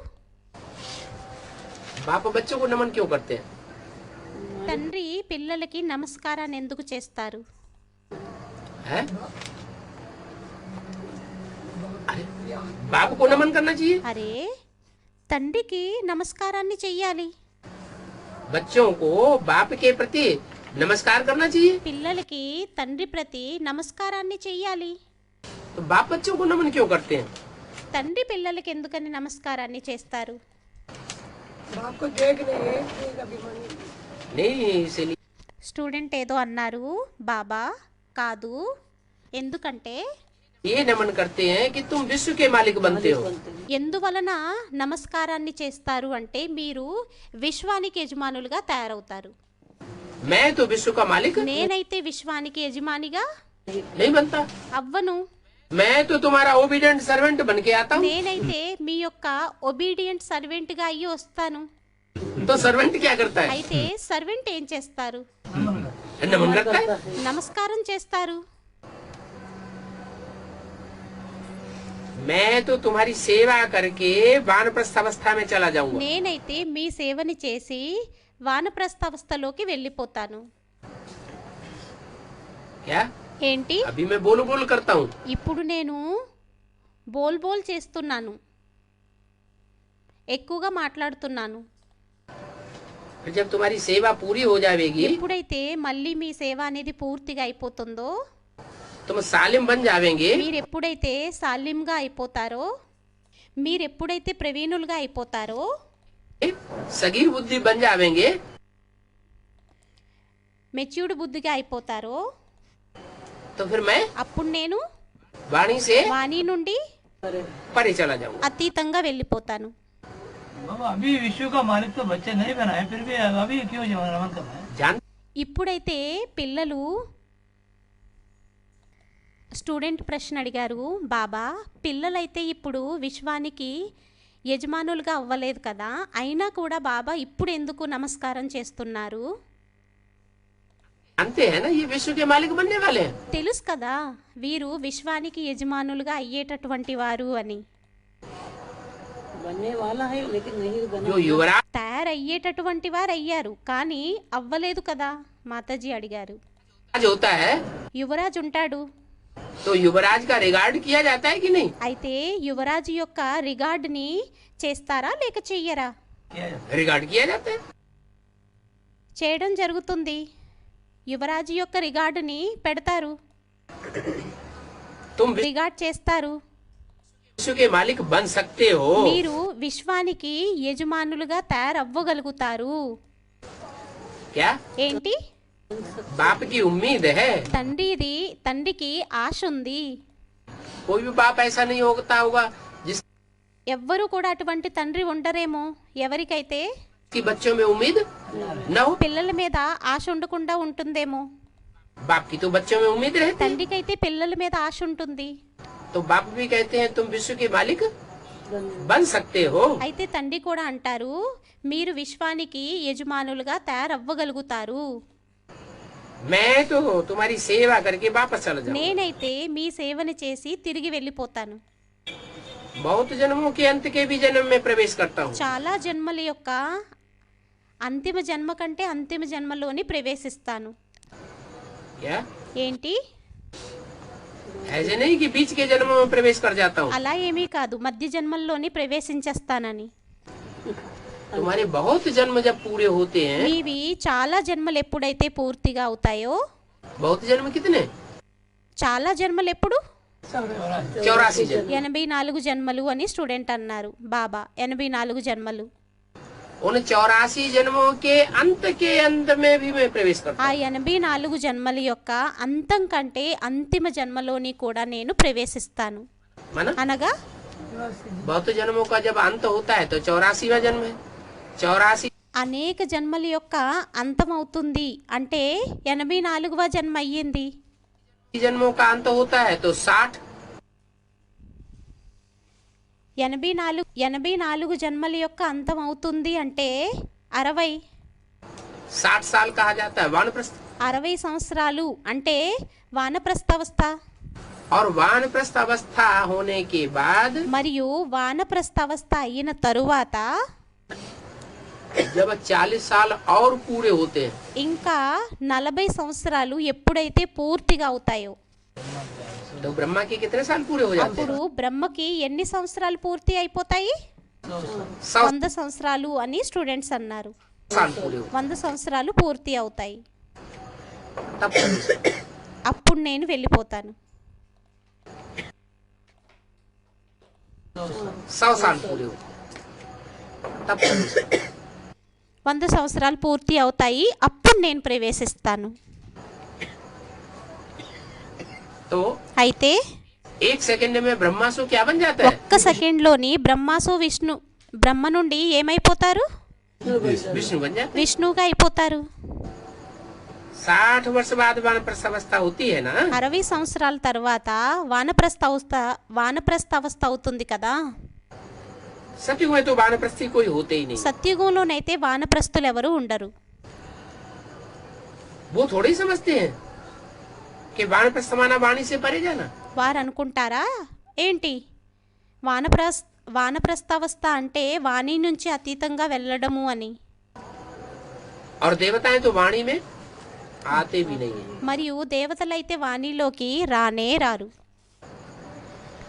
बाप बच्चों को नमन क्यों करते हैं? తండ్రి పిల్లలకి నమస్కారాన్ని ఎందుకు చేస్తారు? है? अरे, बाप को नमन करना चाहिए। అరే తండ్రికి నమస్కారాన్ని చెయ్యాలి. बच्चों को बाप के प्रति नमस्कार करना चाहिए। పిల్లలకి తండ్రి ప్రతి నమస్కారాన్ని చెయ్యాలి. तो बाप बच्चों को नमन क्यों करते हैं? తండ్రి పిల్లలకి ఎందుకని నమస్కారాన్ని చేస్తారు? नहीं, इसीलिए స్టూడెంట్ ఏదో అన్నారు, బాబా కాదు, ఎందుకంటే ये नमन करते हैं कि तुम विश्व के मालिक बनते हो। ఎందువలన నమస్కారాన్ని చేస్తారు అంటే మీరు విశ్వానికి యజమానులుగా తయారవుతారు. मैं तो विश्व का मालिक నేనైతే విశ్వానికి యజమానిగా नहीं बनता। అవ్వను. मैं तो तुम्हारा ओबीडिएंट सर्वेंट बन के आता हूँ। నేనైతే మీ యొక్క ఒబీడియంట్ సర్వెంట్ గా అయ్యి వస్తాను. तो सर्वेंट क्या करता है? అయితే సర్వెంట్ ఏం చేస్తారు? नमन करता है। నమస్కారం చేస్తారు. मैं तो तुम्हारी सेवा करके वानप्रस्थ अवस्था में चला जाऊंगा। నేనైతే మీ సేవని చేసి వానప్రస్థావస్థలోకి వెళ్ళిపోతాను. क्या? ఏంటి? अभी मैं बोल बोल करता हूँ। ఇప్పుడు నేను బోల్ బోల్ చేస్తున్నాను, ఎక్కువగా మాట్లాడుతున్నాను. फिर जब तुम्हारी सेवा पूरी हो जाएगी, ఎప్పుడైతే మళ్ళీ మీ సేవ అనేది పూర్తిగా అయిపోతుందో, तुम सालिम बन जावेंगे, మీరు ఎప్పుడైతే సాలింగా అయిపోతారో, మీరు ఎప్పుడైతే ప్రవీణులుగా అయిపోతారో, सगीर बुद्धि बन जावेंगे మెచ్యూర్డ్ బుద్ధిగా అయిపోతారో तो फिर मैं అప్పుడు నేను वाणी से వాణి నుండి अरे परे चला जाऊंगा। అతీతంగా వెళ్ళిపోతాను. बाबा अभी विश्व का मालिक तो बच्चे नहीं बनाए, फिर भी अभी क्यों रमन कर रहे हैं? जान ఇప్పుడైతే పిల్లలు స్టూడెంట్ ప్రశ్న అడిగారు, బాబా పిల్లలైతే ఇప్పుడు విశ్వానికి యజమానులుగా అవ్వలేదు కదా, అయినా కూడా బాబా ఇప్పుడు ఎందుకు నమస్కారం చేస్తున్నారు? जानते हैं ना ये विश्व के मालिक बनने वाले हैं। తెలుసు కదా వీరు విశ్వానికి యజమానులుగా అయ్యేటటువంటి వారు అని. बनने वाला है लेकिन नहीं बना। जो युवराज తయారయ్యేటటువంటి వారు అయ్యారు కానీ అవ్వలేదు కదా, మాతాజీ అడిగారు. होता है యువరాజు ఉంటాడు, तो युवराज का रिगार्ड किया जाता है कि नहीं? అయితే యువరాజు యొక్క రిగార్డ్ని చేస్తారా లేక చెయ్యరా? किया जाता रिगार्ड किया जाता है। చేయడం జరుగుతుంది. యువరాజు యొక్క రిగార్డుని పెడతారు, तुम రిగార్డ్ చేస్తారు. विश्व के मालिक बन सकते हो। మీరు విశ్వానికి యజమానులుగా తయారవ్వగలుగుతారు. क्या ఏంటి? बाप की उम्मीद है? తండ్రికి ఆశ ఉంది. कोई भी बाप ऐसा नहीं होता होगा ఎవ్వరూ కూడా అటువంటి తండ్రి ఉండరేమో ఎవరికైతే जिसकी बच्चों में उम्मीद न हो। పిల్లల మీద ఆశ ఉండకుండా ఉంటుందేమో. बाप की तो बच्चों में उम्मीद रहती है। తండ్రికైతే పిల్లల మీద ఆశ ఉంటుంది. तो बाप भी कहते हैं तुम विश्व के मालिक बन सकते हो। అయితే తండ్రి కూడా అంటారు, మీరు విశ్వానికి యజమానులుగా తయారవ్వగలుగుతారు. मैं तो तुम्हारी सेवा करके वापस चला जाऊंगा। నేనైతే మీ సేవని చేసి తిరిగి వెళ్ళిపోతాను. बहुत जन्मों के अंत के भी जन्म में प्रवेश करता हूँ। చాలా జన్మల యొక్క అంతిమ జన్మ కంటే అంతిమ జన్మలోని ప్రవేశిస్తాను. क्या ఏంటి? ऐसे नहीं कि बीच के जन्मों में प्रवेश कर जाता हूँ। అలా ఏమీ కాదు, మధ్య జన్మల్లోని ప్రవేశించేస్తానని. तुम्हारे बहुत जन्म जब पूरे होते हैं, మీవి చాలా జన్మలు ఎప్పుడైతే పూర్తిగా అవుతాయో, बहुत जन्म कितने? చాలా జన్మలు ఎప్పుడు? 84 जन्म। 84 జన్మలు అని స్టూడెంట్ అన్నారు బాబా. 84 జన్మలు. उन 84 जन्मों के अंत में भी मैं प्रवेश करता ఆ 84 జన్మల యొక్క అంతం కంటే అంతిమ జన్మలోని కూడా నేను ప్రవేశిస్తాను. हूँ। माना అనగా बहुत जन्मों का जब अंत होता है तो 84वां जन्म है। 84 అనేక జన్మల యొక్క అంతం అవుతుంది అంటే 84వ జన్మ అయ్యింది. जन्मों का अंत होता है तो 60 84 జన్మల యొక్క అంతం అవుతుంది అంటే 60 साल कहा जाता है वानप्रस्थ। 60 సంవత్సరాలు అంటే వానప్రస్థావస్థ. और वानप्रस्थ अवस्था होने के बाद మరియు వానప్రస్థావస్థ అయిన తరువాత जब 40 साल और पूरे होते हैं ఇంకా 40 సంవత్సరాలు ఎప్పుడైతే పూర్తిగా అవుతాయో तो ब्रह्मा के कितने साल पूरे हो जाते అప్పుడు బ్రహ్మకి ఎన్ని సంవత్సరాలు పూర్తి అయిపోతాయి? 100 100 సంవత్సరాలు అని స్టూడెంట్స్ అన్నారు. साल पूरे हो 100 సంవత్సరాలు పూర్తి అవుతాయి. तब అప్పుడు నేను వెళ్ళిపోతాను. 100 साल पूरे हो तब 100 సంవత్సరాలు పూర్తి అవుతాయి, అప్పుడు నేను ప్రవేశిస్తాను. तो అయితే 1 सेकंड में ब्रह्मासु क्या बन जाता है? ఒక్క సెకండ్లోని బ్రహ్మ నుండి ఏమైపోతారు? विष्णु बन जाता విష్ణువుగా అయిపోతారు. है। 60 वर्ष बाद वानप्रस्थ अवस्था होती है ना। 60 సంవత్సరాల తర్వాత వానప్రస్థావస్థ అవుతుంది కదా. सत्युग में तो वानप्रस्थी कोई होते ही नहीं। సత్యుగంలోనైతే వానప్రస్థులు ఎవరు ఉండరు. वो थोड़े ही समझते हैं कि वानप्रस्थ माना वाणी से परे जाना। వారు అనుకుంటారా ఏంటి వానప్రస్థావస్థ అంటే వాణి నుంచి అతీతంగా వెళ్ళడము అని. और देवताएं तो वाणी में आते भी नहीं है। మరియు దేవతలైతే వాణిలోకి రానే రారు.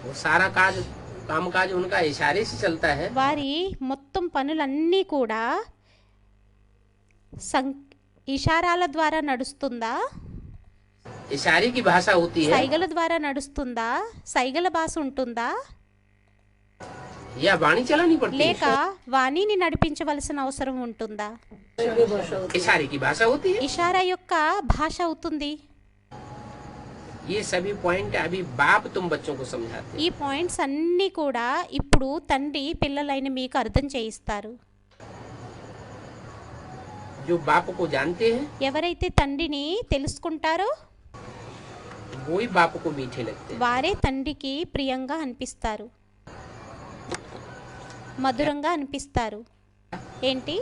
वो सारा कामकाज उनका इशारे से चलता है। వారి మొత్తం పనులన్నీ కూడా ఇషారాల ద్వారా నడుస్తుందా, इशारे की भाषा होती है। సైగల ద్వారా నడుస్తుందా, సైగల భాష ఉంటుందా? या वाणी चलानी पड़ती లేక है? వాణిని నడిపించవలసిన అవసరం ఉంటుందా? इशारे की भाषा होती है। ఇషారా యొక్క భాష అవుతుంది. ये सभी पॉइंट अभी बाप तुम बच्चों को समझाते ఈ పాయింట్స్ అన్నీ కూడా ఇప్పుడు తండ్రి పిల్లలైన మీకు అర్థం చేయిస్తారు. जो बाप को जानते हैं ఎవరైతే తండ్రిని తెలుసుకుంటారో वो ही बाप को मीठे लगते हैं। వారే తండ్రికి ప్రియంగా అనిపిస్తారు, మధురంగా అనిపిస్తారు. ఏంటి?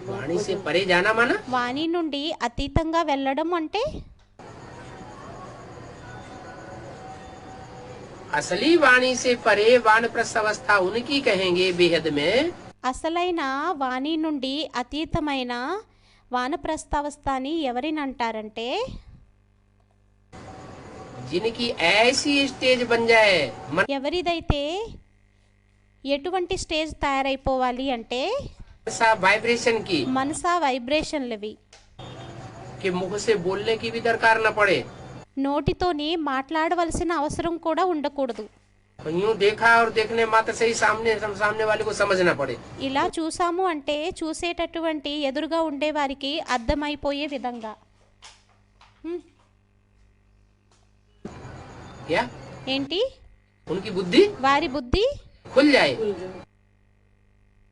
वाणी से परे जाना माना వాణి నుండి అతీతంగా వెళ్ళడం అంటే असली वाणी से परे वानप्रस्थ अवस्था उनकी कहेंगे बेहद में అసలైన వాణి నుండి అతీతమైన వానప్రస్థావస్థ అని ఎవరిని అంటారంటే जिनकी ऐसी स्टेज बन जाए मन ఎవరిదైతే ఎటువంటి స్టేజ్ తయారైపోవాలి అంటే सा वाइब्रेशन की మనసా వైబ్రేషన్లవి, कि मुख से बोलने की भी दरकार न पड़े। నోటితోని మాట్లాడవలసిన అవసరం కూడా ఉండకూడదు. यूं देखा और देखने मात्र से ही सामने वाले को समझना पड़े। ఇలా చూసాము అంటే చూసేటటువంటి ఎదురుగా ఉండేవారికి అర్థమైపోయే విధంగా. क्या ఏంటి? उनकी बुद्धि వారి బుద్ధి खुल जाए,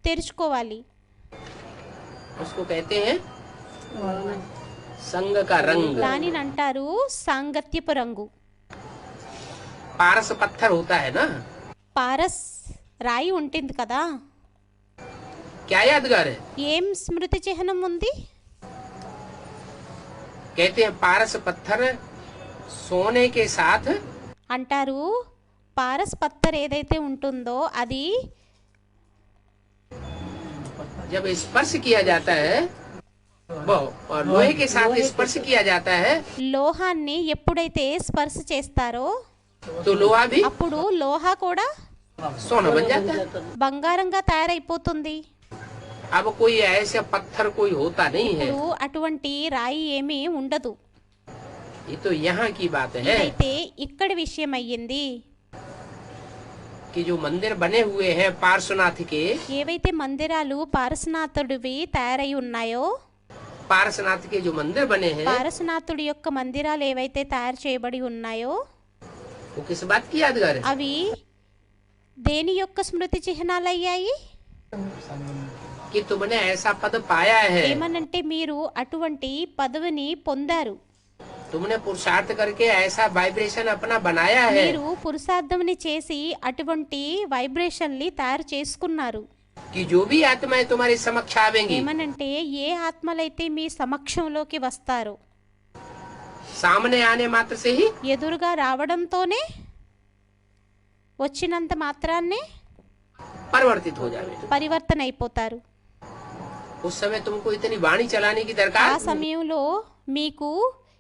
తెరుచుకోవాలి. उसको कहते हैं संग का रंग। దానిని అంటారు సాంగత్యపు రంగు. पारस पत्थर होता है ना, పారస్ రాయి ఉంటుంది కదా, क्या यादगार है? ఏం స్మృతి చిహ్నం ఉంది? कहते हैं पारस पत्थर सोने के साथ అంటారు పారస్ పత్తర్ ఏదైతే ఉంటుందో అది जब स्पर्श किया जाता है वो और लोहे के साथ स्पर्श किया जाता है లోహాన్ని ఎప్పుడైతే స్పర్శ చేస్తారో तो लोहा भी అప్పుడు లోహ కూడా सोना बन जाता है। బంగారంగా తయారైపోతుంది. अब कोई ऐसा पत्थर कोई होता नहीं है, ఇప్పుడు అటువంటి రాయి ఏమీ ఉండదు. ये तो यहाँ की बात है ఇదైతే ఇక్కడి విషయం అయ్యింది. कि जो मंदिर बने हुए हैं पार्श्वनाथ के, ఏవైతే మందిరాలు పారసనాథుడివి తయారై ఉన్నాయో, पार्श्वनाथ के जो मंदिर बने हैं పారసనాథుడి యొక్క మందిరాలు ఏవైతే తయారు చేయబడి ఉన్నాయో वो किस बात की यादगार है? అవి దేని యొక్క స్మృతి చిహ్నాలయ్యాయి? कि तुमने ऐसा पद पाया है, ఏమనంటే మీరు అటువంటి పదవిని పొందారు, तुमने पुरुषार्थ करके ऐसा वाइब्रेशन अपना बनाया है మీరు పురుషార్థంని చేసి అటువంటి వైబ్రేషన్ని తయారు చేసుకున్నారు. कि जो भी आत्माएं तुम्हारे समक्ष आवेंगी ఏమనంటే ఏ ఆత్మలైతే మీ సమక్షంలోకి వస్తారో सामने आने मात्र से ही ఎదురుగా రావడంతోనే వచ్చినంత మాత్రాన్నే परिवर्तित हो जावे। పరివర్తన అయిపోతారు. उस समय तुमको इतनी वाणी चलाने की ఆ दरकार సమయంలో మీకు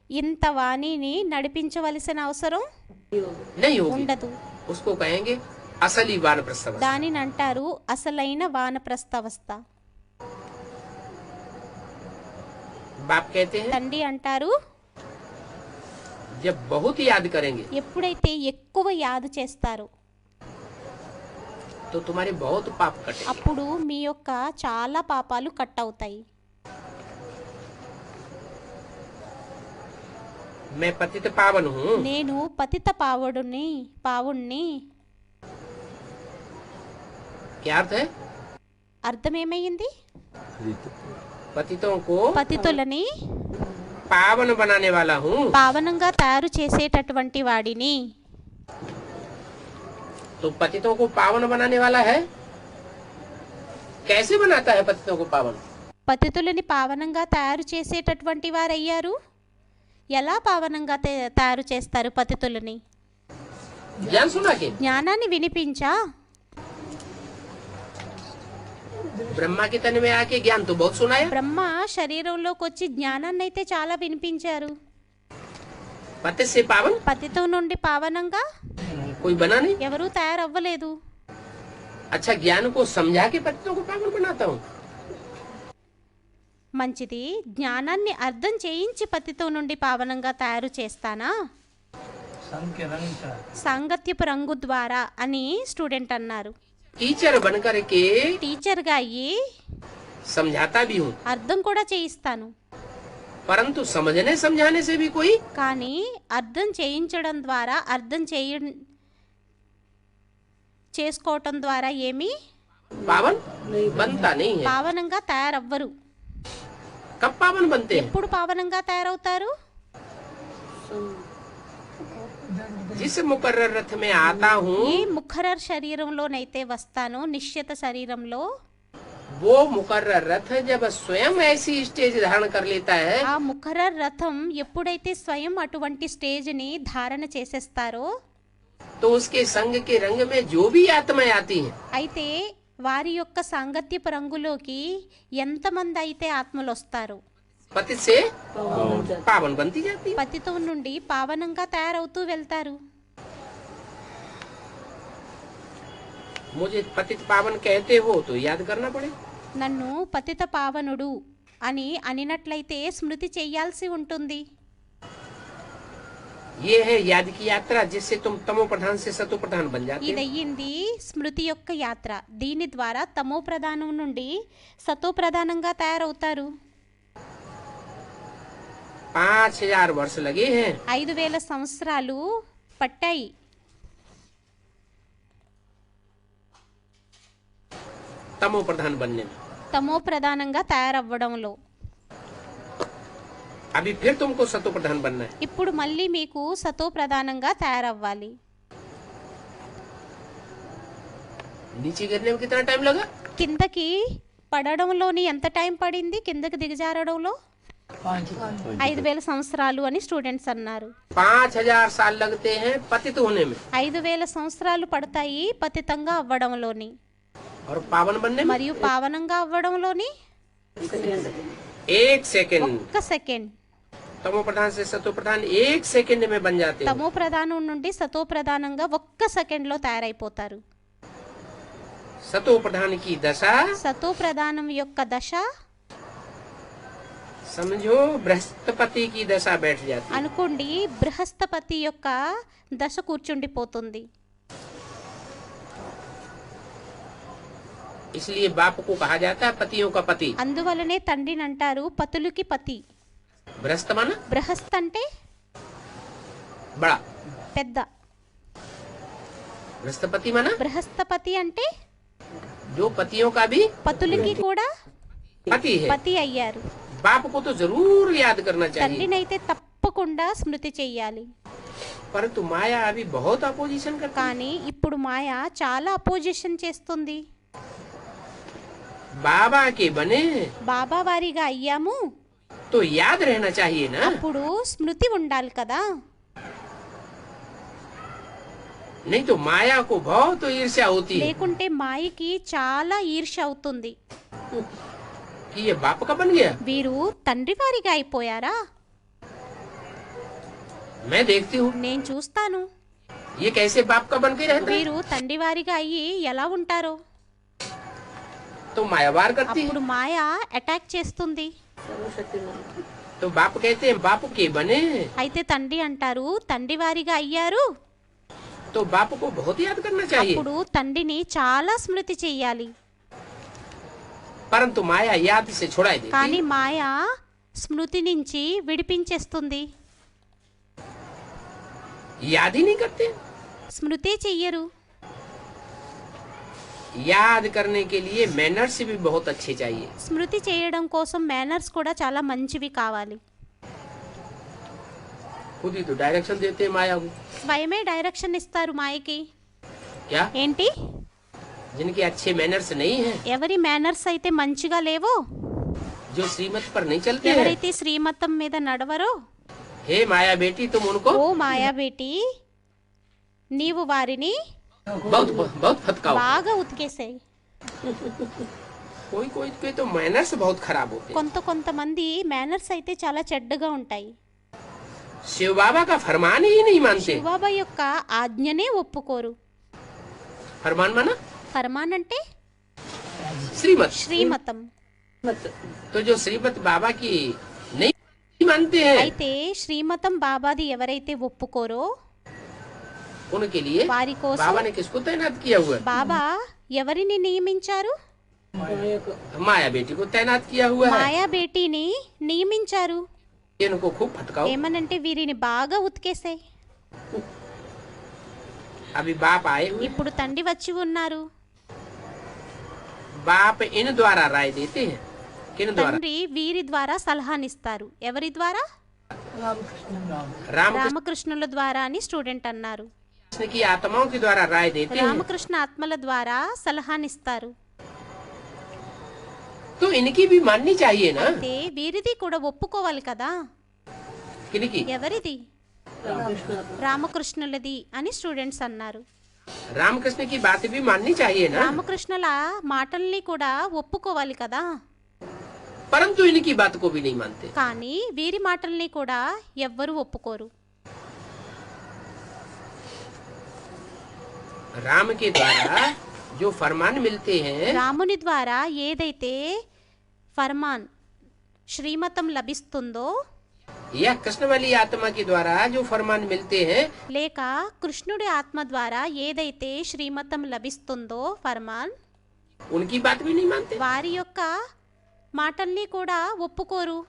ఇంత వాణిని నడిపించవలసిన అవసరం नहीं होगी। ఉండదు. उसको कहेंगे असली वानप्रस्थ अवस्था। దానిని అంటారు అసలైన వానప్రస్థావస్థ. बाप कहते हैं తండ్రి అంటారు जब बहुत याद करेंगे ఎప్పుడైతే ఎక్కువ యాద చేస్తారో तो तुम्हारे बहुत पाप कटे। అప్పుడు మీ యొక్క చాలా పాపాలు కట్ అవుతాయి. मैं पतित पावन हूँ, నేను పతిత పావుణ్ణి. क्या अर्थ है? అర్థం ఏమయ్యింది? पतितों को పతితులని पावन बनाने वाला हूँ। పావనంగా తయారు చేసేటటువంటి వాడిని. तो पतितों को पावन बनाने वाला है, कैसे बनाता है पतितों को पावन? పతితులని పావనంగా తయారు చేసేటటువంటి వారయ్యారు. ఎలా పావనంగా తయారు చేస్తారు పతితులని? ज्ञान सुना के జ్ఞానాన్ని వినిపించా? ब्रह्मा के तन में आके ज्ञान तो बहुत सुनाया, బ్రహ్మ శరీరంలోకి వచ్చి జ్ఞానాన్ని అయితే చాలా వినిపించారు. पति से पावन పతితం నుండి పావనంగా कोई बना नहीं। ఎవరూ తయారవ్వలేదు. अच्छा ज्ञान को समझा के पतितों को पावन बनाता हूँ। మంచిది, జ్ఞానాన్ని అర్థం చేయించి పతితం నుండి పావనంగా తయారు చేస్తానా? संघ के रंग का సాంగత్యపు రంగు ద్వారా అని స్టూడెంట్ అన్నారు. टीचर बनकर के టీచర్గా అయ్యి समझाता भी हूँ, అర్థం కూడా చేయిస్తాను. परंतु समझने समझाने से भी कोई కానీ అర్థం చేయించడం ద్వారా చేసుకోవటం ద్వారా ఏమీ पावन बनता नहीं है। పావనంగా తయారవ్వరు. कब पावन बनते हैं? ఎప్పుడు పావనంగా తయారవుతారు? जिस मुकर्रर रथ में आता हूँ ఏ ముఖరర్ శరీరంలోనైతే వస్తానో, నిశ్చిత శరీరంలో, वो मुकर्रर रथ जब स्वयं ऐसी स्टेज धारण कर लेता है ఆ ముఖరర్ రథం ఎప్పుడైతే స్వయం అటువంటి స్టేజ్ని ధారణ చేసేస్తారో, तो उसके संग के रंग में जो भी आत्माएं आती हैं అయితే వారి యొక్క సాంగత్యపు రంగులోకి ఎంతమంది అయితే ఆత్మలు వస్తారో पतित से पावन बनती जाती है। పతితం నుండి పావనంగా తయారవుతూ వెళ్తారు. मुझे पतित पावन कहते हो तो याद करना पड़े। నన్ను పతిత పావనుడు అని అనినట్లయితే స్మృతి చెయ్యాల్సి ఉంటుంది. ये है याद की यात्रा जिससे तुम तमो प्रधान से सतो प्रधान बन जाते हो। ఇదయ్యింది స్మృతి యొక్క యాత్ర. దీని ద్వారా తమో ప్రధానం నుండి సతో ప్రధానంగా తయారవుతారు. 5000 वर्ष लगे हैं 5000 సంవత్సరాలు పట్టాయి तमो प्रधान बनने में। తమో ప్రధానంగా తయారవ్వడంలో. अभी फिर तुमको सतो प्रधान बनना है। ఇప్పుడు మళ్ళీ మీకు సతో ప్రధానంగా తయారవ్వాలి. नीचे गिरने में कितना टाइम लगा? కిందకి పడడంలోని ఎంత టైం పడింది? కిందకి దిగజారడంలో 5000 సంవత్సరాలు అని స్టూడెంట్స్ అన్నారు. 5000 साल लगते हैं पतित होने में 5000 సంవత్సరాలు పడతాయి పతితంగా అవ్వడంలోని, और पावन बनने में మరియు పావనంగా అవ్వడంలోని 1 सेकंड। ఒక్క సెకండ్. तमो प्रधान से सतो प्रधान 1 सेकंड में बन जाते हैं। తమో ప్రధానం నుండి సతో ప్రధానంగా ఒక్క సెకండ్ లో తయారైపోతారు. सतो प्रधान की दशा సతో ప్రధానం యొక్క దశ समझो बृहस्पति की दशा बैठ जाती है। అనుకోండి బృహస్పతి యొక్క దశ కూర్చుండిపోతుంది. इसलिए बाप को कहा जाता है पतियों का पति। అందువలనే తండ్రిని అంటారు పతులకి పతి. बृहस्पति माना బృహస్పతి అంటే बड़ा, పెద్ద, बृहस्पति माना బృహస్పతి అంటే जो पतियों का भी పతులకి కూడా पति है। పతి అయ్యారు. बाप को तो जरूर याद करना चाहिए, తండ్రినైతే తప్పకుండా స్మృతి చెయ్యాలి. परंतु माया अभी बहुत अपोजिशन करती है। కానీ ఇప్పుడు మాయ చాలా అపోజిషన్ చేస్తుంది. बाबा के बने బాబా వారిగా అయ్యాము, तो याद रहना चाहिए ना। అప్పుడు స్మృతి ఉండాలి కదా. नहीं तो माया को बहुत ईर्ष्या होती है లేకుంటే మాయకి చాలా ఈర్ష్య అవుతుంది. कि ये बाप का बन गया। వీరు తండ్రి వారిగా అయిపోయారా? मैं देखती हूँ నేను చూస్తాను ये कैसे बाप का बन के रहता है, వీరు తండ్రి వారిగా అయ్యి ఎలా ఉంటారో. तो माया वार करती है। అప్పుడు మాయ అటాక్ చేస్తుంది. सर्वशक्तिमान तो बाप कहते हैं बाप के बने, అయితే తండ్రి అంటారు తండ్రి వారిగా అయ్యారు, तो बाप को बहुत याद करना चाहिए। అప్పుడు తండ్రిని చాలా స్మృతి చెయ్యాలి. परंतु माया याद से छुड़ाई देती కానీ మాయ స్మృతి నుంచి విడిపించేస్తుంది. याद ही नहीं करते। స్మృతే చెయ్యరు. याद करने के लिए मैनर्स भी बहुत अच्छे चाहिए। స్మృతి చేయడం కోసం మేనర్స్ కూడా చాలా మంచివి కావాలి. खुद ही तो डायरेक्शन देते हैं माया को। స్వయమే డైరెక్షన్ ఇస్తారు మాయకి. क्या ఏంటి? जिनके अच्छे मैनर्स नहीं है, ఎవరి మేనర్స్ అయితే మంచిగా లేవో, जो श्रीमत पर नहीं चलते हैं, ఎవరైతే శ్రీమతం మీద నడవరో, हे माया बेटी तुम उनको ఓ మాయా బేటి నీవు వారిని बहुत बहुत फटकाओ। బాగా ఉతికేసాయి. कोई कोई के तो मैनर्स बहुत खराब होते हैं। కొంతమంది మేనర్స్ అయితే చాలా చెడ్డగా ఉంటాయి. शिव बाबा का फरमान ही नहीं मानते। శివబాబా యొక్క ఆజ్ఞనే ఒప్పుకోరు. फरमान माना ఫర్మాన్ అంటే श्रीमत। శ్రీమతం. मत तो जो श्रीमत बाबा की नहीं मानते हैं అయితే శ్రీమతం బాబాది ఎవరైతే ఒప్పుకోరో उनके लिए వారి కోసం बाबा ने किसको तैनात किया हुआ है? బాబా ఎవరిని నియమించారు? माया को माया बेटी को तैनात किया हुआ है। మాయా బేటీని నియమించారు. इनको खूब फटकाओ। ఏమనంటే వీరిని బాగా ఉతికేసాయి. अभी बाप आए हुए, ఇప్పుడు తండ్రి వచ్చి ఉన్నారు. बाप इन द्वारा राय देते हैं। किन द्वारा? తండ్రి వీరి ద్వారా సలహానిస్తారు. ఎవరి ద్వారా? रामकृष्ण राम रामकृष्ण రామకృష్ణుల ద్వారా అని స్టూడెంట్ అన్నారు. की आत्माओं के द्वारा राय देते हैं। రామకృష్ణ ఆత్మల ద్వారా సలహానిస్తారు. तो इनकी भी माननी चाहिए ना। అయితే వీరిది కూడా ఒప్పుకోవాలి కదా. किनकी? ఎవరిది? రామకృష్ణులది అని స్టూడెంట్స్ అన్నారు. रामकृष्ण की बात भी माननी चाहिए ना। రామకృష్ణుల మాటల్ని కూడా ఒప్పుకోవాలి కదా. परंतु इनकी बात को भी नहीं मानते। కానీ వీరి మాటల్ని కూడా ఎవ్వరూ ఒప్పుకోరు. राम के द्वारा जो फरमान मिलते हैं, రాముని ద్వారా ఏదైతే ఫర్మాన్ శ్రీమతం లభిస్తుందో या कृष्ण वाली आत्मा के द्वारा जो फरमान मिलते हैं, లేక కృష్ణుడి ఆత్మ ద్వారా ఏదైతే శ్రీమతం లభిస్తుందో ఫర్మాన్, उनकी बात भी नहीं मानते। వారి యొక్క మాటల్ని కూడా ఒప్పుకోరు.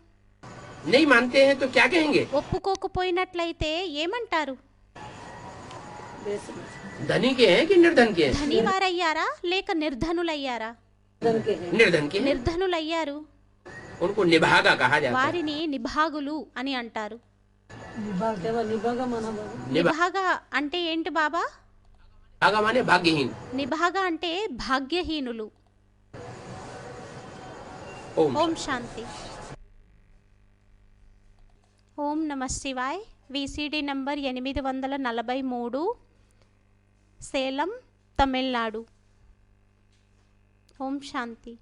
नहीं मानते हैं तो क्या कहेंगे? ఒప్పుకోకపోయినట్లయితే ఏమంటారు? धनी के हैं कि निर्धन के हैं? ధనివారయ్యారా లేక నిర్ధనులయ్యారా? धन के हैं निर्धन के हैं। నిర్ధనులయ్యారు. उनको निभागा कहा जाता है। వారిని నిభాగులు అని అంటారు. केवल निभागा माना बाबा నిభాగ అంటే ఏంటి బాబా? निभागा माने भाग्यहीन। నిభాగ అంటే భాగ్యహీనులు. ओम ఓం శాంతి. ఓం నమ శివాయ్. VCD number 843, Salem, Tamil Nadu. ఓం శాంతి.